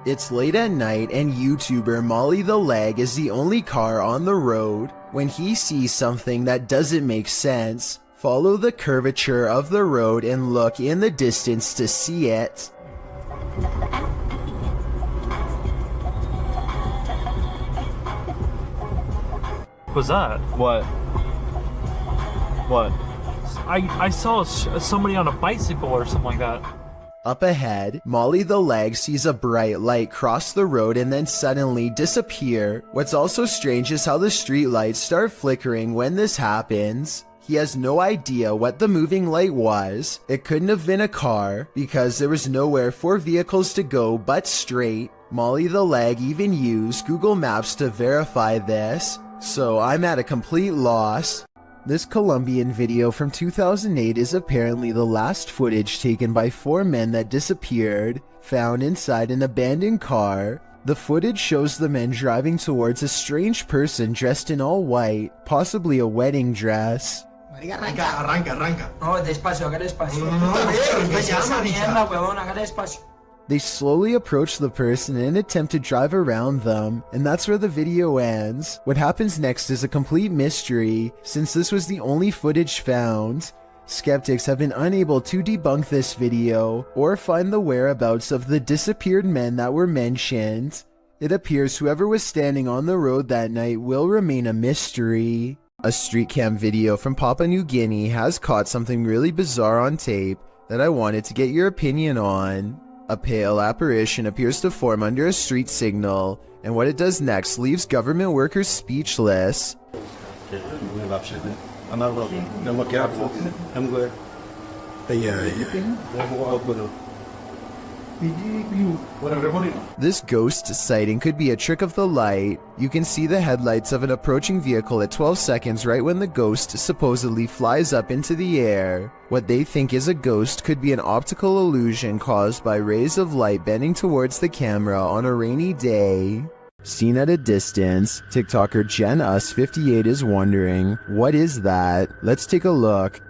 It's late at night and YouTuber Molly the Leg is the only car on the road. When he sees something that doesn't make sense, follow the curvature of the road and look in the distance to see it. What was that? What? What? I saw somebody on a bicycle or something like that. Up ahead, Molly the leg sees a bright light cross the road and then suddenly disappear. What's also strange is how the street lights start flickering when this happens. He has no idea what the moving light was. It couldn't have been a car because there was nowhere for vehicles to go but straight. Molly the leg even used Google Maps to verify this, so I'm at a complete loss. This Colombian video from 2008 is apparently the last footage taken by 4 men that disappeared, found inside an abandoned car. The footage shows the men driving towards a strange person dressed in all white, possibly a wedding dress. Arranca. No, despacio, haga despacio. Mierda, huevón, haga despacio. They slowly approach the person and attempt to drive around them, and that's where the video ends. What happens next is a complete mystery, since this was the only footage found. Skeptics have been unable to debunk this video, or find the whereabouts of the disappeared men that were mentioned. It appears whoever was standing on the road that night will remain a mystery. A street cam video from Papua New Guinea has caught something really bizarre on tape that I wanted to get your opinion on. A pale apparition appears to form under a street signal, and what it does next leaves government workers speechless. This ghost sighting could be a trick of the light. You can see the headlights of an approaching vehicle at 12 seconds right when the ghost supposedly flies up into the air. What they think is a ghost could be an optical illusion caused by rays of light bending towards the camera on a rainy day. Seen at a distance, TikToker JenUs58 is wondering, what is that? Let's take a look.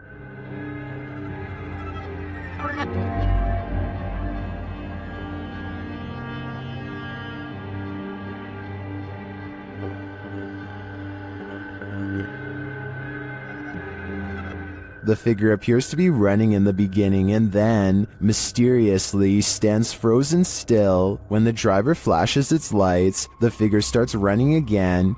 The figure appears to be running in the beginning and then, mysteriously, stands frozen still. When the driver flashes its lights, the figure starts running again.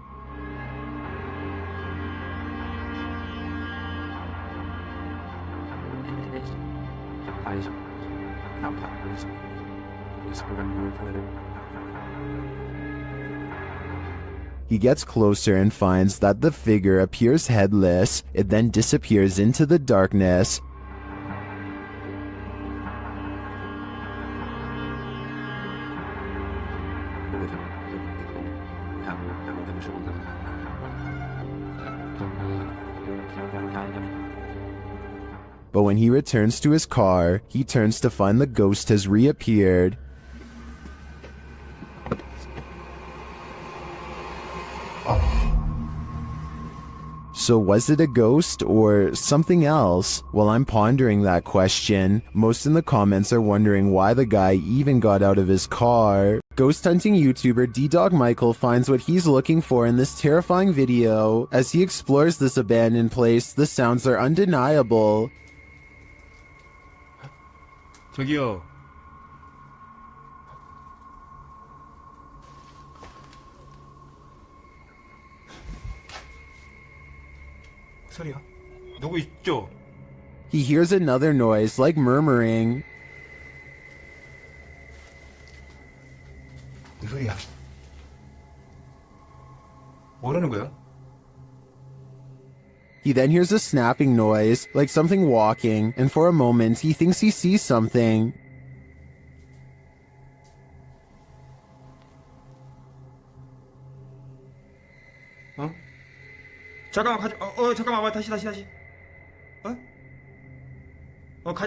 He gets closer and finds that the figure appears headless. It then disappears into the darkness. But when he returns to his car, he turns to find the ghost has reappeared. So was it a ghost or something else? Well, I'm pondering that question. Most in the comments are wondering why the guy even got out of his car. Ghost hunting YouTuber D-Dog Michael finds what he's looking for in this terrifying video. As he explores this abandoned place, the sounds are undeniable. 저기요. 소리야? 누구 있죠? He hears another noise, like murmuring. 무슨 소리야? 뭐라는 거야? He then hears a snapping noise, like something walking, and for a moment he thinks he sees something. 어? 잠깐만 잠깐만 다시 가지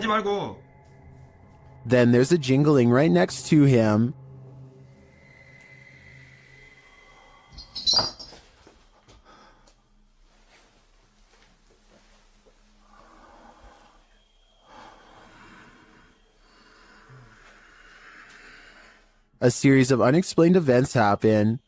말고. Then there's a jingling right next to him. A series of unexplained events happen.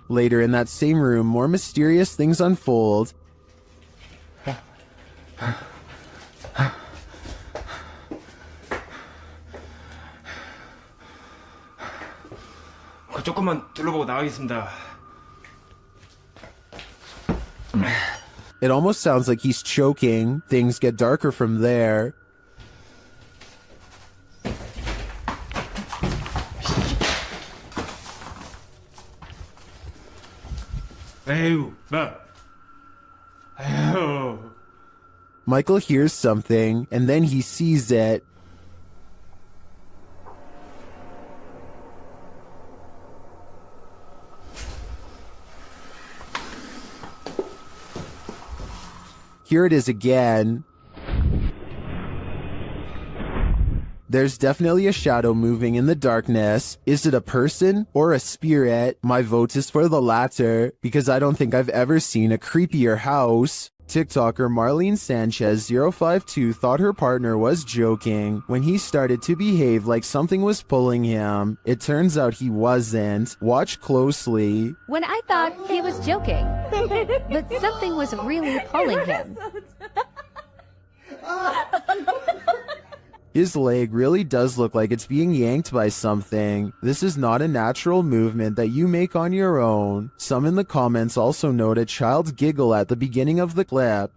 Later in that same room, more mysterious things unfold. 조금만 둘러보고 나가겠습니다. It almost sounds like he's choking. Things get darker from there. 에휴, 에휴. Michael hears something, and then he sees it. Here it is again. There's definitely a shadow moving in the darkness. Is it a person or a spirit? My vote is for the latter, because I don't think I've ever seen a creepier house. TikToker Marlene Sanchez 052 thought her partner was joking when he started to behave like something was pulling him. It turns out he wasn't. Watch closely. When I thought he was joking, but something was really pulling him. His leg really does look like it's being yanked by something. This is not a natural movement that you make on your own. Some in the comments also note a child's giggle at the beginning of the clip.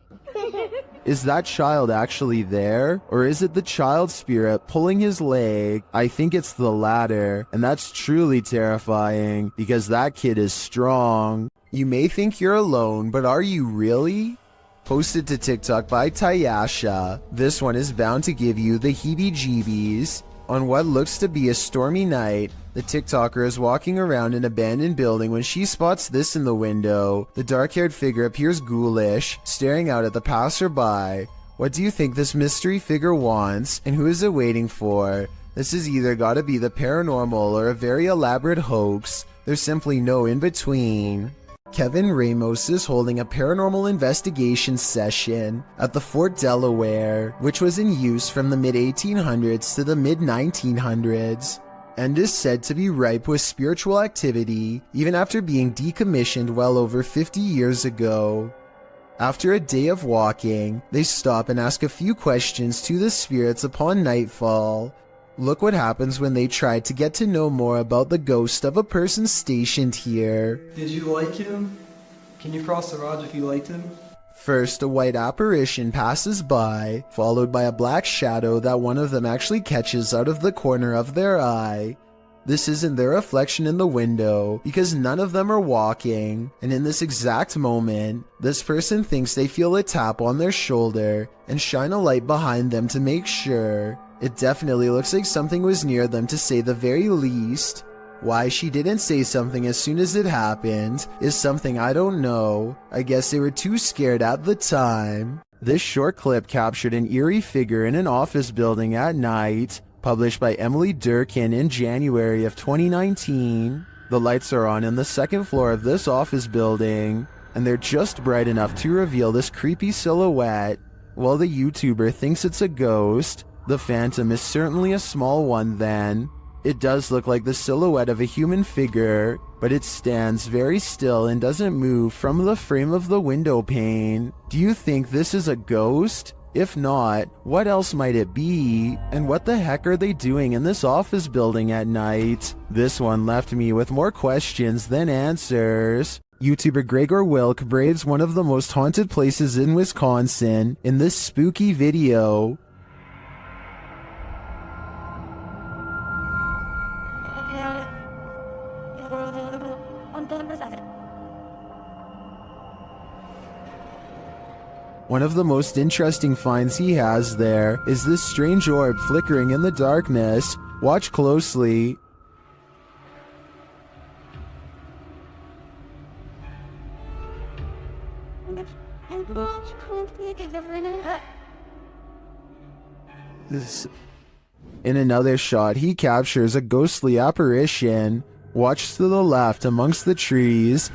Is that child actually there? Or is it the child spirit pulling his leg? I think it's the latter, and that's truly terrifying, because that kid is strong. You may think you're alone, but are you really? Posted to TikTok by Tayasha. This one is bound to give you the heebie-jeebies. On what looks to be a stormy night, the TikToker is walking around an abandoned building when she spots this in the window. The dark-haired figure appears ghoulish, staring out at the passerby. What do you think this mystery figure wants, and who is it waiting for? This has either gotta be the paranormal or a very elaborate hoax. There's simply no in-between. Kevin Ramos is holding a paranormal investigation session at the Fort Delaware, which was in use from the mid-1800s to the mid-1900s, and is said to be ripe with spiritual activity even after being decommissioned well over 50 years ago. After a day of walking, they stop and ask a few questions to the spirits upon nightfall. Look what happens when they try to get to know more about the ghost of a person stationed here. Did you like him? Can you cross the rods if you liked him? First, a white apparition passes by, followed by a black shadow that one of them actually catches out of the corner of their eye. This isn't their reflection in the window, because none of them are walking, and in this exact moment, this person thinks they feel a tap on their shoulder and shine a light behind them to make sure. It definitely looks like something was near them, to say the very least. Why she didn't say something as soon as it happened is something I don't know. I guess they were too scared at the time. This short clip captured an eerie figure in an office building at night, published by Emily Durkin in January of 2019. The lights are on in the second floor of this office building, and they're just bright enough to reveal this creepy silhouette. While the YouTuber thinks it's a ghost, the phantom is certainly a small one then. It does look like the silhouette of a human figure, but it stands very still and doesn't move from the frame of the window pane. Do you think this is a ghost? If not, what else might it be? And what the heck are they doing in this office building at night? This one left me with more questions than answers. YouTuber Gregor Wilk braves one of the most haunted places in Wisconsin in this spooky video. One of the most interesting finds he has there is this strange orb flickering in the darkness. Watch closely. In another shot, he captures a ghostly apparition. Watch to the left amongst the trees.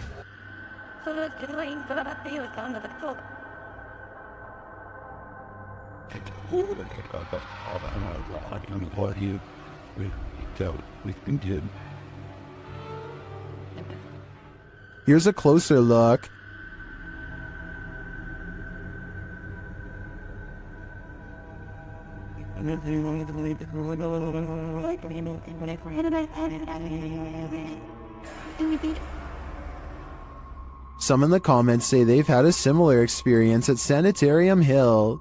Here's a closer look. Some in the comments say they've had a similar experience at Sanitarium Hill.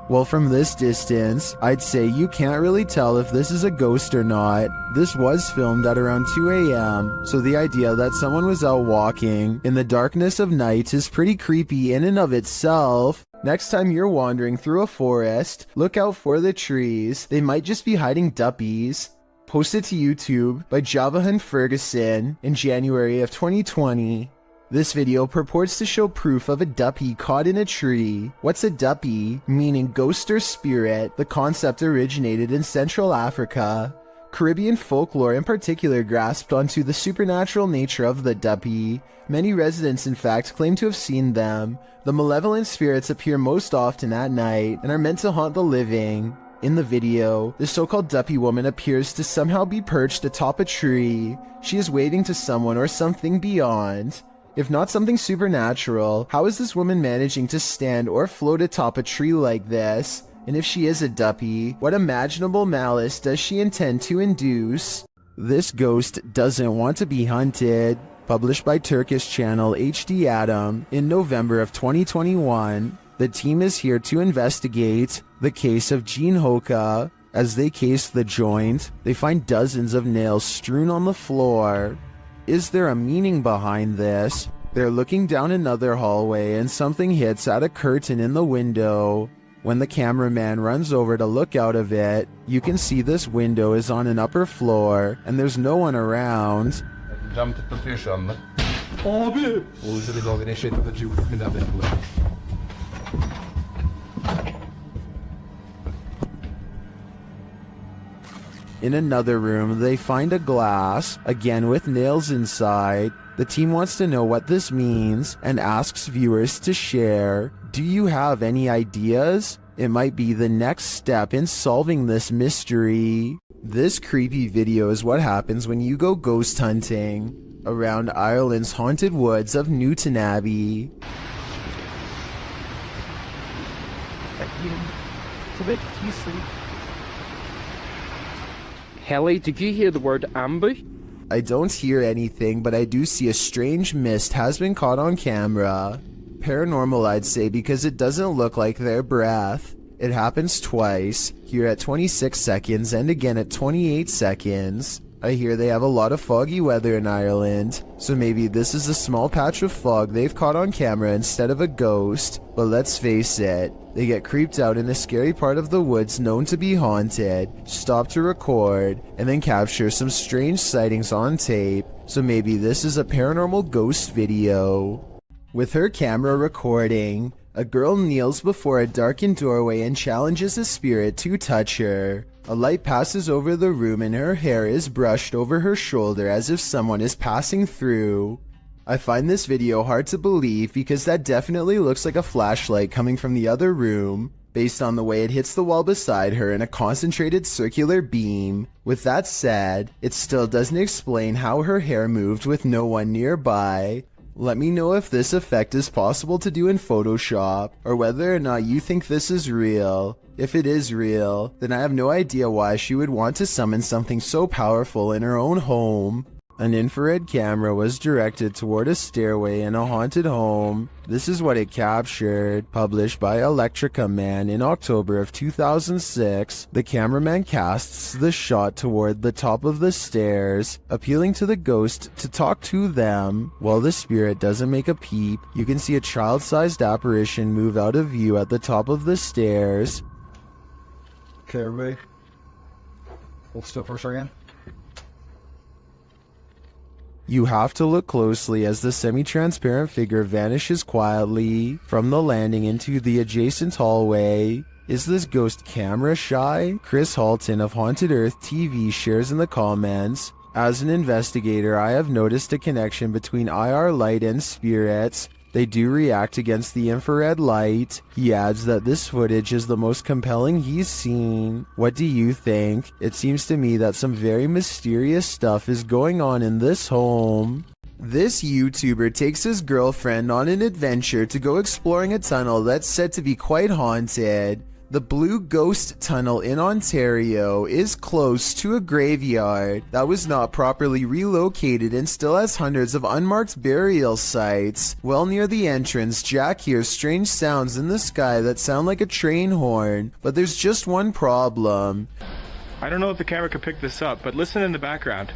Well, from this distance, I'd say you can't really tell if this is a ghost or not. This was filmed at around 2 a.m., so the idea that someone was out walking in the darkness of night is pretty creepy in and of itself. Next time you're wandering through a forest, look out for the trees. They might just be hiding duppies. Posted to YouTube by Javahan Ferguson in January of 2020. This video purports to show proof of a duppy caught in a tree. What's a duppy? Meaning ghost or spirit. The concept originated in Central Africa. Caribbean folklore in particular grasped onto the supernatural nature of the duppy. Many residents in fact claim to have seen them. The malevolent spirits appear most often at night and are meant to haunt the living. In the video, the so-called duppy woman appears to somehow be perched atop a tree. She is waving to someone or something beyond. If not something supernatural, how is this woman managing to stand or float atop a tree like this? And if she is a duppy, what imaginable malice does she intend to induce? This ghost doesn't want to be hunted. Published by Turkish channel HD Adam in November of 2021. The team is here to investigate the case of Jean Hoka. As they case the joint, they find dozens of nails strewn on the floor. Is there a meaning behind this? They're looking down another hallway and something hits at a curtain in the window. When the cameraman runs over to look out of it, you can see this window is on an upper floor and there's no one around. Cam tıklatıyor şu anda. Abi! Euzubillahimineşşeytanirracim. Bismillahirrahmanirrahim. In another room, they find a glass, again with nails inside. The team wants to know what this means and asks viewers to share. Do you have any ideas? It might be the next step in solving this mystery. This creepy video is what happens when you go ghost hunting around Ireland's haunted woods of Newton Abbey. Helly, did you hear the word ambush? I don't hear anything, but I do see a strange mist has been caught on camera. Paranormal, I'd say, because it doesn't look like their breath. It happens twice, here at 26 seconds and again at 28 seconds. I hear they have a lot of foggy weather in Ireland, so maybe this is a small patch of fog they've caught on camera instead of a ghost. But let's face it, they get creeped out in a scary part of the woods known to be haunted, stop to record, and then capture some strange sightings on tape, so maybe this is a paranormal ghost video. With her camera recording, a girl kneels before a darkened doorway and challenges a spirit to touch her. A light passes over the room and her hair is brushed over her shoulder as if someone is passing through. I find this video hard to believe because that definitely looks like a flashlight coming from the other room, based on the way it hits the wall beside her in a concentrated circular beam. With that said, it still doesn't explain how her hair moved with no one nearby. Let me know if this effect is possible to do in Photoshop, or whether or not you think this is real. If it is real, then I have no idea why she would want to summon something so powerful in her own home. An infrared camera was directed toward a stairway in a haunted home. This is what it captured. Published by Electrica Man in October of 2006, the cameraman casts the shot toward the top of the stairs, appealing to the ghost to talk to them. While the spirit doesn't make a peep, you can see a child-sized apparition move out of view at the top of the stairs. Okay, everybody. Hold still for a second. You have to look closely as the semi-transparent figure vanishes quietly from the landing into the adjacent hallway. Is this ghost camera shy? Chris Halton of Haunted Earth TV shares in the comments, as an investigator I have noticed a connection between IR light and spirits. They do react against the infrared light. He adds that this footage is the most compelling he's seen. What do you think? It seems to me that some very mysterious stuff is going on in this home. This YouTuber takes his girlfriend on an adventure to go exploring a tunnel that's said to be quite haunted. The Blue Ghost Tunnel in Ontario is close to a graveyard that was not properly relocated and still has hundreds of unmarked burial sites. Well near the entrance, Jack hears strange sounds in the sky that sound like a train horn, but there's just one problem. I don't know if the camera could pick this up, but listen in the background.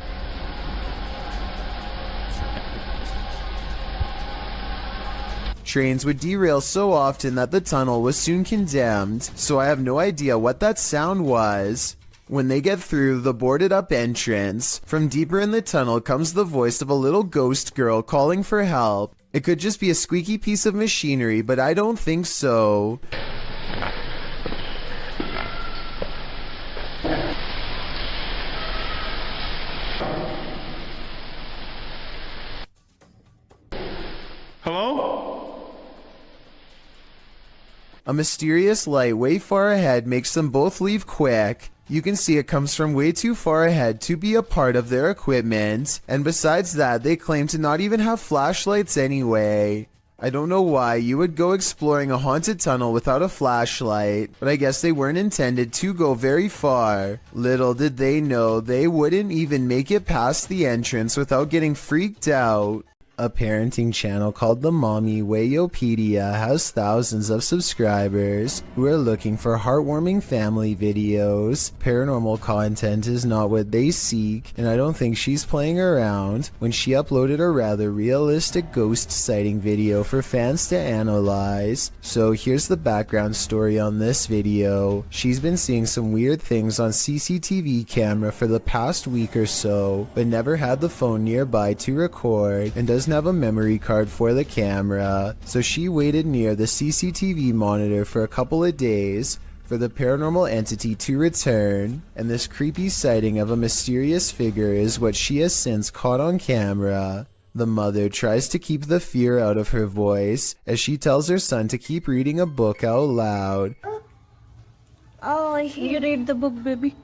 Trains would derail so often that the tunnel was soon condemned, so I have no idea what that sound was. When they get through the boarded up entrance, from deeper in the tunnel comes the voice of a little ghost girl calling for help. It could just be a squeaky piece of machinery, but I don't think so. Hello? A mysterious light way far ahead makes them both leave quick. You can see it comes from way too far ahead to be a part of their equipment, and besides that, they claim to not even have flashlights anyway. I don't know why you would go exploring a haunted tunnel without a flashlight, but I guess they weren't intended to go very far. Little did they know they wouldn't even make it past the entrance without getting freaked out. A parenting channel called the Mommy Wayopedia has thousands of subscribers who are looking for heartwarming family videos. Paranormal content is not what they seek, and I don't think she's playing around when she uploaded a rather realistic ghost sighting video for fans to analyze. So here's the background story on this video. She's been seeing some weird things on CCTV camera for the past week or so, but never had the phone nearby to record and doesn't have a memory card for the camera, so she waited near the CCTV monitor for a couple of days for the paranormal entity to return, and this creepy sighting of a mysterious figure is what she has since caught on camera. The mother tries to keep the fear out of her voice as she tells her son to keep reading a book out loud. Oh, you read the book, baby.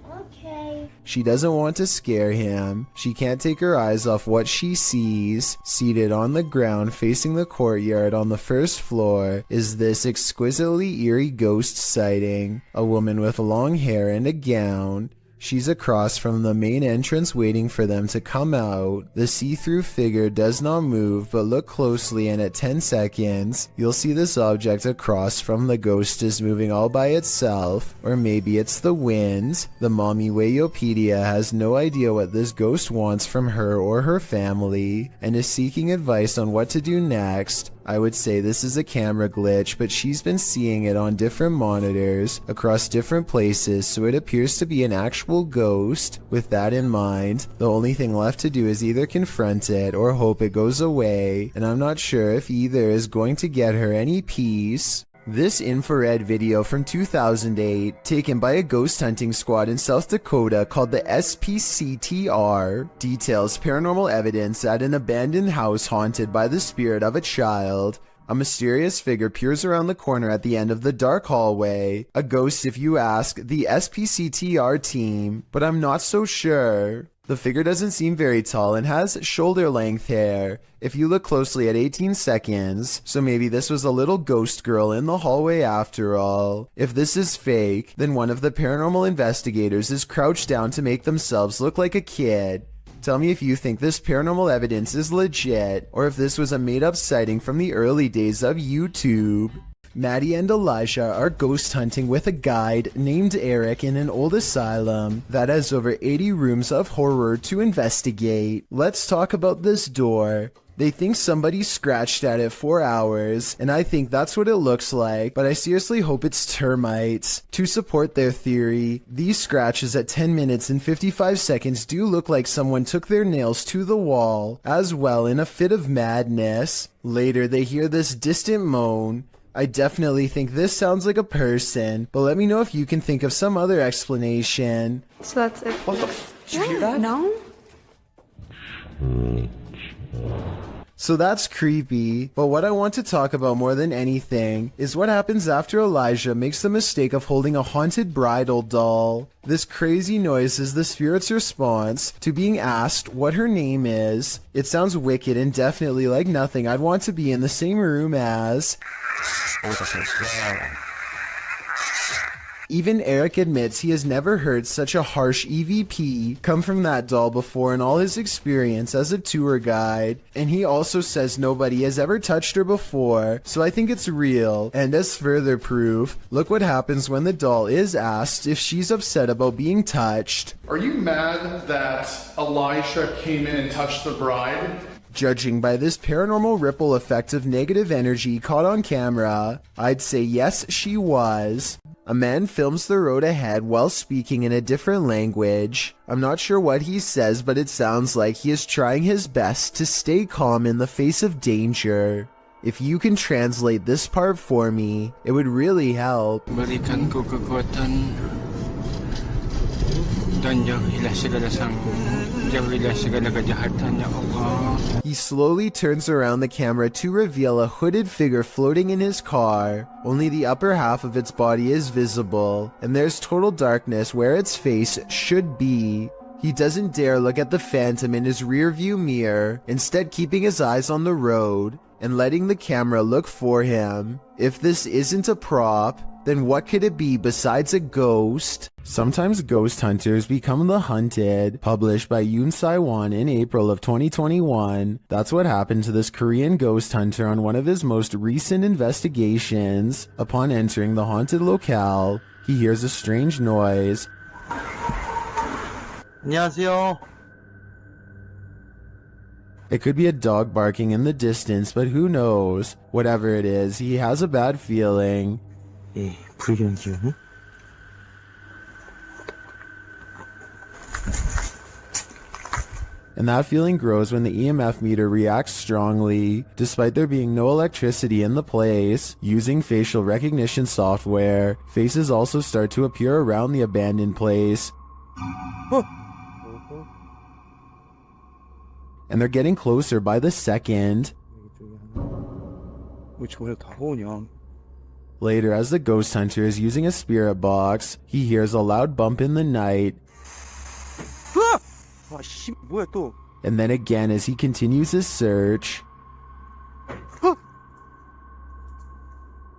Okay. She doesn't want to scare him. She can't take her eyes off what she sees. Seated on the ground facing the courtyard on the first floor is this exquisitely eerie ghost sighting. A woman with long hair and a gown. She's across from the main entrance waiting for them to come out. The see-through figure does not move, but look closely and at 10 seconds, you'll see this object across from the ghost is moving all by itself, or maybe it's the wind. The Mommy Wayopedia has no idea what this ghost wants from her or her family, and is seeking advice on what to do next. I would say this is a camera glitch, but she's been seeing it on different monitors across different places, so it appears to be an actual ghost. With that in mind, the only thing left to do is either confront it or hope it goes away, and I'm not sure if either is going to get her any peace. This infrared video from 2008, taken by a ghost hunting squad in South Dakota called the SPCTR, details paranormal evidence at an abandoned house haunted by the spirit of a child. A mysterious figure peers around the corner at the end of the dark hallway. A ghost if you ask the SPCTR team, but I'm not so sure. The figure doesn't seem very tall and has shoulder-length hair, if you look closely at 18 seconds, so maybe this was a little ghost girl in the hallway after all. If this is fake, then one of the paranormal investigators is crouched down to make themselves look like a kid. Tell me if you think this paranormal evidence is legit, or if this was a made-up sighting from the early days of YouTube. Maddie and Elijah are ghost hunting with a guide named Eric in an old asylum that has over 80 rooms of horror to investigate. Let's talk about this door. They think somebody scratched at it for hours, and I think that's what it looks like, but I seriously hope it's termites. To support their theory, these scratches at 10 minutes and 55 seconds do look like someone took their nails to the wall, as well in a fit of madness. Later they hear this distant moan. I definitely think this sounds like a person, but let me know if you can think of some other explanation. So that's it. Did you hear that? No? So that's creepy, but what I want to talk about more than anything is what happens after Elijah makes the mistake of holding a haunted bridal doll. This crazy noise is the spirit's response to being asked what her name is. It sounds wicked and definitely like nothing I'd want to be in the same room as. Even Eric admits he has never heard such a harsh EVP come from that doll before in all his experience as a tour guide, and he also says nobody has ever touched her before, so I think it's real. And as further proof, look what happens when the doll is asked if she's upset about being touched. Are you mad that Elijah came in and touched the bride? Judging by this paranormal ripple effect of negative energy caught on camera, I'd say yes, she was. A man films the road ahead while speaking in a different language. I'm not sure what he says, but it sounds like he is trying his best to stay calm in the face of danger. If you can translate this part for me, it would really help. Berikan ku kekuatan dan jauhilah segala kejahatan, ya Allah. He slowly turns around the camera to reveal a hooded figure floating in his car. Only the upper half of its body is visible, and there's total darkness where its face should be. He doesn't dare look at the phantom in his rearview mirror, instead keeping his eyes on the road and letting the camera look for him. If this isn't a prop, then what could it be besides a ghost? Sometimes ghost hunters become the hunted. Published by Yoon Sai-won in April of 2021. That's what happened to this Korean ghost hunter on one of his most recent investigations. Upon entering the haunted locale, he hears a strange noise. 안녕하세요. It could be a dog barking in the distance, but who knows? Whatever it is, he has a bad feeling. 불경기요? And that feeling grows when the EMF meter reacts strongly, despite there being no electricity in the place. Using facial recognition software, faces also start to appear around the abandoned place. And they're getting closer by the second. Later, as the ghost hunter is using a spirit box, he hears a loud bump in the night. And then again as he continues his search.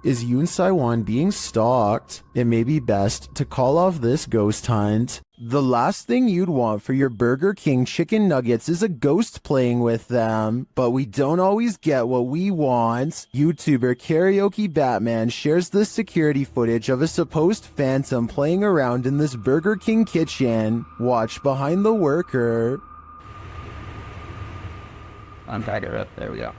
Is Yoon Sai-won being stalked? It may be best to call off this ghost hunt. The last thing you'd want for your Burger King chicken nuggets is a ghost playing with them. But we don't always get what we want. YouTuber Karaoke Batman shares this security footage of a supposed phantom playing around in this Burger King kitchen. Watch behind the worker. I'm tied her up. There we go.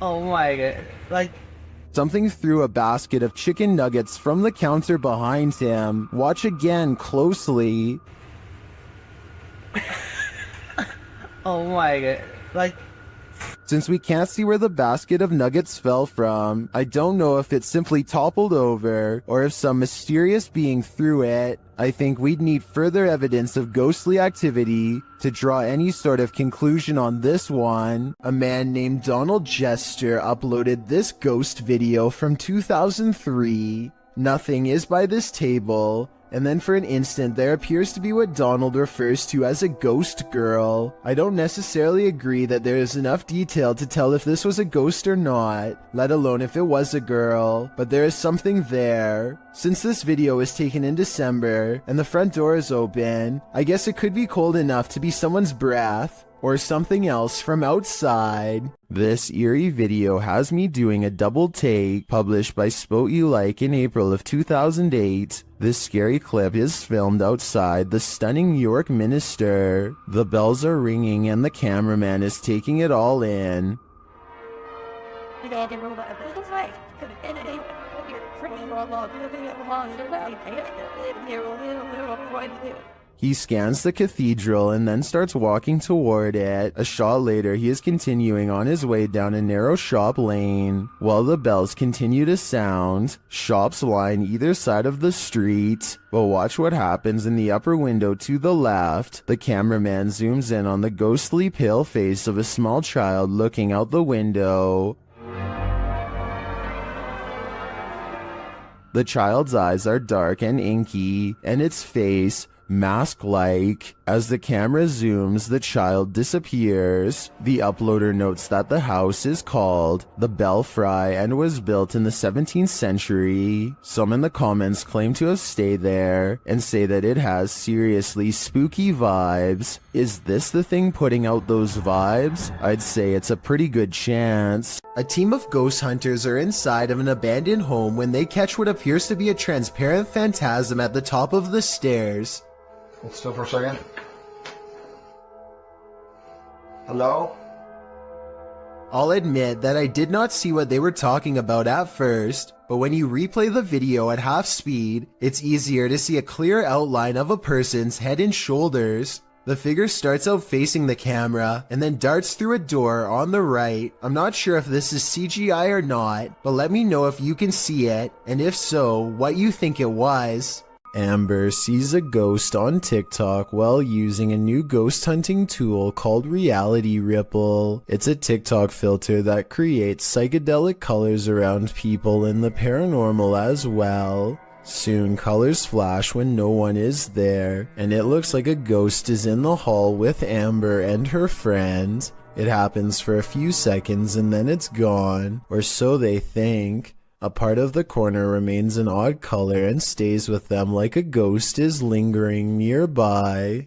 Oh my god. Like, something threw a basket of chicken nuggets from the counter behind him. Watch again closely. oh my god. Like, since we can't see where the basket of nuggets fell from, I don't know if it simply toppled over or if some mysterious being threw it. I think we'd need further evidence of ghostly activity to draw any sort of conclusion on this one. A man named Donald Jester uploaded this ghost video from 2003. Nothing is by this table. And then for an instant there appears to be what Donald refers to as a ghost girl. I don't necessarily agree that there is enough detail to tell if this was a ghost or not, let alone if it was a girl, but there is something there. Since this video was taken in December and the front door is open, I guess it could be cold enough to be someone's breath or something else from outside. This eerie video has me doing a double take, published by Spot You Like in April of 2008. This scary clip is filmed outside the stunning New York Minster. The bells are ringing and the cameraman is taking it all in. He scans the cathedral and then starts walking toward it. A shot later, he is continuing on his way down a narrow shop lane. While the bells continue to sound, shops line either side of the street. But watch what happens in the upper window to the left. The cameraman zooms in on the ghostly pale face of a small child looking out the window. The child's eyes are dark and inky, and its face mask-like. As the camera zooms, the child disappears. The uploader notes that the house is called the Belfry and was built in the 17th century. Some in the comments claim to have stayed there and say that it has seriously spooky vibes. Is this the thing putting out those vibes? I'd say it's a pretty good chance. A team of ghost hunters are inside of an abandoned home when they catch what appears to be a transparent phantasm at the top of the stairs. Hold still for a second. Hello? I'll admit that I did not see what they were talking about at first, but when you replay the video at half speed, it's easier to see a clear outline of a person's head and shoulders. The figure starts out facing the camera and then darts through a door on the right. I'm not sure if this is CGI or not, but let me know if you can see it, and if so, what you think it was. Amber sees a ghost on TikTok while using a new ghost hunting tool called Reality Ripple. It's a TikTok filter that creates psychedelic colors around people in the paranormal as well. Soon colors flash when no one is there, and it looks like a ghost is in the hall with Amber and her friend. It happens for a few seconds and then it's gone, or so they think. A part of the corner remains an odd color and stays with them like a ghost is lingering nearby.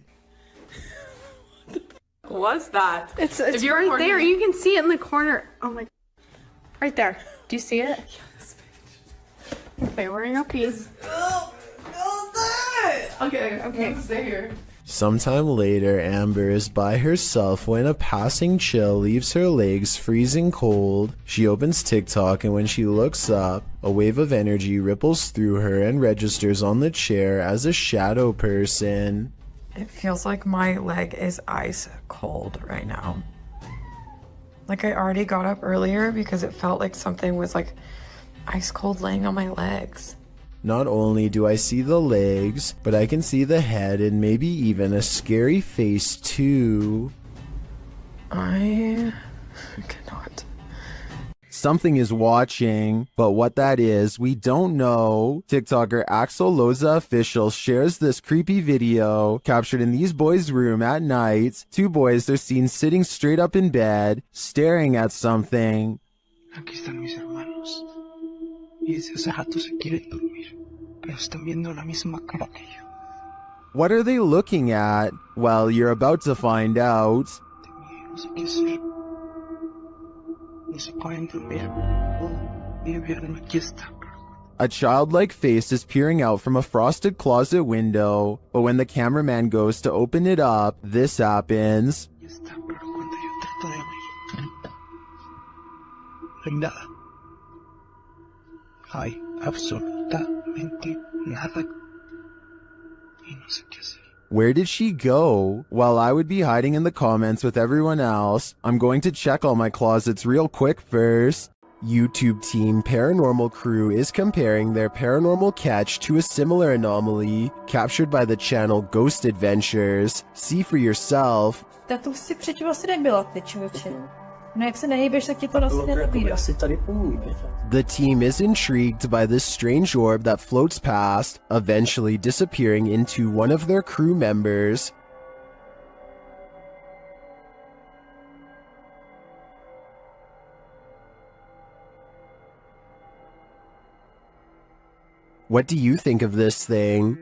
What's that? It's If you're right recording there. it- You can see it in the corner. Oh my. Right there. Do you see it? Yes. Okay, we're in a piece. Okay, stay here. Sometime later, Amber is by herself when a passing chill leaves her legs freezing cold. She opens TikTok, and when she looks up, a wave of energy ripples through her and registers on the chair as a shadow person. It feels like my leg is ice cold right now. Like I already got up earlier because it felt like something was like ice cold laying on my legs. Not only do I see the legs, but I can see the head and maybe even a scary face too. I cannot. Something is watching, but what that is, we don't know. TikToker Axel Loza Official shares this creepy video captured in these boys' room at night. Two boys are seen sitting straight up in bed, staring at something. Aquí están mis hermanos. Y desde hace rato se quieren dormir, pero están viendo la misma cara que yo. What are they looking at? Well, you're about to find out. No sé qué hacer. No se pueden dormir. Mi viernes aquí está. A childlike face is peering out from a frosted closet window, but when the cameraman goes to open it up, this happens. Ya está, pero cuando yo trato de abrir, no hay nada. Hay absolutamente nada. Y no sé qué hacer. Where did she go? While I would be hiding in the comments with everyone else, I'm going to check all my closets real quick first. YouTube team Paranormal Crew is comparing their paranormal catch to a similar anomaly captured by the channel Ghost Adventures. See for yourself. Tak to si předtím asi nebyla, ty člověče. No jak se nehýbeš, tak ti to asi nenabídá. The team is intrigued by this strange orb that floats past, eventually disappearing into one of their crew members. What do you think of this thing?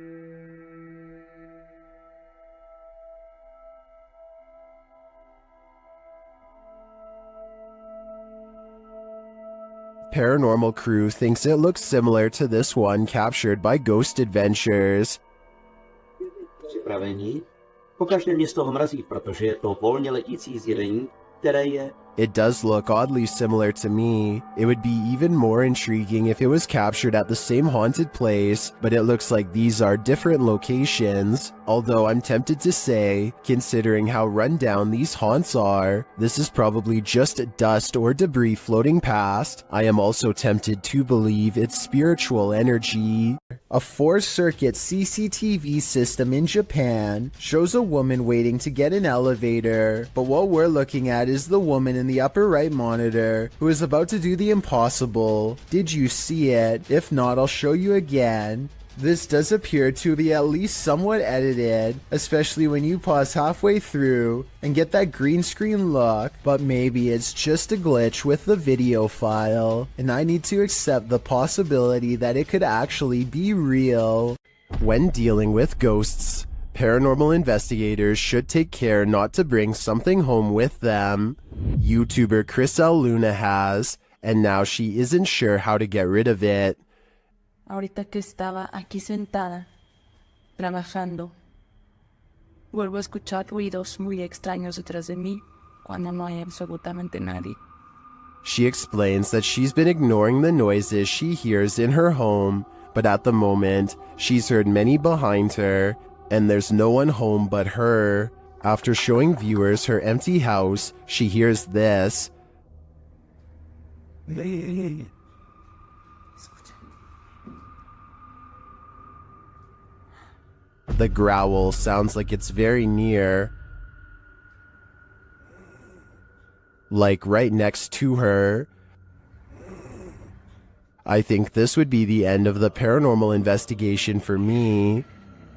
Paranormal Crew thinks it looks similar to this one captured by Ghost Adventures. Připravení? Pokaždé mě z toho mrazí, protože je to volně letící zjevení, které je It does look oddly similar to me. It would be even more intriguing if it was captured at the same haunted place, but it looks like these are different locations. Although I'm tempted to say, considering how run down these haunts are, this is probably just dust or debris floating past. I am also tempted to believe it's spiritual energy. A 4-circuit CCTV system in Japan shows a woman waiting to get an elevator, but what we're looking at is the woman in the upper right monitor who is about to do the impossible. Did you see it? If not, I'll show you again. This does appear to be at least somewhat edited, especially when you pause halfway through and get that green screen look, but maybe it's just a glitch with the video file, and I need to accept the possibility that it could actually be real. When dealing with ghosts, paranormal investigators should take care not to bring something home with them. YouTuber Chris L. Luna has, and now she isn't sure how to get rid of it. Ahorita que estaba aquí sentada, trabajando, vuelvo a escuchar ruidos muy extraños detrás de mí cuando no hay absolutamente nadie. She explains that she's been ignoring the noises she hears in her home, but at the moment, she's heard many behind her, and there's no one home but her. After showing viewers her empty house, she hears this. The growl sounds like it's very near, like right next to her. I think this would be the end of the paranormal investigation for me.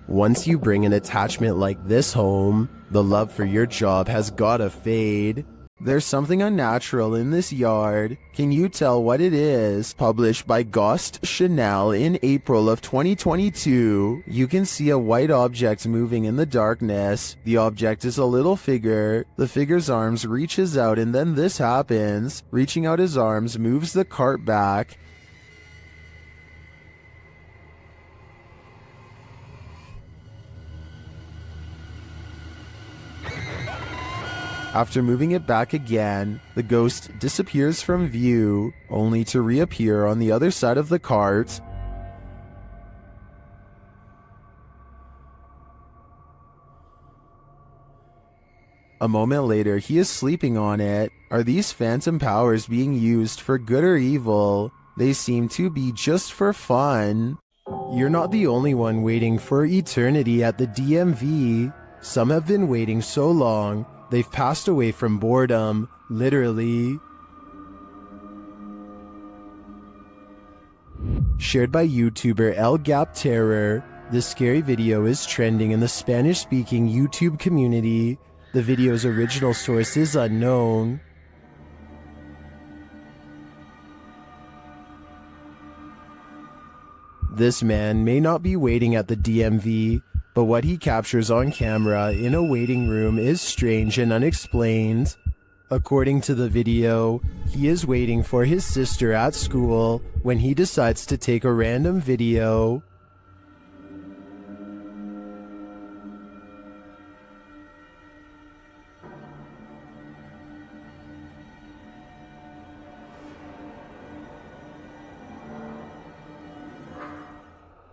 Once you bring an attachment like this home, the love for your job has gotta fade. There's something unnatural in this yard. Can you tell what it is? Published by Ghost Chanel in April of 2022. You can see a white object moving in the darkness. The object is a little figure. The figure's arms reaches out and then this happens. Reaching out his arms moves the cart back. After moving it back again, the ghost disappears from view, only to reappear on the other side of the cart. A moment later, he is sleeping on it. Are these phantom powers being used for good or evil? They seem to be just for fun. You're not the only one waiting for eternity at the DMV. Some have been waiting so long, they've passed away from boredom, literally. Shared by YouTuber El Gap Terror, this scary video is trending in the Spanish-speaking YouTube community. The video's original source is unknown. This man may not be waiting at the DMV, but what he captures on camera in a waiting room is strange and unexplained. According to the video, he is waiting for his sister at school when he decides to take a random video.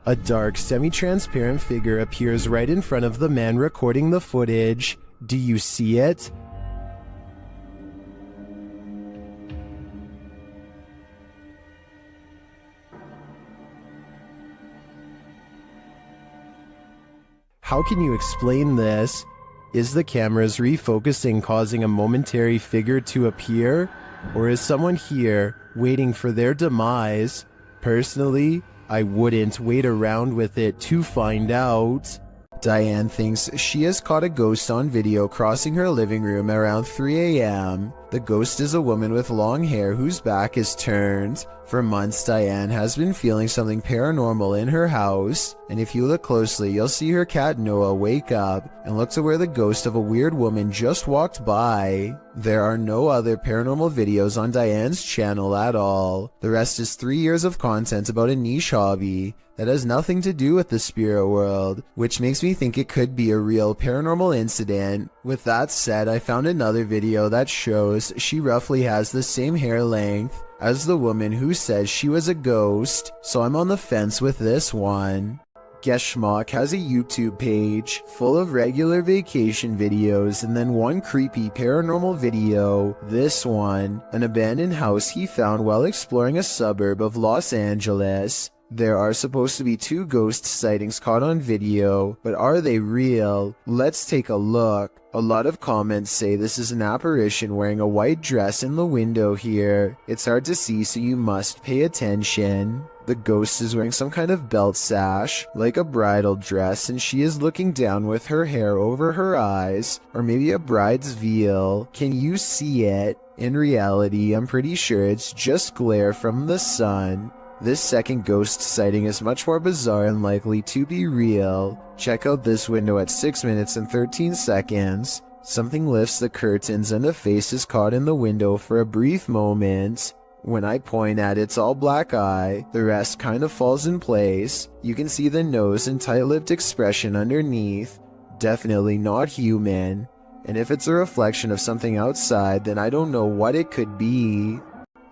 A dark, semi-transparent figure appears right in front of the man recording the footage. Do you see it? How can you explain this? Is the camera's refocusing causing a momentary figure to appear? Or is someone here waiting for their demise? Personally, I wouldn't wait around with it to find out. Diane thinks she has caught a ghost on video crossing her living room around 3 a.m. The ghost is a woman with long hair whose back is turned. For months, Diane has been feeling something paranormal in her house, and if you look closely, you'll see her cat Noah wake up and look to where the ghost of a weird woman just walked by. There are no other paranormal videos on Diane's channel at all. The rest is 3 years of content about a niche hobby that has nothing to do with the spirit world, which makes me think it could be a real paranormal incident. With that said, I found another video that shows photos, she roughly has the same hair length as the woman who says she was a ghost, so I'm on the fence with this one. Geschmack has a YouTube page full of regular vacation videos and then one creepy paranormal video, this one, an abandoned house he found while exploring a suburb of Los Angeles. There are supposed to be 2 ghost sightings caught on video, but are they real? Let's take a look. A lot of comments say this is an apparition wearing a white dress in the window here. It's hard to see, so you must pay attention. The ghost is wearing some kind of belt sash, like a bridal dress, and she is looking down with her hair over her eyes, or maybe a bride's veil. Can you see it? In reality, I'm pretty sure it's just glare from the sun. This second ghost sighting is much more bizarre and likely to be real. Check out this window at 6 minutes and 13 seconds. Something lifts the curtains and a face is caught in the window for a brief moment. When I point at its all black eye, the rest kind of falls in place. You can see the nose and tight-lipped expression underneath. Definitely not human. And if it's a reflection of something outside, then I don't know what it could be.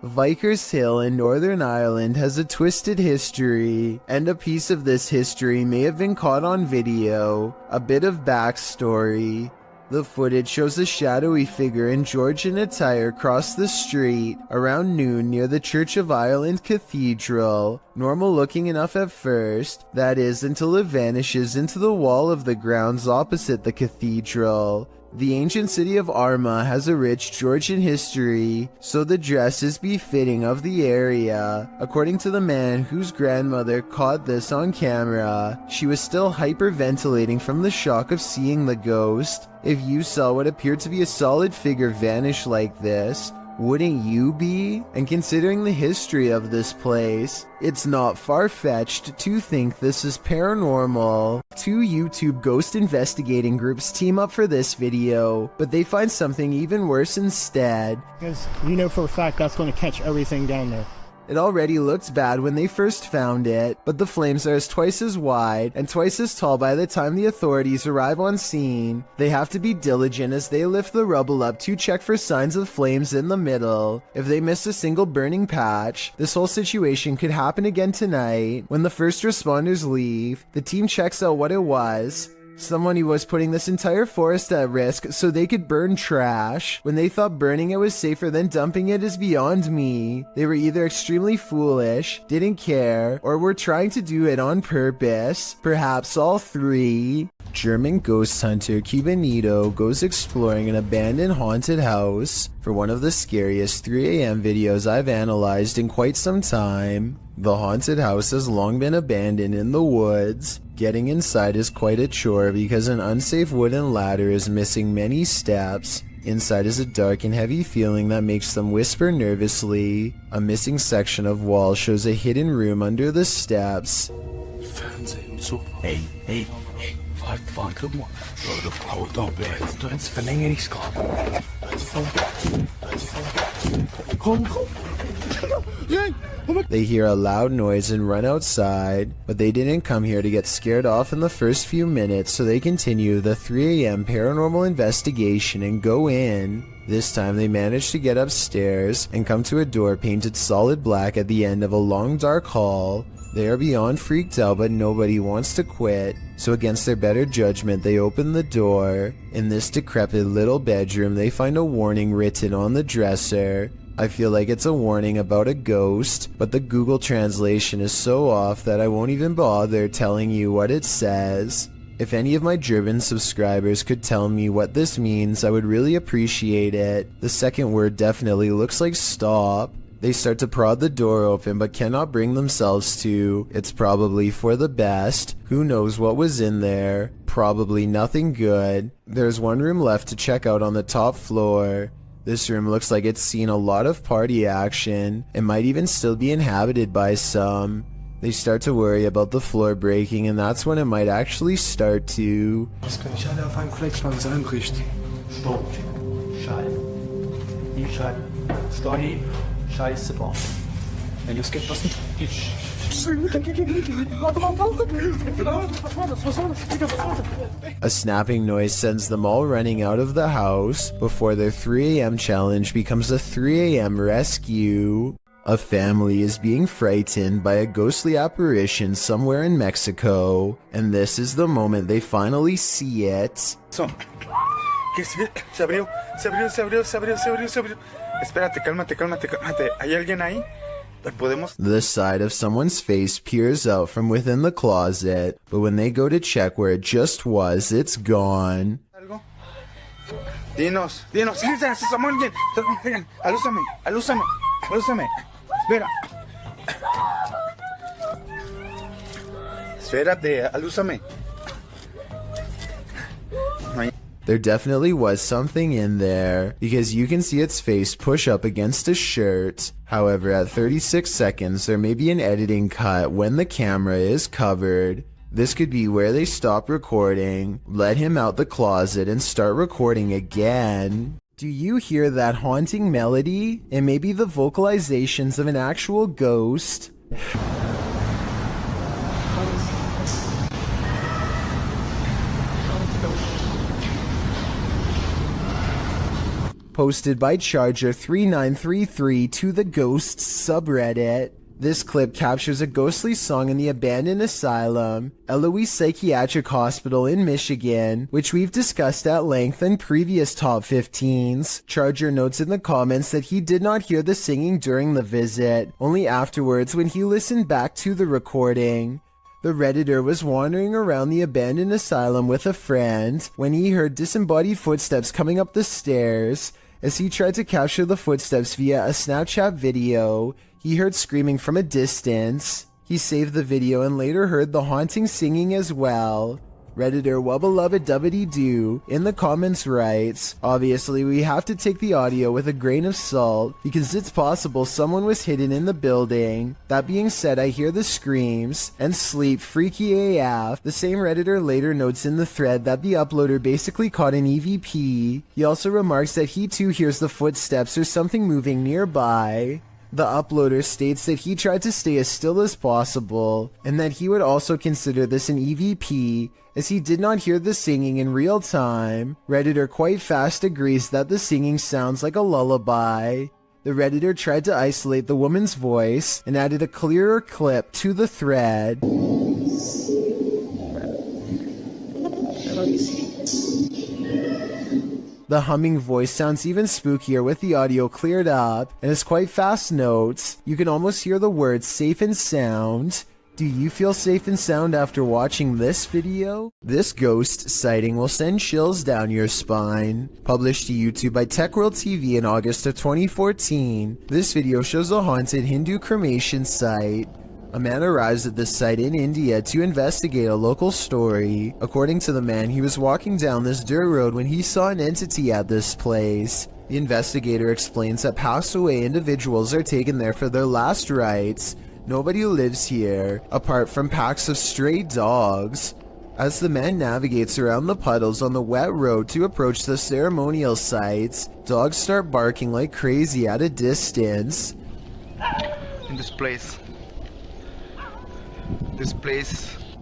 Vickers Hill in Northern Ireland has a twisted history, and a piece of this history may have been caught on video. A bit of backstory. The footage shows a shadowy figure in Georgian attire cross the street around noon near the Church of Ireland Cathedral. Normal looking enough at first, that is, until it vanishes into the wall of the grounds opposite the cathedral. The ancient city of Armagh has a rich Georgian history, so the dress is befitting of the area. According to the man whose grandmother caught this on camera, she was still hyperventilating from the shock of seeing the ghost. If you saw what appeared to be a solid figure vanish like this, wouldn't you be? And considering the history of this place, it's not far-fetched to think this is paranormal. 2 YouTube ghost investigating groups team up for this video, but they find something even worse instead. Because you know for a fact that's going to catch everything down there. It already looked bad when they first found it, but the flames are twice as wide and twice as tall by the time the authorities arrive on scene. They have to be diligent as they lift the rubble up to check for signs of flames in the middle. If they miss a single burning patch, this whole situation could happen again tonight. When the first responders leave, the team checks out what it was. Someone who was putting this entire forest at risk so they could burn trash. When they thought burning it was safer than dumping it is beyond me. They were either extremely foolish, didn't care, or were trying to do it on purpose. Perhaps all 3. German ghost hunter Cubanito goes exploring an abandoned haunted house for one of the scariest 3 a.m. videos I've analyzed in quite some time. The haunted house has long been abandoned in the woods. Getting inside is quite a chore because an unsafe wooden ladder is missing many steps. Inside is a dark and heavy feeling that makes them whisper nervously. A missing section of wall shows a hidden room under the steps. Hey, fahr, guck mal. Haut doch weg. Jetzt verlängere ich's gerade. Komm. They hear a loud noise and run outside, but they didn't come here to get scared off in the first few minutes, so they continue the 3 a.m. paranormal investigation and go in. This time they manage to get upstairs and come to a door painted solid black at the end of a long dark hall. They are beyond freaked out, but nobody wants to quit, so against their better judgment they open the door. In this decrepit little bedroom they find a warning written on the dresser. I feel like it's a warning about a ghost, but the Google translation is so off that I won't even bother telling you what it says. If any of my German subscribers could tell me what this means, I would really appreciate it. The second word definitely looks like stop. They start to prod the door open but cannot bring themselves to. It's probably for the best. Who knows what was in there? Probably nothing good. There's one room left to check out on the top floor. This room looks like it's seen a lot of party action. It might even still be inhabited by some. They start to worry about the floor breaking, and that's when it might actually start to. Das kann nicht alle auf einem Fleck langsam einbricht. Stopp. Scheiße. Die Scheiße. Stopp. Scheiße drauf. Wenn es geht, was nicht. A snapping noise sends them all running out of the house before their 3 a.m. challenge becomes a 3 a.m. rescue. A family is being frightened by a ghostly apparition somewhere in Mexico, and this is the moment they finally see it. ¿Qué se abrió? Se abrió. Espérate, cálmate. ¿Hay alguien ahí? ¿Podemos? The side of someone's face peers out from within the closet, but when they go to check where it just was, it's gone. ¿Algo? Dinos. Samuel, alúzame. Espérate, alúzame. There definitely was something in there, because you can see its face push up against a shirt. However, at 36 seconds, there may be an editing cut when the camera is covered. This could be where they stop recording, let him out the closet, and start recording again. Do you hear that haunting melody? It may be the vocalizations of an actual ghost. Posted by Charger3933 to the Ghosts subreddit. This clip captures a ghostly song in the abandoned asylum, Eloise Psychiatric Hospital in Michigan, which we've discussed at length in previous top 15s. Charger notes in the comments that he did not hear the singing during the visit, only afterwards when he listened back to the recording. The Redditor was wandering around the abandoned asylum with a friend when he heard disembodied footsteps coming up the stairs. As he tried to capture the footsteps via a Snapchat video, he heard screaming from a distance. He saved the video and later heard the haunting singing as well. Redditor well-beloved Dubbity-Doo in the comments writes, "Obviously we have to take the audio with a grain of salt because it's possible someone was hidden in the building. That being said, I hear the screams and sleep freaky AF." The same Redditor later notes in the thread that the uploader basically caught an EVP. He also remarks that he too hears the footsteps or something moving nearby. The uploader states that he tried to stay as still as possible, and that he would also consider this an EVP, as he did not hear the singing in real time. Redditor quite fast agrees that the singing sounds like a lullaby. The Redditor tried to isolate the woman's voice, and added a clearer clip to the thread. The humming voice sounds even spookier with the audio cleared up, and as quite fast notes, you can almost hear the words safe and sound. Do you feel safe and sound after watching this video? This ghost sighting will send chills down your spine. Published to YouTube by TechWorld TV in August of 2014, this video shows a haunted Hindu cremation site. A man arrives at this site in India to investigate a local story. According to the man, he was walking down this dirt road when he saw an entity at this place. The investigator explains that passed away individuals are taken there for their last rites. Nobody lives here, apart from packs of stray dogs. As the man navigates around the puddles on the wet road to approach the ceremonial sites, dogs start barking like crazy at a distance. In this place.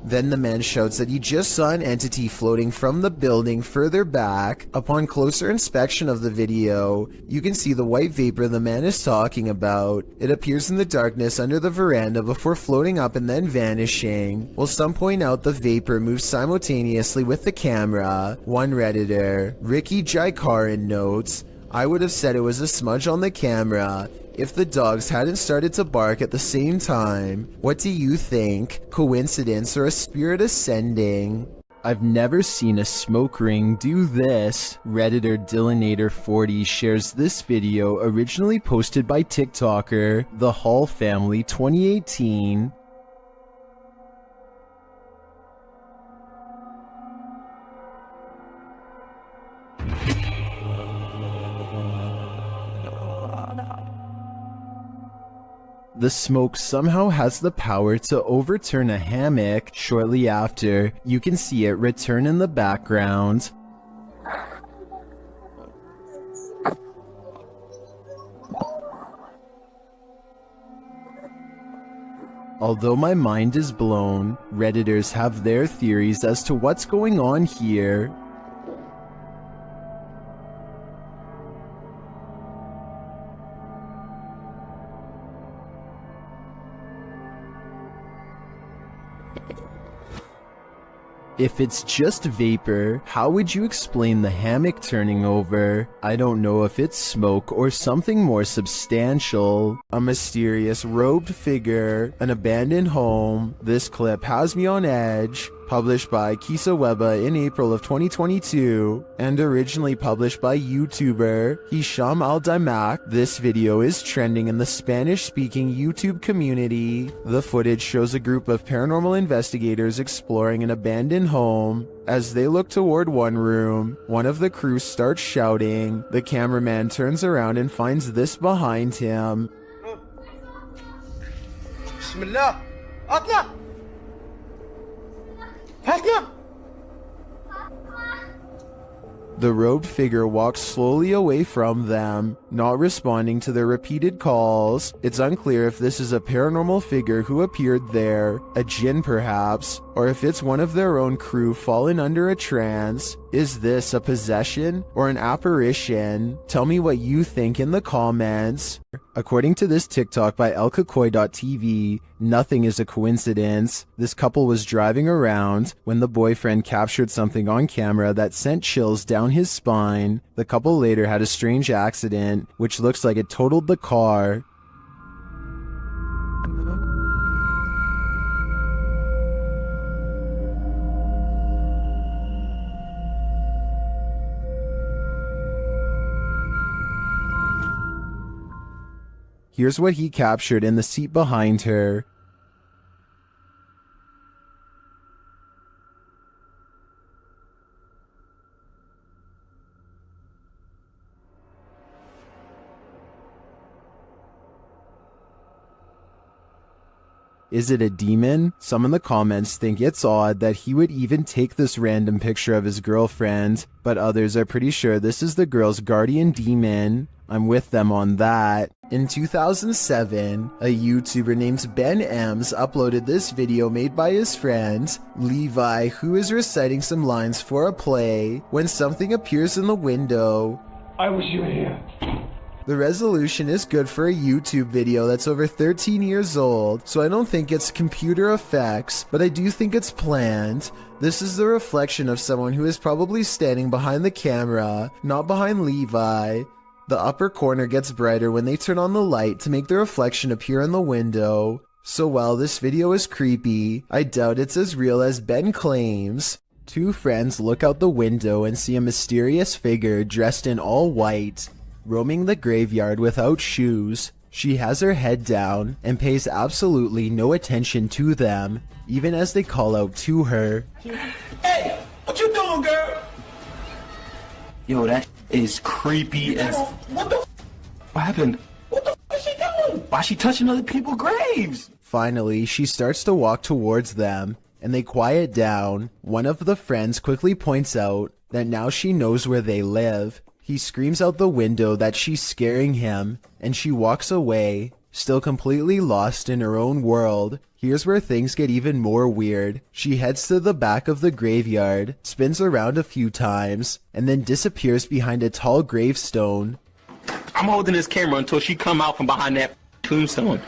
Then the man shouts that he just saw an entity floating from the building further back. Upon closer inspection of the video, you can see the white vapor the man is talking about. It appears in the darkness under the veranda before floating up and then vanishing. While some point out the vapor moves simultaneously with the camera. One Redditor, Ricky Jaikaran, notes, "I would have said it was a smudge on the camera if the dogs hadn't started to bark at the same time. What do you think? Coincidence or a spirit ascending?" I've never seen a smoke ring do this. Redditor Dillinator40 shares this video, originally posted by TikToker The Hall Family 2018. The smoke somehow has the power to overturn a hammock. Shortly after, you can see it return in the background. Although my mind is blown, Redditors have their theories as to what's going on here. If it's just vapor, how would you explain the hammock turning over? I don't know if it's smoke or something more substantial. A mysterious robed figure, an abandoned home. This clip has me on edge. Published by Kisa Weba in April of 2022, and originally published by YouTuber Hisham Al-Daimak. This video is trending in the Spanish-speaking YouTube community. The footage shows a group of paranormal investigators exploring an abandoned home. As they look toward one room, one of the crew starts shouting. The cameraman turns around and finds this behind him. Bismillah. Atla. The robed figure walks slowly away from them, not responding to their repeated calls. It's unclear if this is a paranormal figure who appeared there, a jinn perhaps, or if it's one of their own crew fallen under a trance. Is this a possession or an apparition? Tell me what you think in the comments. According to this TikTok by elkakoi.tv, nothing is a coincidence. This couple was driving around when the boyfriend captured something on camera that sent chills down his spine. The couple later had a strange accident, which looks like it totaled the car. Here's what he captured in the seat behind her. Is it a demon? Some in the comments think it's odd that he would even take this random picture of his girlfriend, but others are pretty sure this is the girl's guardian demon. I'm with them on that. In 2007, a YouTuber named Ben Ems uploaded this video made by his friend, Levi, who is reciting some lines for a play when something appears in the window. I wish you were here. The resolution is good for a YouTube video that's over 13 years old, so I don't think it's computer effects, but I do think it's planned. This is the reflection of someone who is probably standing behind the camera, not behind Levi. The upper corner gets brighter when they turn on the light to make the reflection appear in the window. So while this video is creepy, I doubt it's as real as Ben claims. Two friends look out the window and see a mysterious figure dressed in all white, roaming the graveyard without shoes. She has her head down and pays absolutely no attention to them, even as they call out to her. Hey, what you doing, girl? Yo, that is creepy as... What the What happened? What the is she doing? Why is she touching other people's graves? Finally, she starts to walk towards them, and they quiet down. One of the friends quickly points out that now she knows where they live. He screams out the window that she's scaring him, and she walks away, still completely lost in her own world. Here's where things get even more weird. She heads to the back of the graveyard, spins around a few times, and then disappears behind a tall gravestone. I'm holding this camera until she come out from behind that tombstone.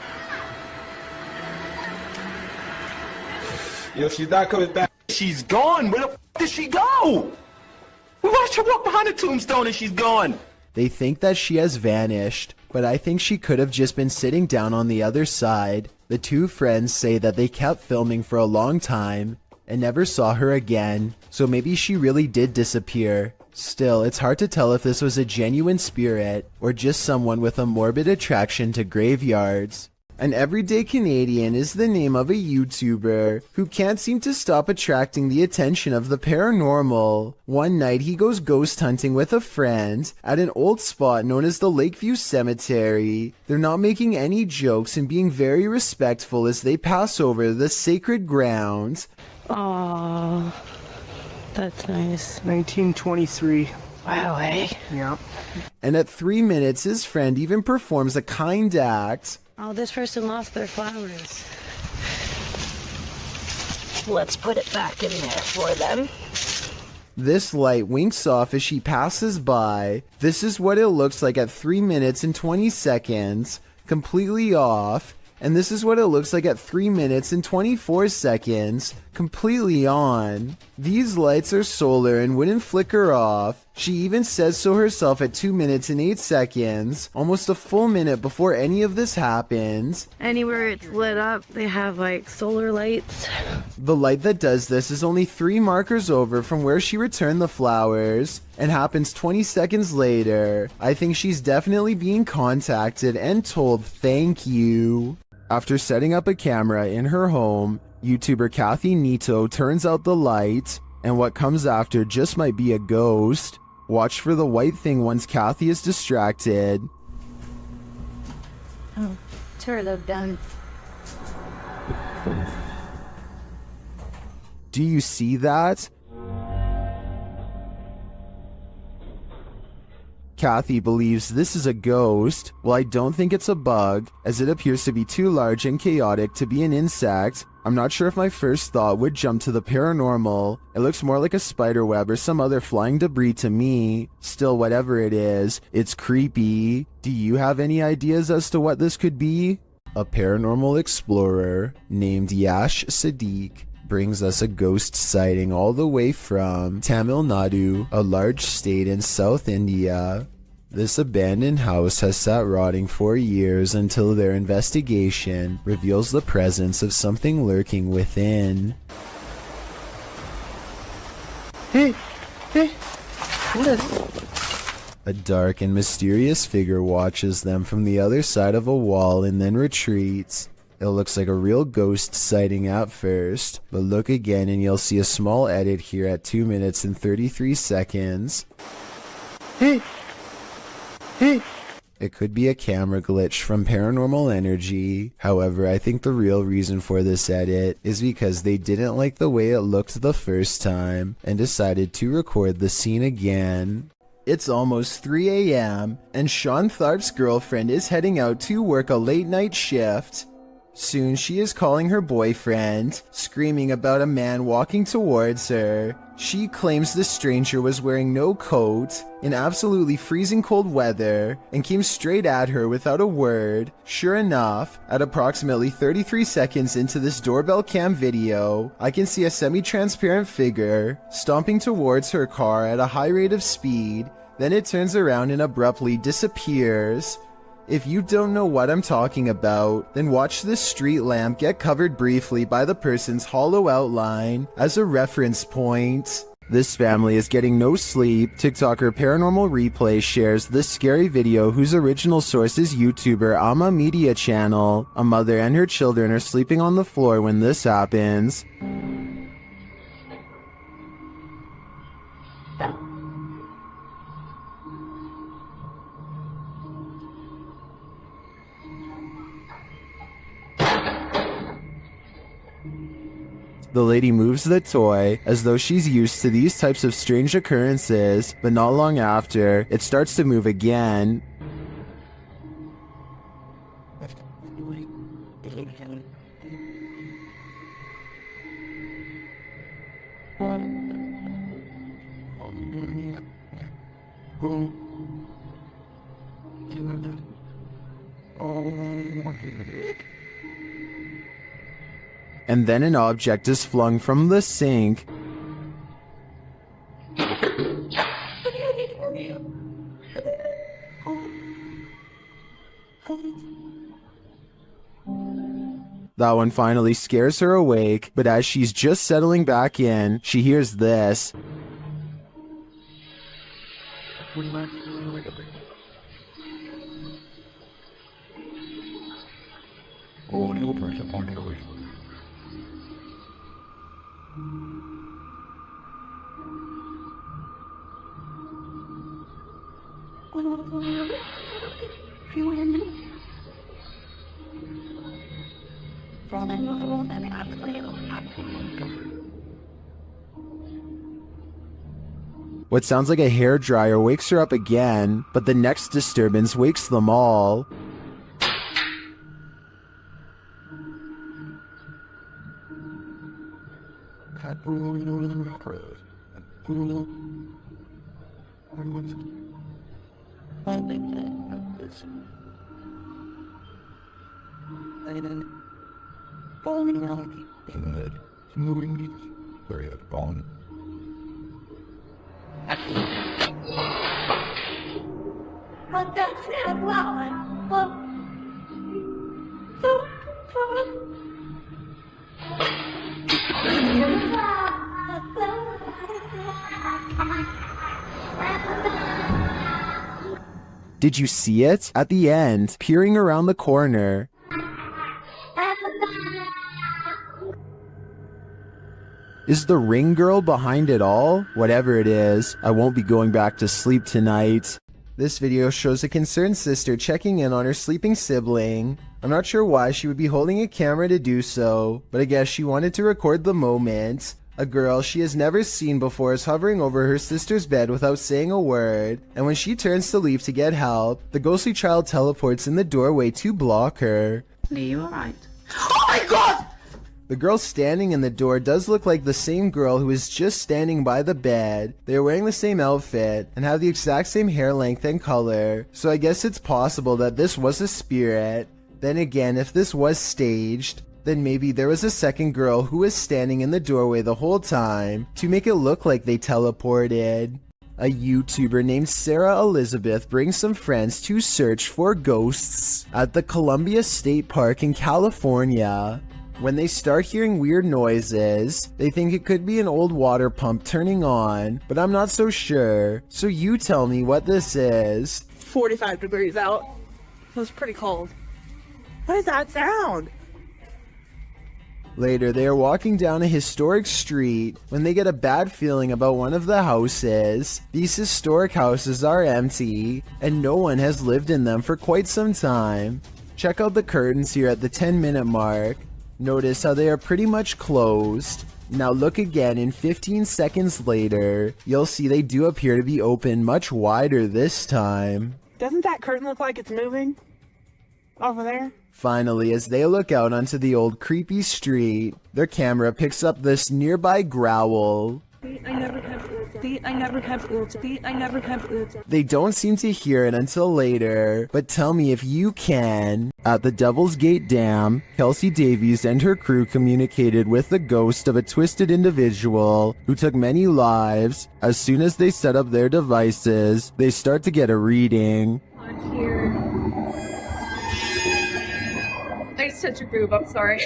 Yo, she's not coming back. She's gone. Where the f did she go? We watched her walk behind the tombstone and she's gone. They think that she has vanished, but I think she could have just been sitting down on the other side. The two friends say that they kept filming for a long time and never saw her again, so maybe she really did disappear. Still, it's hard to tell if this was a genuine spirit or just someone with a morbid attraction to graveyards. An Everyday Canadian is the name of a YouTuber who can't seem to stop attracting the attention of the paranormal. One night he goes ghost hunting with a friend at an old spot known as the Lakeview Cemetery. They're not making any jokes and being very respectful as they pass over the sacred ground. Aww, that's nice. 1923. Wow, eh? Yeah. And at 3 minutes his friend even performs a kind act. Oh, this person lost their flowers. Let's put it back in there for them. This light winks off as she passes by. This is what it looks like at 3 minutes and 20 seconds, completely off. And this is what it looks like at 3 minutes and 24 seconds, completely on. These lights are solar and wouldn't flicker off. She even says so herself at 2 minutes and 8 seconds, almost a full minute before any of this happens. Anywhere it's lit up, they have like solar lights. The light that does this is only 3 markers over from where she returned the flowers, and happens 20 seconds later. I think she's definitely being contacted and told thank you. After setting up a camera in her home, YouTuber Kathy Nito turns out the light, and what comes after just might be a ghost. Watch for the white thing once Kathy is distracted. Oh, turn them down. Do you see that? Kathy believes this is a ghost. Well, I don't think it's a bug, as it appears to be too large and chaotic to be an insect. I'm not sure if my first thought would jump to the paranormal. It looks more like a spider web or some other flying debris to me. Still, whatever it is, it's creepy. Do you have any ideas as to what this could be? A paranormal explorer named Yash Sadiq brings us a ghost sighting all the way from Tamil Nadu, a large state in South India. This abandoned house has sat rotting for years until their investigation reveals the presence of something lurking within. Hey, what is it? A dark and mysterious figure watches them from the other side of a wall and then retreats. It looks like a real ghost sighting at first, but look again and you'll see a small edit here at 2 minutes and 33 seconds. Hey! It could be a camera glitch from Paranormal Energy. However, I think the real reason for this edit is because they didn't like the way it looked the first time and decided to record the scene again. It's almost 3 a.m. and Sean Tharp's girlfriend is heading out to work a late night shift. Soon she is calling her boyfriend, screaming about a man walking towards her. She claims the stranger was wearing no coat in absolutely freezing cold weather and came straight at her without a word. Sure enough, at approximately 33 seconds into this doorbell cam video, I can see a semi-transparent figure stomping towards her car at a high rate of speed. Then it turns around and abruptly disappears. If you don't know what I'm talking about, then watch this street lamp get covered briefly by the person's hollow outline as a reference point. This family is getting no sleep. TikToker Paranormal Replay shares this scary video whose original source is YouTuber Ama Media Channel. A mother and her children are sleeping on the floor when this happens. The lady moves the toy as though she's used to these types of strange occurrences, but not long after, it starts to move again. And then an object is flung from the sink. That one finally scares her awake, but as she's just settling back in, she hears this. What sounds like a hairdryer wakes her up again, but the next disturbance wakes them all. Did you see it? At the end, peering around the corner. Is the ring girl behind it all? Whatever it is, I won't be going back to sleep tonight. This video shows a concerned sister checking in on her sleeping sibling. I'm not sure why she would be holding a camera to do so, but I guess she wanted to record the moment. A girl she has never seen before is hovering over her sister's bed without saying a word, and when she turns to leave to get help, the ghostly child teleports in the doorway to block her. Are you alright? Oh my god! The girl standing in the door does look like the same girl who is just standing by the bed. They are wearing the same outfit and have the exact same hair length and color, so I guess it's possible that this was a spirit. Then again, if this was staged, then maybe there was a second girl who was standing in the doorway the whole time to make it look like they teleported. A YouTuber named Sarah Elizabeth brings some friends to search for ghosts at the Columbia State Park in California. When they start hearing weird noises, they think it could be an old water pump turning on, but I'm not so sure. So you tell me what this is. 45 degrees out. It was pretty cold. What is that sound? Later, they are walking down a historic street when they get a bad feeling about one of the houses. These historic houses are empty, and no one has lived in them for quite some time. Check out the curtains here at the 10-minute mark. Notice how they are pretty much closed. Now look again and 15 seconds later, you'll see they do appear to be open much wider this time. Doesn't that curtain look like it's moving? Over there? Finally, as they look out onto the old creepy street, their camera picks up this nearby growl. They don't seem to hear it until later, but tell me if you can. At the Devil's Gate Dam, Kelsey Davies and her crew communicated with the ghost of a twisted individual who took many lives. As soon as they set up their devices, they start to get a reading. There's such a groove, I'm sorry.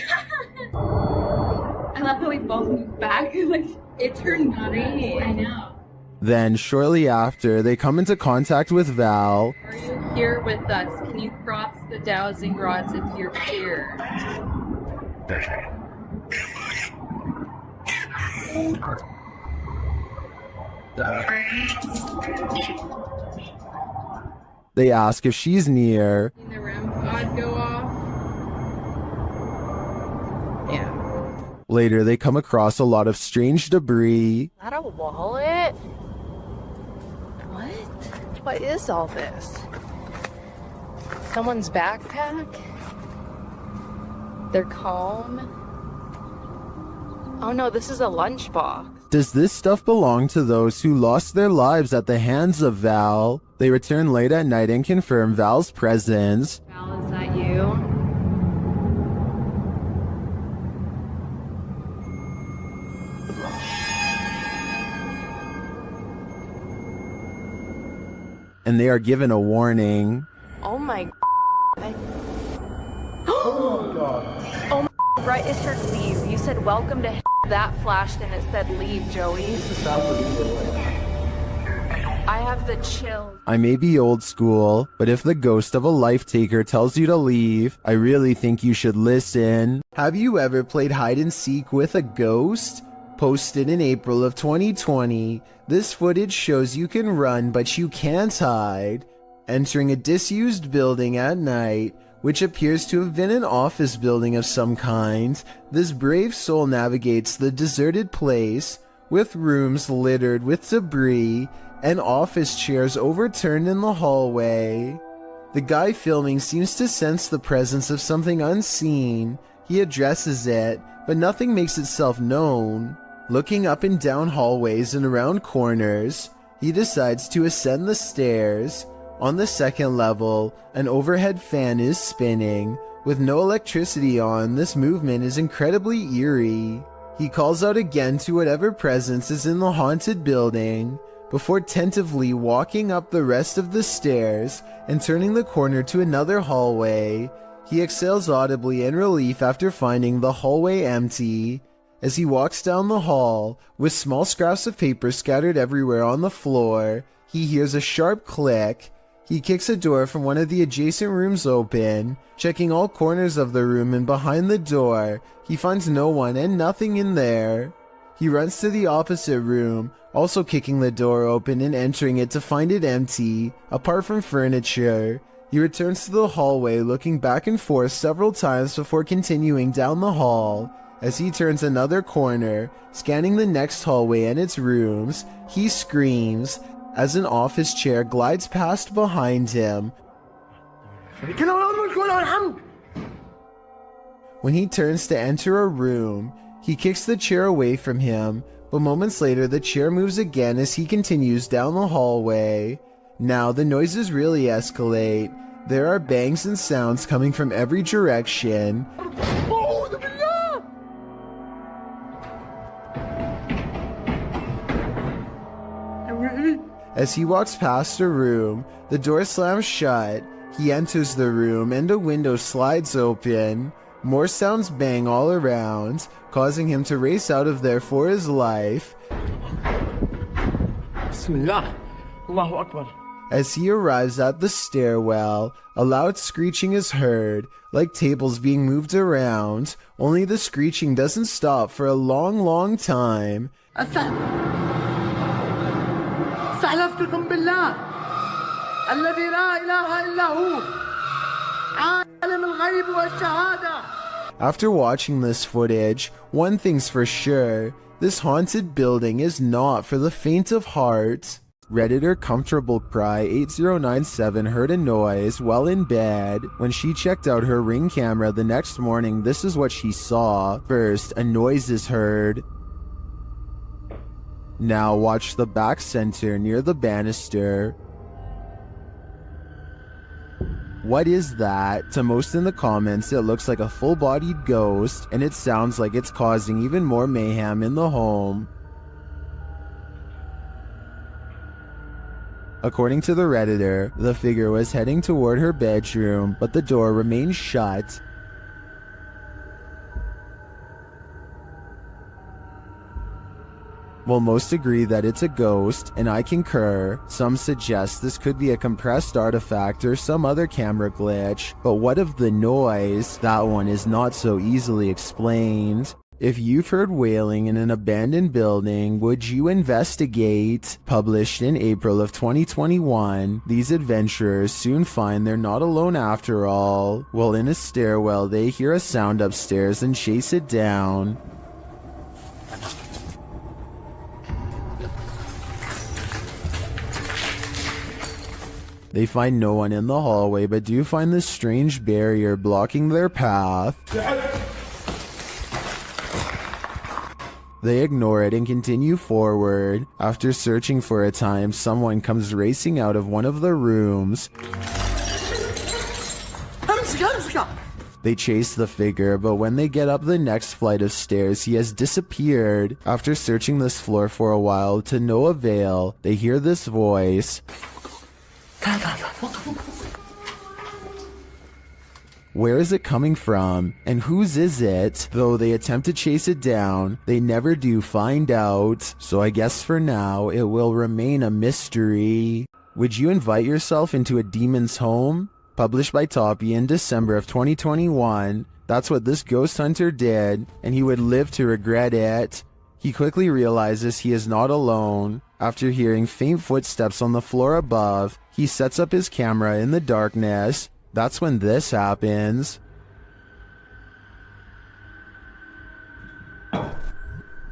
I love how we both moved back. Like, it turned green. I know. Then, shortly after, they come into contact with Val. Are you here with us? Can you cross the dowsing rods if you're here? They ask if she's near. The REM pods go off. Yeah. Later, they come across a lot of strange debris. Is that a wallet? What? What is all this? Someone's backpack? Their comb? Oh no, this is a lunchbox. Does this stuff belong to those who lost their lives at the hands of Val? They return late at night and confirm Val's presence. Val, is that you? And they are given a warning. Oh my Oh my god. Oh my right, it said leave. You said welcome to that flashed and it said leave, Joey. I have the chills. I may be old school, but if the ghost of a life taker tells you to leave, I really think you should listen. Have you ever played hide and seek with a ghost? Posted in April of 2020, this footage shows you can run but you can't hide. Entering a disused building at night, which appears to have been an office building of some kind, this brave soul navigates the deserted place, with rooms littered with debris and office chairs overturned in the hallway. The guy filming seems to sense the presence of something unseen. He addresses it, but nothing makes itself known. Looking up and down hallways and around corners, he decides to ascend the stairs. On the second level, an overhead fan is spinning. With no electricity on, this movement is incredibly eerie. He calls out again to whatever presence is in the haunted building, before tentatively walking up the rest of the stairs and turning the corner to another hallway. He exhales audibly in relief after finding the hallway empty. As he walks down the hall, with small scraps of paper scattered everywhere on the floor, he hears a sharp click. He kicks a door from one of the adjacent rooms open. Checking all corners of the room and behind the door, he finds no one and nothing in there. He runs to the opposite room, also kicking the door open and entering it to find it empty, apart from furniture. He returns to the hallway, looking back and forth several times before continuing down the hall. As he turns another corner, scanning the next hallway and its rooms, he screams as an office chair glides past behind him. When he turns to enter a room, he kicks the chair away from him, but moments later the chair moves again as he continues down the hallway. Now the noises really escalate. There are bangs and sounds coming from every direction. As he walks past a room, the door slams shut. He enters the room and a window slides open. More sounds bang all around, causing him to race out of there for his life. Bismillah. Allahu Akbar. As he arrives at the stairwell, a loud screeching is heard, like tables being moved around, only the screeching doesn't stop for a long time. استحلفتكم بالله الذي لا إله إلا هو عالم الغيب والشهادة. After watching this footage, one thing's for sure, this haunted building is not for the faint of heart. Redditor Comfortable Cry 8097 heard a noise while in bed. When she checked out her Ring camera the next morning, this is what she saw. First, a noise is heard. Now watch the back center near the banister. What is that? To most in the comments, it looks like a full-bodied ghost, and it sounds like it's causing even more mayhem in the home. According to the Redditor, the figure was heading toward her bedroom, but the door remained shut. While most agree that it's a ghost, and I concur, some suggest this could be a compressed artifact or some other camera glitch. But what of the noise? That one is not so easily explained. If you've heard wailing in an abandoned building, would you investigate? Published in April of 2021, these adventurers soon find they're not alone after all. While in a stairwell, they hear a sound upstairs and chase it down. They find no one in the hallway, but do find this strange barrier blocking their path. They ignore it and continue forward. After searching for a time, someone comes racing out of one of the rooms. They chase the figure, but when they get up the next flight of stairs, he has disappeared. After searching this floor for a while to no avail, they hear this voice. Where is it coming from? And whose is it? Though they attempt to chase it down, they never do find out. So I guess for now, it will remain a mystery. Would you invite yourself into a demon's home? Published by Toppy in December of 2021. That's what this ghost hunter did, and he would live to regret it. He quickly realizes he is not alone. After hearing faint footsteps on the floor above, he sets up his camera in the darkness. That's when this happens.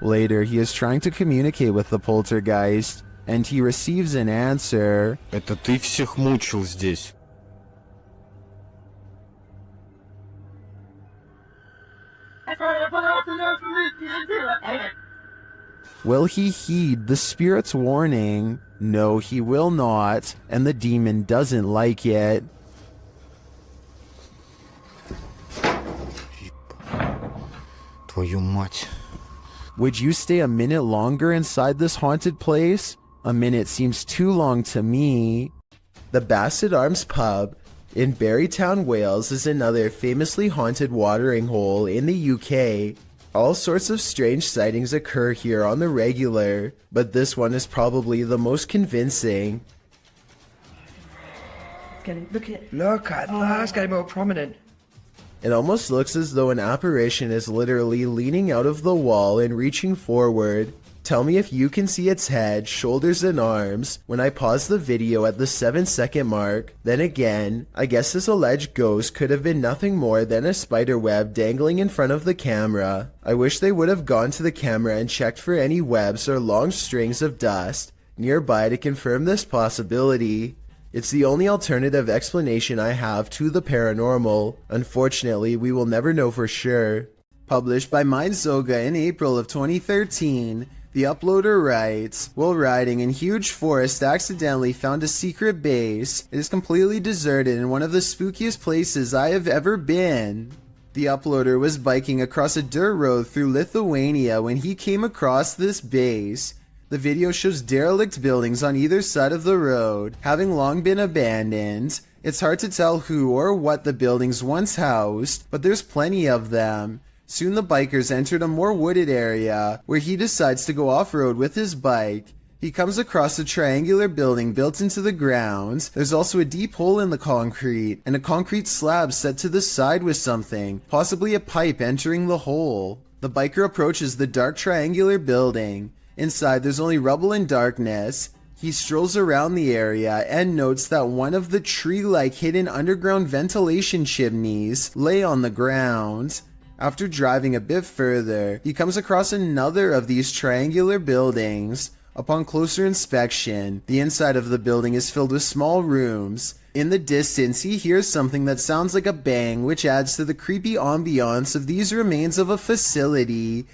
Later, he is trying to communicate with the poltergeist, and he receives an answer. Это ты всех мучил здесь. Will he heed the spirit's warning? No, he will not, and the demon doesn't like it. Твою мать. Would you stay a minute longer inside this haunted place? A minute seems too long to me. The Bassett Arms Pub in Barrytown, Wales is another famously haunted watering hole in the UK. All sorts of strange sightings occur here on the regular, but this one is probably the most convincing. Look at that, it's getting more prominent. It almost looks as though an apparition is literally leaning out of the wall and reaching forward. Tell me if you can see its head, shoulders, and arms when I pause the video at the 7-second mark. Then again, I guess this alleged ghost could have been nothing more than a spider web dangling in front of the camera. I wish they would have gone to the camera and checked for any webs or long strings of dust nearby to confirm this possibility. It's the only alternative explanation I have to the paranormal. Unfortunately, we will never know for sure. Published by Mindzoga in April of 2013, the uploader writes, while riding in huge forest accidentally found a secret base. It is completely deserted in one of the spookiest places I have ever been. The uploader was biking across a dirt road through Lithuania when he came across this base. The video shows derelict buildings on either side of the road, having long been abandoned. It's hard to tell who or what the buildings once housed, but there's plenty of them. Soon the bikers entered a more wooded area, where he decides to go off-road with his bike. He comes across a triangular building built into the ground. There's also a deep hole in the concrete, and a concrete slab set to the side with something, possibly a pipe entering the hole. The biker approaches the dark triangular building. Inside, there's only rubble and darkness. He strolls around the area and notes that one of the tree-like hidden underground ventilation chimneys lay on the ground. After driving a bit further, he comes across another of these triangular buildings. Upon closer inspection, the inside of the building is filled with small rooms. In the distance, he hears something that sounds like a bang, which adds to the creepy ambiance of these remains of a facility.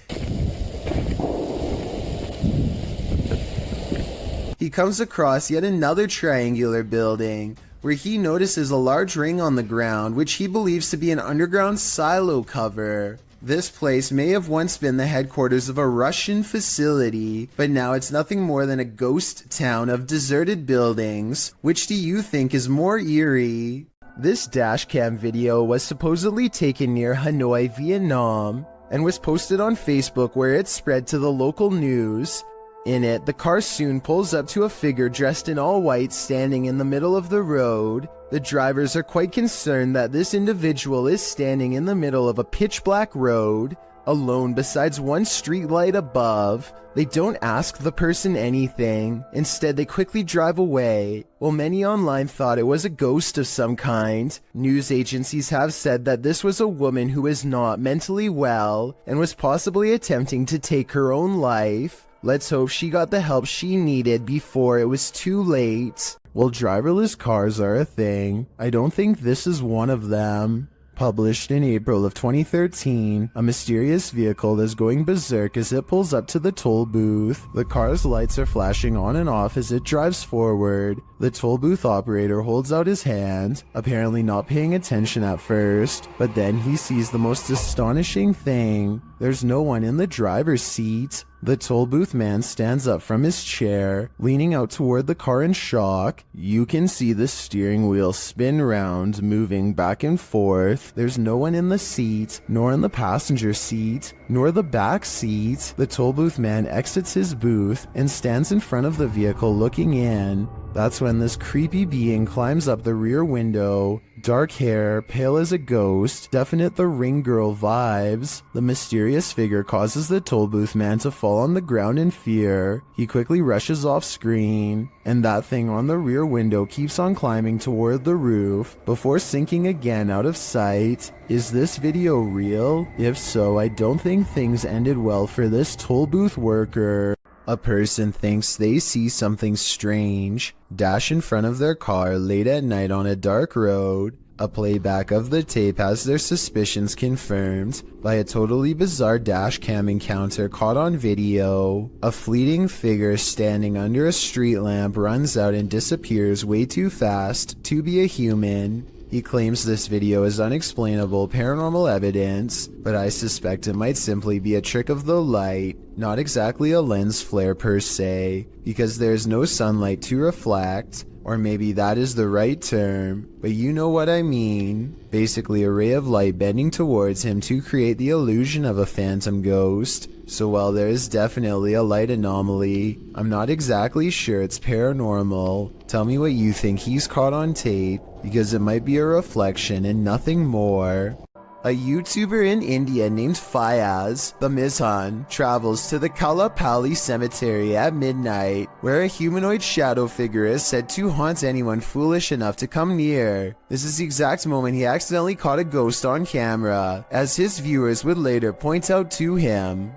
He comes across yet another triangular building, where he notices a large ring on the ground, which he believes to be an underground silo cover. This place may have once been the headquarters of a Russian facility, but now it's nothing more than a ghost town of deserted buildings. Which do you think is more eerie? This dashcam video was supposedly taken near Hanoi, Vietnam, and was posted on Facebook, where it spread to the local news. In it, the car soon pulls up to a figure dressed in all white standing in the middle of the road. The drivers are quite concerned that this individual is standing in the middle of a pitch-black road, alone besides one street light above. They don't ask the person anything. Instead, they quickly drive away. While many online thought it was a ghost of some kind, news agencies have said that this was a woman who is not mentally well and was possibly attempting to take her own life. Let's hope she got the help she needed before it was too late. Well, driverless cars are a thing. I don't think this is one of them. Published in April of 2013, a mysterious vehicle is going berserk as it pulls up to the toll booth. The car's lights are flashing on and off as it drives forward. The toll booth operator holds out his hand, apparently not paying attention at first, but then he sees the most astonishing thing. There's no one in the driver's seat. The toll booth man stands up from his chair, leaning out toward the car in shock. You can see the steering wheel spin round, moving back and forth. There's no one in the seat, nor in the passenger seat, nor the back seat. The toll booth man exits his booth and stands in front of the vehicle looking in. That's when this creepy being climbs up the rear window. Dark hair, pale as a ghost, definite the Ring Girl vibes. The mysterious figure causes the toll booth man to fall on the ground in fear. He quickly rushes off screen, and that thing on the rear window keeps on climbing toward the roof before sinking again out of sight. Is this video real? If so, I don't think things ended well for this toll booth worker. A person thinks they see something strange dash in front of their car late at night on a dark road. A playback of the tape has their suspicions confirmed by a totally bizarre dash cam encounter caught on video. A fleeting figure standing under a street lamp runs out and disappears way too fast to be a human. He claims this video is unexplainable paranormal evidence, but I suspect it might simply be a trick of the light, not exactly a lens flare per se, because there's no sunlight to reflect. Or maybe that is the right term, but you know what I mean. Basically a ray of light bending towards him to create the illusion of a phantom ghost. So while there is definitely a light anomaly, I'm not exactly sure it's paranormal. Tell me what you think he's caught on tape, because it might be a reflection and nothing more. A YouTuber in India named Fayaz, the Mizhan, travels to the Kalapali cemetery at midnight, where a humanoid shadow figure is said to haunt anyone foolish enough to come near. This is the exact moment he accidentally caught a ghost on camera, as his viewers would later point out to him.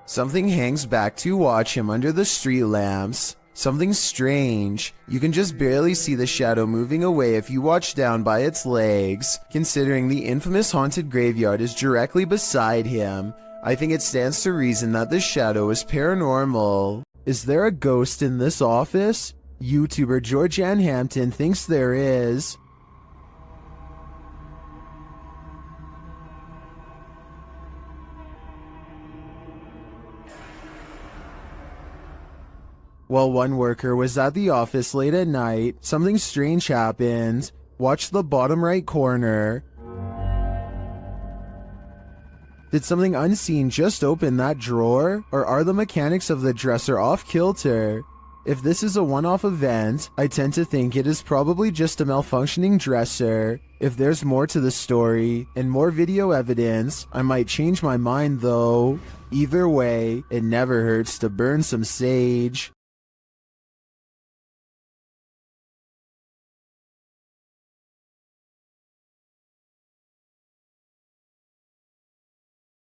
Something hangs back to watch him under the street lamps. Something strange. You can just barely see the shadow moving away if you watch down by its legs. Considering the infamous haunted graveyard is directly beside him, I think it stands to reason that the shadow is paranormal. Is there a ghost in this office? YouTuber Georgianne Hampton thinks there is. While one worker was at the office late at night, something strange happened. Watch the bottom right corner. Did something unseen just open that drawer? Or are the mechanics of the dresser off kilter? If this is a one-off event, I tend to think it is probably just a malfunctioning dresser. If there's more to the story, and more video evidence, I might change my mind though. Either way, it never hurts to burn some sage.